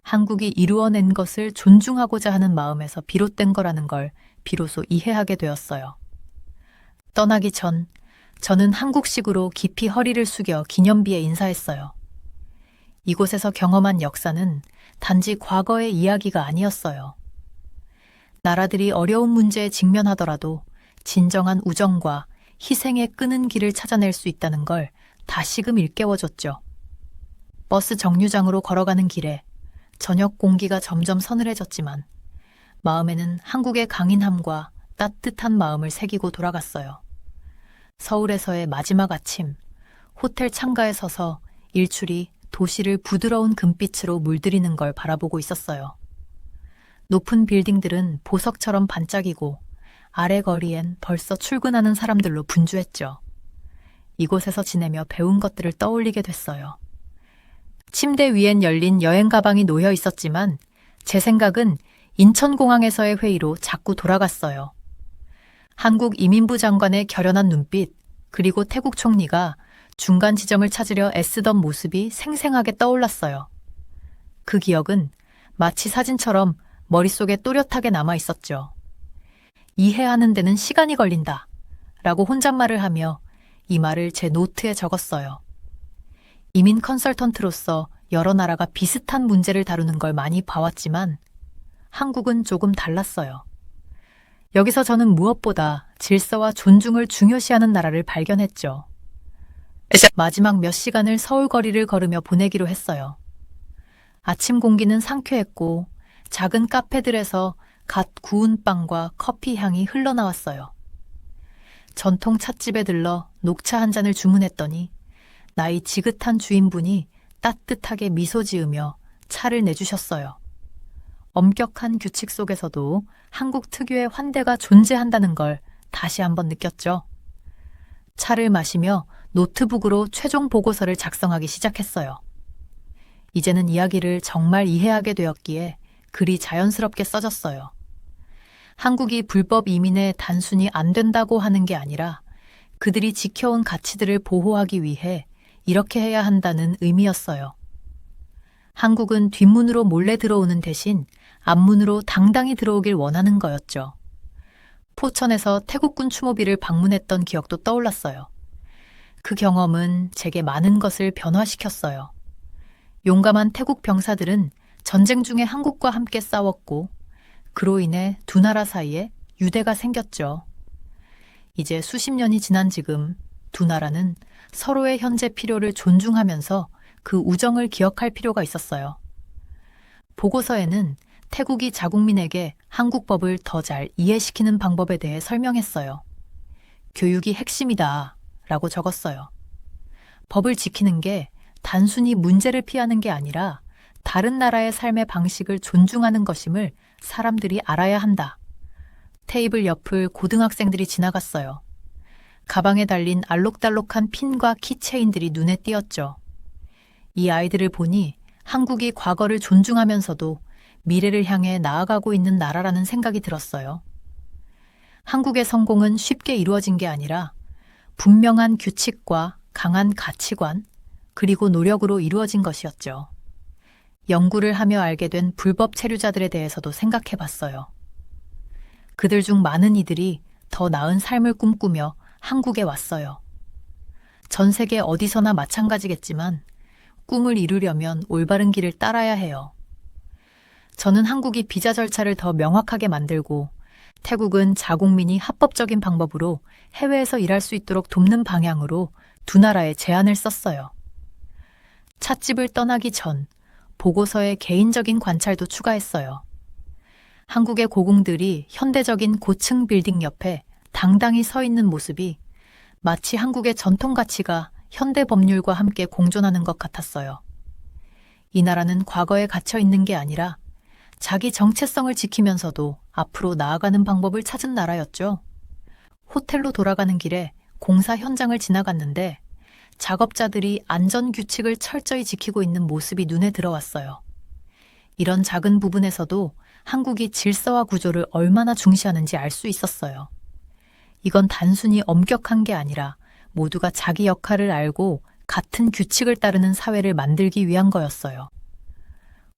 한국이 이루어낸 것을 존중하고자 하는 마음에서 비롯된 거라는 걸 비로소 이해하게 되었어요. 떠나기 전 저는 한국식으로 깊이 허리를 숙여 기념비에 인사했어요. 이곳에서 경험한 역사는 단지 과거의 이야기가 아니었어요. 나라들이 어려운 문제에 직면하더라도 진정한 우정과 희생의 끄는 길을 찾아낼 수 있다는 걸 다시금 일깨워줬죠. 버스 정류장으로 걸어가는 길에 저녁 공기가 점점 서늘해졌지만 마음에는 한국의 강인함과 따뜻한 마음을 새기고 돌아갔어요. 서울에서의 마지막 아침, 호텔 창가에 서서 일출이 도시를 부드러운 금빛으로 물들이는 걸 바라보고 있었어요. 높은 빌딩들은 보석처럼 반짝이고 아래 거리엔 벌써 출근하는 사람들로 분주했죠. 이곳에서 지내며 배운 것들을 떠올리게 됐어요. 침대 위엔 열린 여행 가방이 놓여 있었지만 제 생각은 인천공항에서의 회의로 자꾸 돌아갔어요. 한국 이민부 장관의 결연한 눈빛, 그리고 태국 총리가 중간 지점을 찾으려 애쓰던 모습이 생생하게 떠올랐어요. 그 기억은 마치 사진처럼 머릿속에 또렷하게 남아 있었죠. 이해하는 데는 시간이 걸린다 라고 혼잣말을 하며 이 말을 제 노트에 적었어요. 이민 컨설턴트로서 여러 나라가 비슷한 문제를 다루는 걸 많이 봐왔지만 한국은 조금 달랐어요. 여기서 저는 무엇보다 질서와 존중을 중요시하는 나라를 발견했죠. 마지막 몇 시간을 서울 거리를 걸으며 보내기로 했어요. 아침 공기는 상쾌했고 작은 카페들에서 갓 구운 빵과 커피 향이 흘러나왔어요. 전통 찻집에 들러 녹차 한 잔을 주문했더니 나이 지긋한 주인분이 따뜻하게 미소 지으며 차를 내주셨어요. 엄격한 규칙 속에서도 한국 특유의 환대가 존재한다는 걸 다시 한번 느꼈죠. 차를 마시며 노트북으로 최종 보고서를 작성하기 시작했어요. 이제는 이야기를 정말 이해하게 되었기에 글이 자연스럽게 써졌어요. 한국이 불법 이민에 단순히 안 된다고 하는 게 아니라 그들이 지켜온 가치들을 보호하기 위해 이렇게 해야 한다는 의미였어요. 한국은 뒷문으로 몰래 들어오는 대신 앞문으로 당당히 들어오길 원하는 거였죠. 포천에서 태국군 추모비를 방문했던 기억도 떠올랐어요. 그 경험은 제게 많은 것을 변화시켰어요. 용감한 태국 병사들은 전쟁 중에 한국과 함께 싸웠고 그로 인해 두 나라 사이에 유대가 생겼죠. 이제 수십 년이 지난 지금 두 나라는 서로의 현재 필요를 존중하면서 그 우정을 기억할 필요가 있었어요. 보고서에는 태국이 자국민에게 한국 법을 더 잘 이해시키는 방법에 대해 설명했어요. 교육이 핵심이다 라고 적었어요. 법을 지키는 게 단순히 문제를 피하는 게 아니라 다른 나라의 삶의 방식을 존중하는 것임을 사람들이 알아야 한다. 테이블 옆을 고등학생들이 지나갔어요. 가방에 달린 알록달록한 핀과 키체인들이 눈에 띄었죠. 이 아이들을 보니 한국이 과거를 존중하면서도 미래를 향해 나아가고 있는 나라라는 생각이 들었어요. 한국의 성공은 쉽게 이루어진 게 아니라 분명한 규칙과 강한 가치관, 그리고 노력으로 이루어진 것이었죠. 연구를 하며 알게 된 불법 체류자들에 대해서도 생각해 봤어요. 그들 중 많은 이들이 더 나은 삶을 꿈꾸며 한국에 왔어요. 전 세계 어디서나 마찬가지겠지만 꿈을 이루려면 올바른 길을 따라야 해요. 저는 한국이 비자 절차를 더 명확하게 만들고 태국은 자국민이 합법적인 방법으로 해외에서 일할 수 있도록 돕는 방향으로 두 나라에 제안을 썼어요. 찻집을 떠나기 전 보고서에 개인적인 관찰도 추가했어요. 한국의 고궁들이 현대적인 고층 빌딩 옆에 당당히 서 있는 모습이 마치 한국의 전통 가치가 현대 법률과 함께 공존하는 것 같았어요. 이 나라는 과거에 갇혀 있는 게 아니라 자기 정체성을 지키면서도 앞으로 나아가는 방법을 찾은 나라였죠. 호텔로 돌아가는 길에 공사 현장을 지나갔는데 작업자들이 안전 규칙을 철저히 지키고 있는 모습이 눈에 들어왔어요. 이런 작은 부분에서도 한국이 질서와 구조를 얼마나 중시하는지 알 수 있었어요. 이건 단순히 엄격한 게 아니라 모두가 자기 역할을 알고 같은 규칙을 따르는 사회를 만들기 위한 거였어요.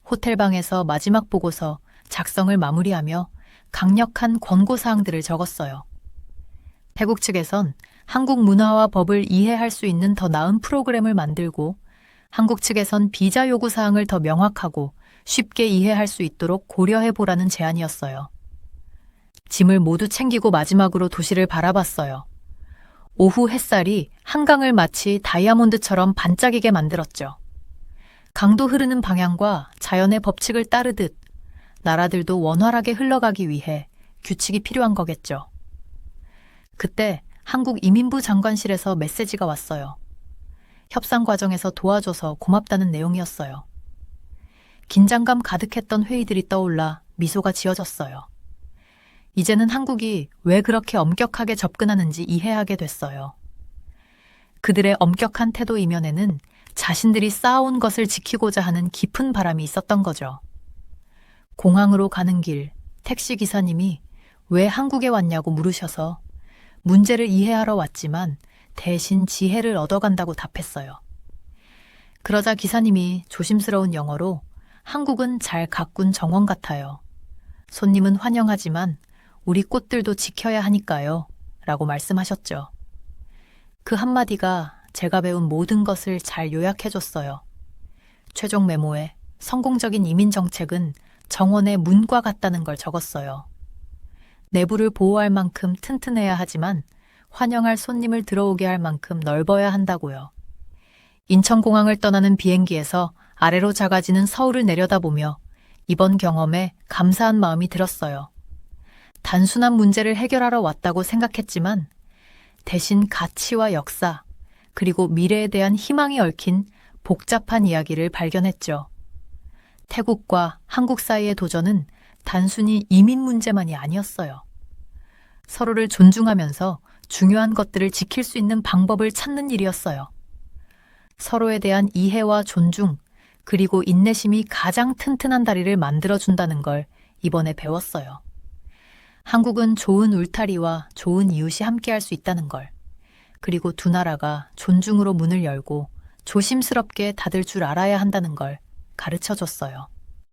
호텔방에서 마지막 보고서 작성을 마무리하며 강력한 권고사항들을 적었어요. 태국 측에선 한국 문화와 법을 이해할 수 있는 더 나은 프로그램을 만들고 한국 측에선 비자 요구 사항을 더 명확하고 쉽게 이해할 수 있도록 고려해보라는 제안이었어요. 짐을 모두 챙기고 마지막으로 도시를 바라봤어요. 오후 햇살이 한강을 마치 다이아몬드처럼 반짝이게 만들었죠. 강도 흐르는 방향과 자연의 법칙을 따르듯 나라들도 원활하게 흘러가기 위해 규칙이 필요한 거겠죠. 그때 한국 이민부 장관실에서 메시지가 왔어요. 협상 과정에서 도와줘서 고맙다는 내용이었어요. 긴장감 가득했던 회의들이 떠올라 미소가 지어졌어요. 이제는 한국이 왜 그렇게 엄격하게 접근하는지 이해하게 됐어요. 그들의 엄격한 태도 이면에는 자신들이 쌓아온 것을 지키고자 하는 깊은 바람이 있었던 거죠. 공항으로 가는 길, 택시 기사님이 왜 한국에 왔냐고 물으셔서 문제를 이해하러 왔지만 대신 지혜를 얻어간다고 답했어요. 그러자 기사님이 조심스러운 영어로 한국은 잘 가꾼 정원 같아요. 손님은 환영하지만 우리 꽃들도 지켜야 하니까요. 라고 말씀하셨죠. 그 한마디가 제가 배운 모든 것을 잘 요약해줬어요. 최종 메모에 성공적인 이민 정책은 정원의 문과 같다는 걸 적었어요. 내부를 보호할 만큼 튼튼해야 하지만 환영할 손님을 들어오게 할 만큼 넓어야 한다고요. 인천공항을 떠나는 비행기에서 아래로 작아지는 서울을 내려다보며 이번 경험에 감사한 마음이 들었어요. 단순한 문제를 해결하러 왔다고 생각했지만 대신 가치와 역사, 그리고 미래에 대한 희망이 얽힌 복잡한 이야기를 발견했죠. 태국과 한국 사이의 도전은 단순히 이민 문제만이 아니었어요. 서로를 존중하면서 중요한 것들을 지킬 수 있는 방법을 찾는 일이었어요. 서로에 대한 이해와 존중, 그리고 인내심이 가장 튼튼한 다리를 만들어준다는 걸 이번에 배웠어요. 한국은 좋은 울타리와 좋은 이웃이 함께할 수 있다는 걸, 그리고 두 나라가 존중으로 문을 열고 조심스럽게 닫을 줄 알아야 한다는 걸 가르쳐 줬어요.